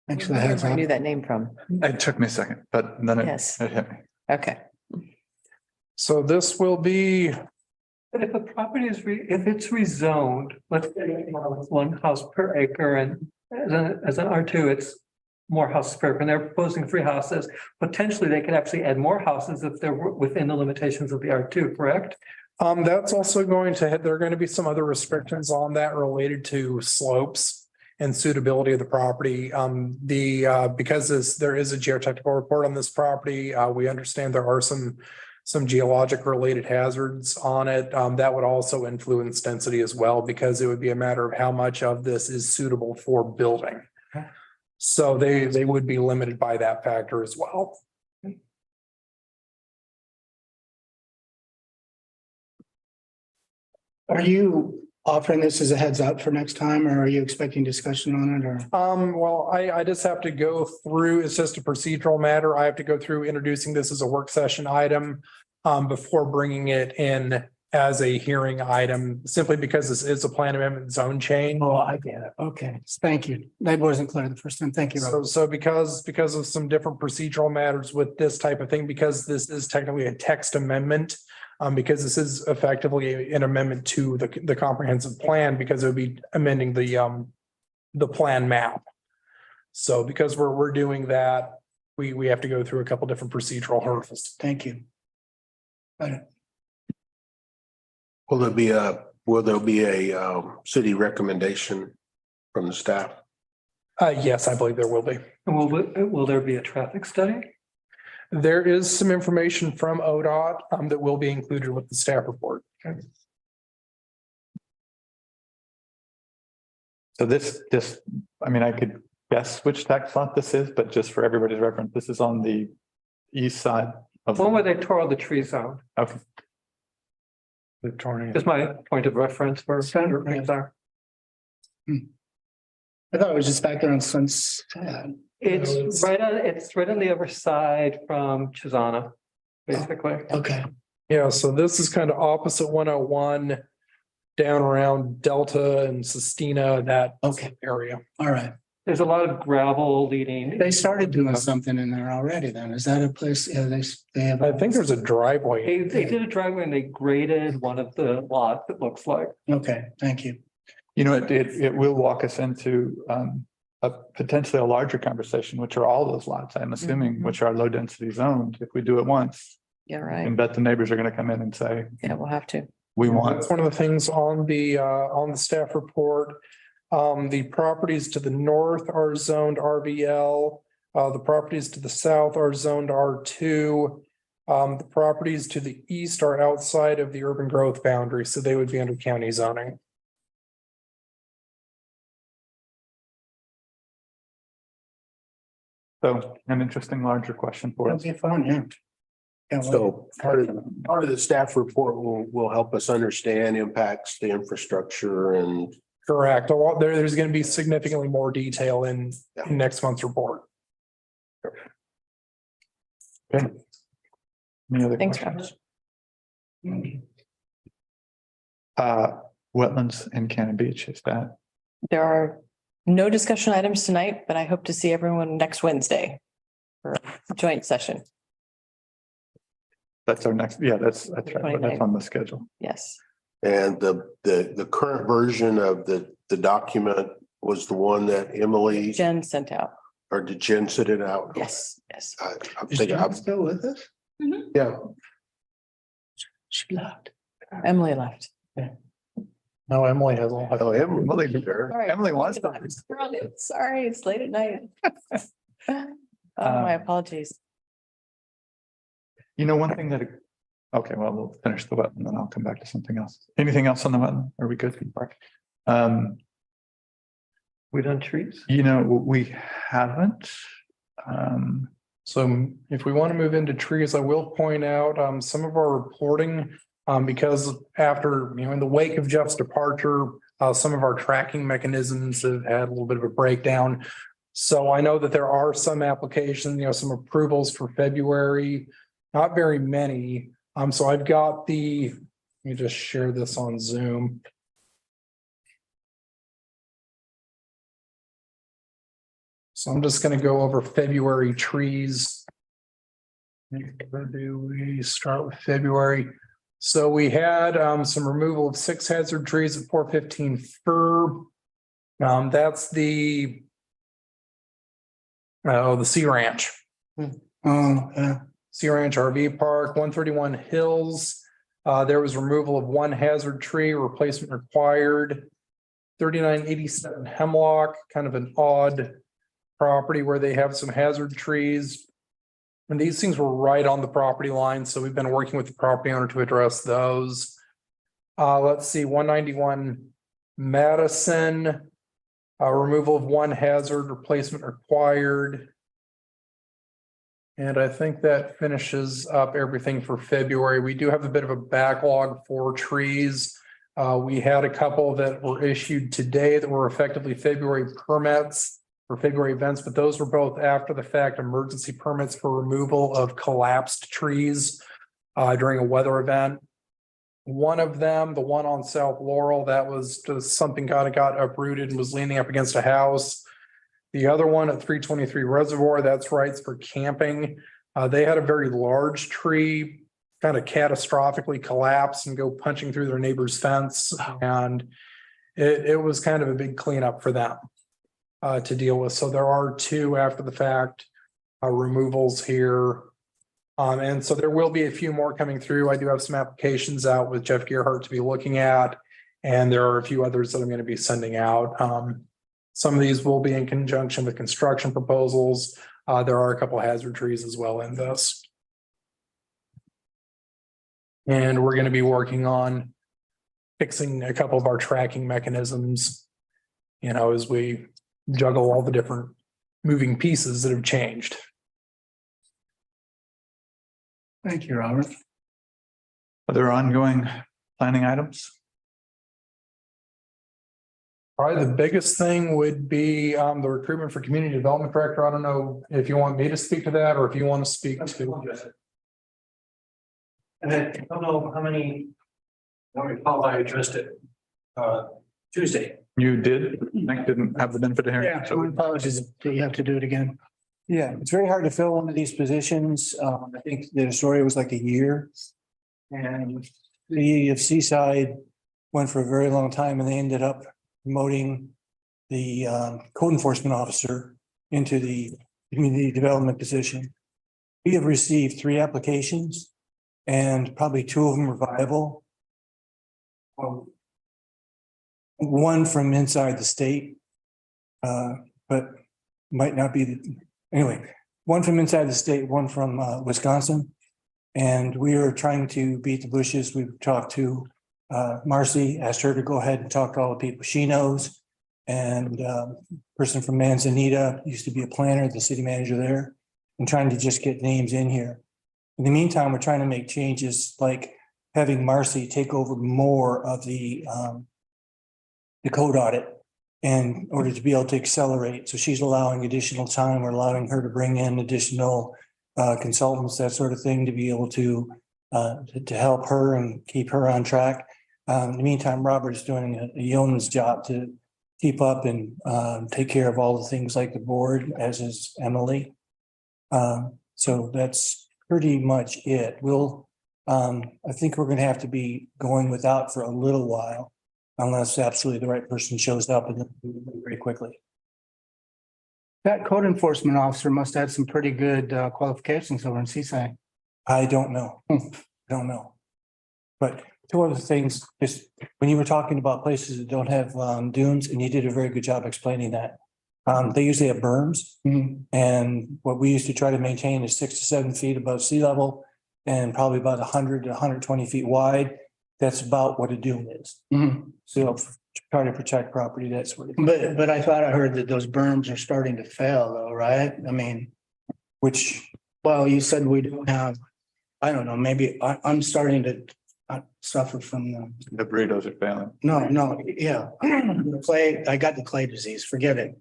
Thanks for the heads I up. knew that name from. It took me a second, but then Yes. it hit me. Okay. So this will be, But if a property is if it's rezoned, let's say it's 1 house per acre and as an R2, it's more houses per acre, and they're proposing 3 houses. Potentially, they could actually add more houses if they're within the limitations of the R2, correct? that's also going to, there are going to be some other restrictions on that related to slopes and suitability of the property. Because there is a geotechnical report on this property, we understand there are some geologic related hazards on it. That would also influence density as well, because it would be a matter of how much of this is suitable for building. So they would be limited by that factor as well. Are you offering this as a heads up for next time, or are you expecting discussion on it, or? Well, I just have to go through, it's just a procedural matter. I have to go through introducing this as a work session item before bringing it in as a hearing item, simply because this is a plan amendment zone change. Oh, I get it. Okay, thank you. That wasn't clear the first time. Thank you, Robert. So because of some different procedural matters with this type of thing, because this is technically a text amendment, because this is effectively an amendment to the comprehensive plan, because it would be amending the plan map. So because we're doing that, we have to go through a couple different procedural hurdles. Thank you. Got it. Will there be a city recommendation from the staff? Yes, I believe there will be. And will there be a traffic study? There is some information from ODOT that will be included with the staff report. So this, I mean, I could guess which tax lot this is, but just for everybody's reference, this is on the east side of. One where they tore all the trees out. Okay. Victoria. Just my point of reference for where things are. I thought it was just back there on Sunset. It's right on the other side from Chisana, basically. Okay. Yeah, so this is kind of opposite 101 down around Delta and Sistina, that area. All right. There's a lot of gravel leading. They started doing something in there already then. Is that a place? Yeah, they have. I think there's a driveway. They did a driveway and they graded one of the lots, it looks like. Okay, thank you. You know, it will walk us into a potentially a larger conversation, which are all those lots, I'm assuming, which are low density zones. If we do it once, Yeah, I right. bet the neighbors are going to come in and say, Yeah, we'll have to. we want. That's one of the things on the staff report. The properties to the north are zoned RVL. The properties to the south are zoned R2. The properties to the east are outside of the urban growth boundary, so they would be under county zoning. So an interesting larger question for That'll us. be fun, yeah. Can't wait. So part of the staff report will help us understand impacts to infrastructure and. Correct. There's going to be significantly more detail in next month's report. Okay. Any other Thanks, questions? Rob. Wetlands in Cannon Beach, is that? There are no discussion items tonight, but I hope to see everyone next Wednesday for a joint session. That's our next, yeah, that's right, but that's 29th. on the schedule. Yes. And the current version of the document was the one that Emily Jen sent out. or did Jen sit it out? Yes, yes. I'm thinking, I'm Still with us? yeah. She left. Emily left. No, Emily has all. Oh, Emily, Sorry. Emily wants to. Sorry, it's late at night. Oh, my apologies. You know, one thing that, okay, well, we'll finish the wetland and I'll come back to something else. Anything else on the wetland? Are we good? We done trees? You know, we haven't. So if we want to move into trees, I will point out some of our reporting, because after, in the wake of Jeff's departure, some of our tracking mechanisms have had a little bit of a breakdown. So I know that there are some applications, some approvals for February, not very many. So I've got let me just share this on Zoom. So I'm just going to go over February trees. Where do we start with February? So we had some removal of 6 hazard trees at 415 Fir. That's the Sea Ranch. Sea Ranch RV Park, 131 Hills. There was removal of 1 hazard tree, replacement required. 3987 Hemlock, kind of an odd property where they have some hazard trees. And these things were right on the property line, so we've been working with the property owner to address those. Let's see, 191 Madison, removal of 1 hazard, replacement required. And I think that finishes up everything for February. We do have a bit of a backlog for trees. We had a couple that were issued today that were effectively February permits for February events, but those were both after the fact emergency permits for removal of collapsed trees during a weather event. One of them, the one on South Laurel, that was just something got uprooted and was leaning up against a house. The other one at 323 Reservoir, that's rights for camping. They had a very large tree kind of catastrophically collapse and go punching through their neighbor's fence. And it was kind of a big cleanup for them to deal with. So there are 2 after the fact removals here. And so there will be a few more coming through. I do have some applications out with Jeff Gerhardt to be looking at, and there are a few others that I'm going to be sending out. Some of these will be in conjunction with construction proposals. There are a couple hazard trees as well in this. And we're going to be working on fixing a couple of our tracking mechanisms, as we juggle all the different moving pieces that have changed. Thank you, Robert. Other ongoing planning items? Probably the biggest thing would be the recruitment for community development director. I don't know if you want me to speak to that or if you want to speak to. And I don't know how many, I don't recall if I addressed it Tuesday. You did? I didn't have the benefit of hearing. Yeah, so my apologies that you have to do it again. Yeah, it's very hard to fill one of these positions. I think the story was like a year. And the of Seaside went for a very long time and they ended up promoting the code enforcement officer into the community development position. We have received 3 applications and probably 2 of them are viable. One from inside the state, but might not be anyway, one from inside the state, one from Wisconsin. And we are trying to beat the bushes. We've talked to Marcy, asked her to go ahead and talk to all the people she knows. And person from Manzanita used to be a planner, the city manager there, and trying to just get names in here. In the meantime, we're trying to make changes like having Marcy take over more of the code audit in order to be able to accelerate. So she's allowing additional time. We're allowing her to bring in additional consultants, that sort of thing, to be able to help her and keep her on track. In the meantime, Robert is doing a yeoman's job to keep up and take care of all the things like the board, as is Emily. So that's pretty much it. I think we're going to have to be going without for a little while, unless absolutely the right person shows up and then very quickly. That code enforcement officer must have had some pretty good qualifications over in Seaside. I don't know. Don't know. But two other things, just when you were talking about places that don't have dunes, and you did a very good job explaining that. They usually have berms, and what we used to try to maintain is 6 to 7 feet above sea level and probably about 100 to 120 feet wide. That's about what a dune is. So try to protect property, that's what. But I thought I heard that those berms are starting to fail though, right? I mean, which, well, you said we don't have, I don't know, maybe I'm starting to suffer from The burritos are failing. no, yeah. The clay, I got the clay disease, forget it.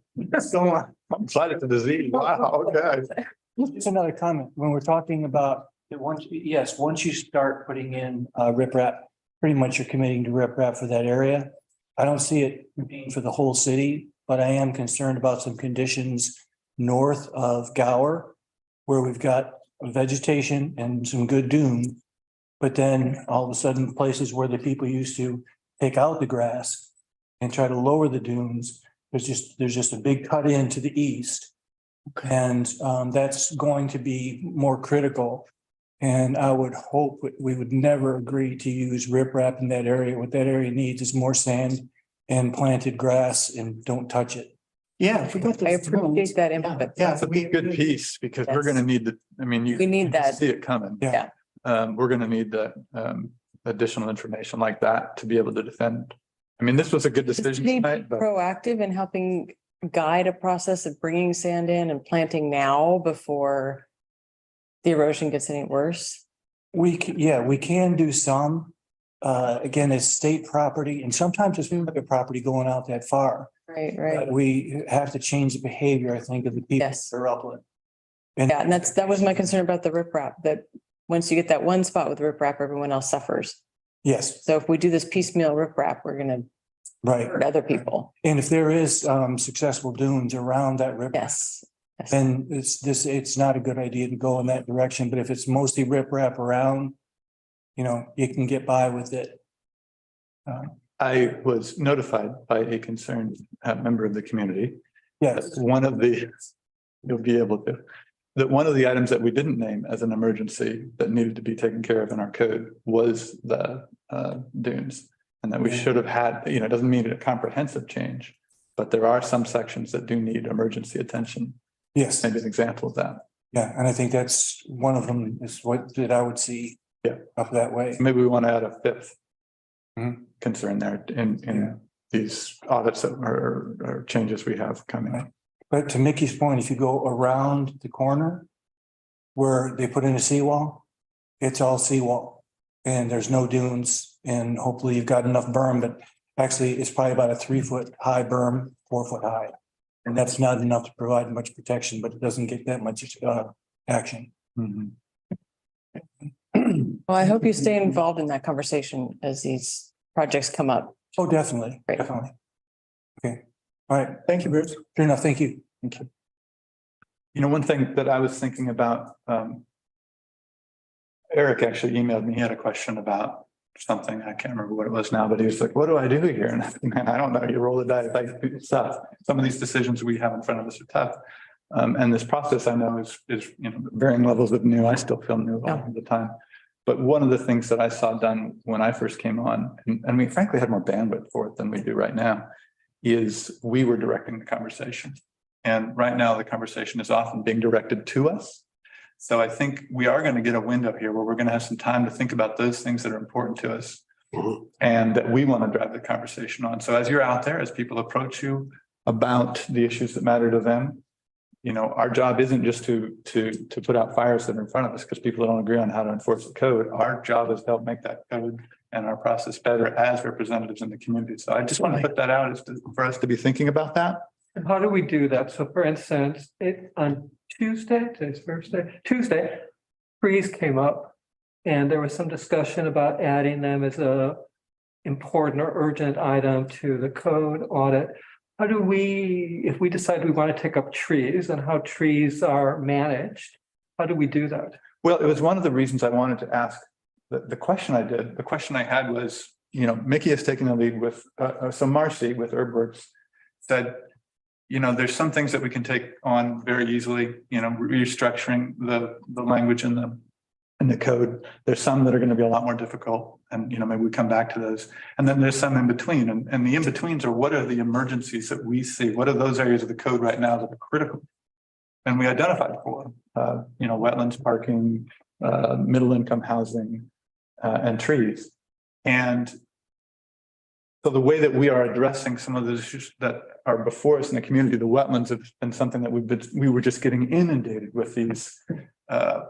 Go on. I'm glad it's a disease. Wow, okay. Just another comment, when we're talking about that once, yes, once you start putting in riprap, pretty much you're committing to riprap for that area. I don't see it being for the whole city, but I am concerned about some conditions north of Gower, where we've got vegetation and some good dune. But then all of a sudden, places where the people used to take out the grass and try to lower the dunes, there's just a big cut in to the east. And that's going to be more critical. And I would hope that we would never agree to use riprap in that area. What that area needs is more sand and planted grass, and don't touch it. Yeah, I forgot. I appreciate that input. Yeah, That's a good piece because we're gonna need the, I mean, you. We need you can that. See it coming. Yeah. We're gonna need the additional information like that to be able to defend. I mean, this was a good decision Be tonight, but proactive in helping guide a process of bringing sand in and planting now before the erosion gets any worse. We can do some. Again, it's state property, and sometimes it's private property going out that far. Right. We have to change the behavior, I think, of the people Yes. that are upland. Yeah, and that was my concern about the riprap, that once you get that one spot with riprap, everyone else suffers. Yes, So if we do this piecemeal riprap, we're gonna right. hurt other people. And if there is successful dunes around that river, Yes. then it's not a good idea to go in that direction. But if it's mostly riprap around, you can get by with it. I was notified by a concerned member of the community. Yes. One of the, you'll be able to, that one of the items that we didn't name as an emergency that needed to be taken care of in our code was the dunes. And that we should have had, it doesn't mean a comprehensive change, but there are some sections that do need emergency attention. Yes. Maybe an example of that. Yeah, and I think that's one of them is what that I would see. Yeah. Up that way. Maybe we want to add a fifth concern there in these audits that or changes we have coming. But to Mickey's point, if you go around the corner where they put in a seawall, it's all seawall and there's no dunes, and hopefully you've got enough berm, but actually it's probably about a 3-foot high berm, 4-foot high. And that's not enough to provide much protection, but it doesn't get that much action. Well, I hope you stay involved in that conversation as these projects come up. Oh, definitely, Great. definitely. Okay, all right, thank you, Bruce. Fair enough, thank you. Thank you. One thing that I was thinking about, Eric actually emailed me, he had a question about something, I can't remember what it was now, but he was like, what do I do here? And I think, man, I don't know, you roll the dice, like stuff. Some of these decisions we have in front of us are tough. And this process I know is varying levels of new. I still feel new all the time. But one of the things that I saw done when I first came on, and we frankly had more bandwidth for it than we do right now, is we were directing the conversation. And right now the conversation is often being directed to us. So I think we are going to get a window here where we're going to have some time to think about those things that are important to us and that we want to drive the conversation on. So as you're out there, as people approach you about the issues that matter to them, our job isn't just to put out fires that are in front of us because people don't agree on how to enforce the code. Our job is to help make that code and our process better as representatives in the community. So I just want to put that out for us to be thinking about that. And how do we do that? So for instance, on Tuesday, today's Thursday, Tuesday, trees came up and there was some discussion about adding them as a important or urgent item to the code audit. How do we, if we decide we want to take up trees and how trees are managed, how do we do that? Well, it was one of the reasons I wanted to ask the question I did. The question I had was, Mickey has taken the lead with, so Marcy with Herbworks said, there's some things that we can take on very easily, restructuring the language in the code. There's some that are going to be a lot more difficult, and maybe we come back to those. And then there's some in between, and the in-betweens are what are the emergencies that we see? What are those areas of the code right now that are critical? And we identified for, wetlands, parking, middle income housing, and trees. And so the way that we are addressing some of those issues that are before us in the community, the wetlands have been something that we were just getting inundated with these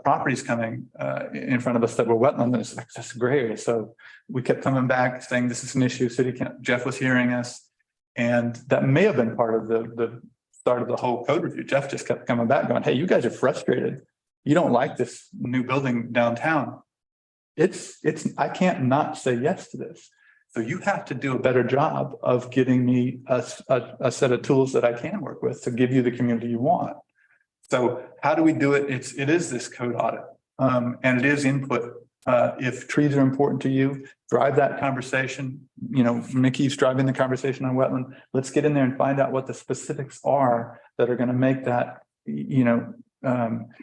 properties coming in front of us that were wetland, and it's access gray area. So we kept coming back saying this is an issue. Jeff was hearing us, and that may have been part of the start of the whole code review. Jeff just kept coming back going, hey, you guys are frustrated. You don't like this new building downtown. I can't not say yes to this. So you have to do a better job of getting me a set of tools that I can work with to give you the community you want. So how do we do it? It is this code audit, and it is input. If trees are important to you, drive that conversation. Mickey's driving the conversation on wetland. Let's get in there and find out what the specifics are that are going to make that,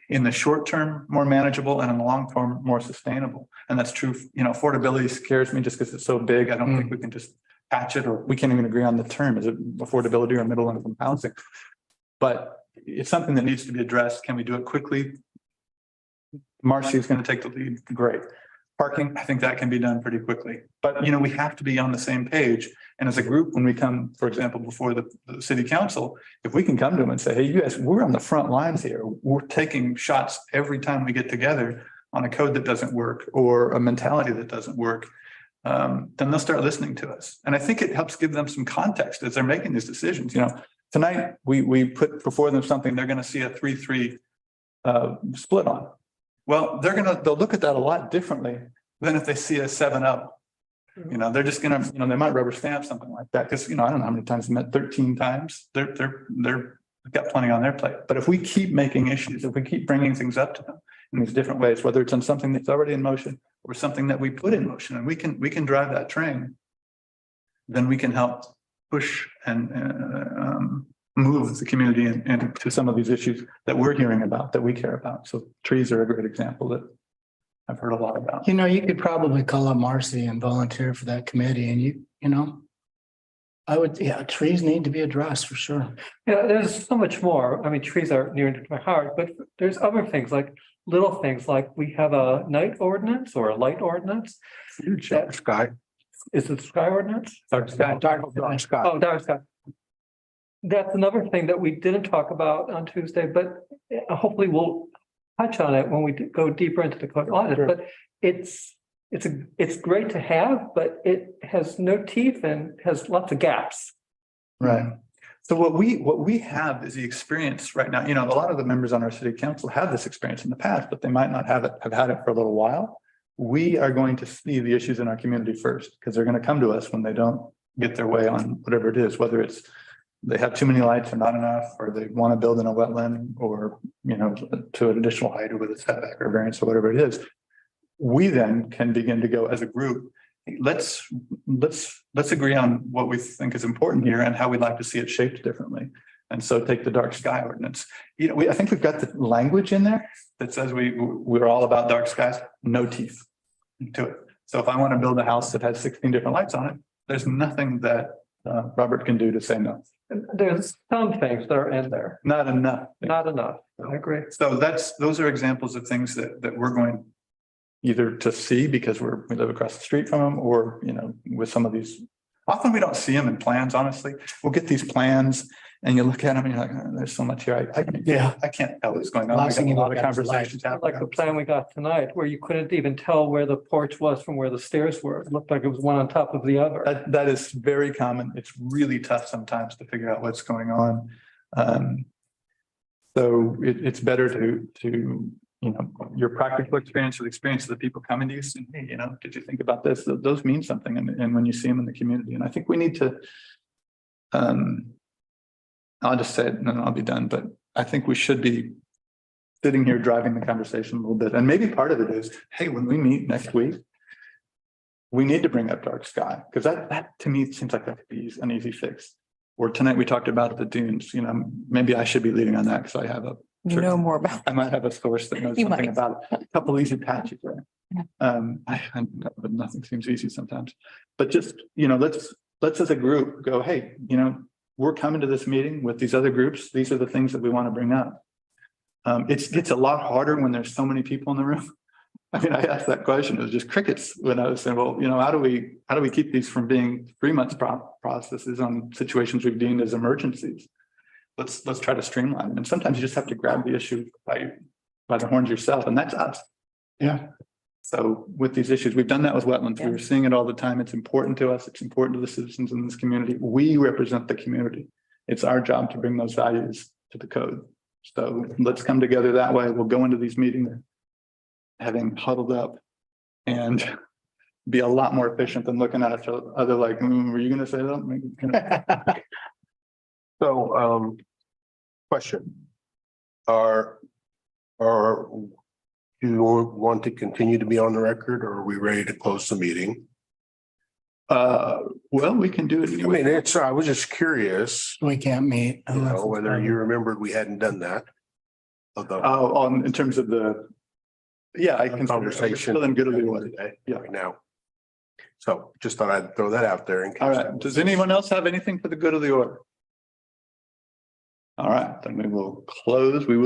in the short term more manageable and in the long term more sustainable. And that's true. Affordability scares me just because it's so big. I don't think we can just patch it, or we can't even agree on the term. Is it affordability or middle income housing? But it's something that needs to be addressed. Can we do it quickly? Marcy is going to take the lead. Great. Parking, I think that can be done pretty quickly. But, we have to be on the same page. And as a group, when we come, for example, before the city council, if we can come to them and say, hey, you guys, we're on the front lines here. We're taking shots every time we get together on a code that doesn't work or a mentality that doesn't work, then they'll start listening to us. And I think it helps give them some context as they're making these decisions. Tonight we put before them something they're going to see a 3-3 split on. Well, they'll look at that a lot differently than if they see a 7-0. They're just gonna, they might rubber stamp something like that because I don't know how many times they met 13 times. They've got plenty on their plate. But if we keep making issues, if we keep bringing things up to them in these different ways, whether it's on something that's already in motion or something that we put in motion, and we can drive that train, then we can help push and move the community into some of these issues that we're hearing about, that we care about. So trees are a great example that I've heard a lot about. You could probably call up Marcy and volunteer for that committee, and I would, trees need to be addressed for sure. Yeah, there's so much more. I mean, trees are near and dear to my heart, but there's other things like little things like we have a night ordinance or a light ordinance. Dark sky. Is it sky ordinance? Dark sky. Dark sky. Oh, dark sky. That's another thing that we didn't talk about on Tuesday, but hopefully we'll touch on it when we go deeper into the code audit. Sure. But it's great to have, but it has no teeth and has lots of gaps. Right. So what we have is the experience right now. A lot of the members on our city council have this experience in the past, but they might not have had it for a little while. We are going to see the issues in our community first, because they're going to come to us when they don't get their way on whatever it is, whether it's they have too many lights or not enough, or they want to build in a wetland, or, to an additional height or with a setback or variance or whatever it is. We then can begin to go as a group. Let's agree on what we think is important here and how we'd like to see it shaped differently. And so take the dark sky ordinance. I think we've got the language in there that says we're all about dark skies, no teeth to it. So if I want to build a house that has 16 different lights on it, there's nothing that Robert can do to say no. There's some things that are in there. Not enough. Not enough. I agree. So those are examples of things that we're going either to see because we live across the street from them, or, with some of these, often we don't see them in plans, honestly. We'll get these plans and you look at them and you're like, oh, there's so much here. I can't tell what's going on. Last thing We you got a lot look of at is the conversations happening. Like the plan we got tonight, where you couldn't even tell where the porch was from where the stairs were. It looked like it was one on top of the other. That is very common. It's really tough sometimes to figure out what's going on. So it's better to your practical experience or the experience of the people coming to you saying, hey, did you think about this? Those mean something. And when you see them in the community, and I think we need to, I'll just say it and then I'll be done, but I think we should be sitting here driving the conversation a little bit. And maybe part of it is, hey, when we meet next week, we need to bring up dark sky, because that to me seems like that could be an easy fix. Or tonight we talked about the dunes, maybe I should be leading on that because I have You know more about. I might have a source that knows You something might. about it. A couple easy patches there. But nothing seems easy sometimes. But just, let's as a group go, hey, we're coming to this meeting with these other groups. These are the things that we want to bring up. It gets a lot harder when there's so many people in the room. I mean, I asked that question. It was just crickets when I was saying, well, how do we keep these from being 3 months processes on situations we've deemed as emergencies? Let's try to streamline them. And sometimes you just have to grab the issue by the horns yourself, and that's us. Yeah. So with these issues, we've done that with wetlands. Yeah. We're seeing it all the time. It's important to us. It's important to the citizens in this community. We represent the community. It's our job to bring those values to the code. So let's come together that way. We'll go into these meetings having huddled up and be a lot more efficient than looking at each other like, were you going to say that? So, question. Do you want to continue to be on the record, or are we ready to close the meeting? Well, we can do it. I mean, I was just curious, We can't meet. unless it's whether public. you remembered we hadn't done that. In terms of I can Conversation. still in good of the order. Today, Yeah. right now. So just thought I'd throw that out there in case. All right. Does anyone else have anything for the good of the order? All right, then we will close. We will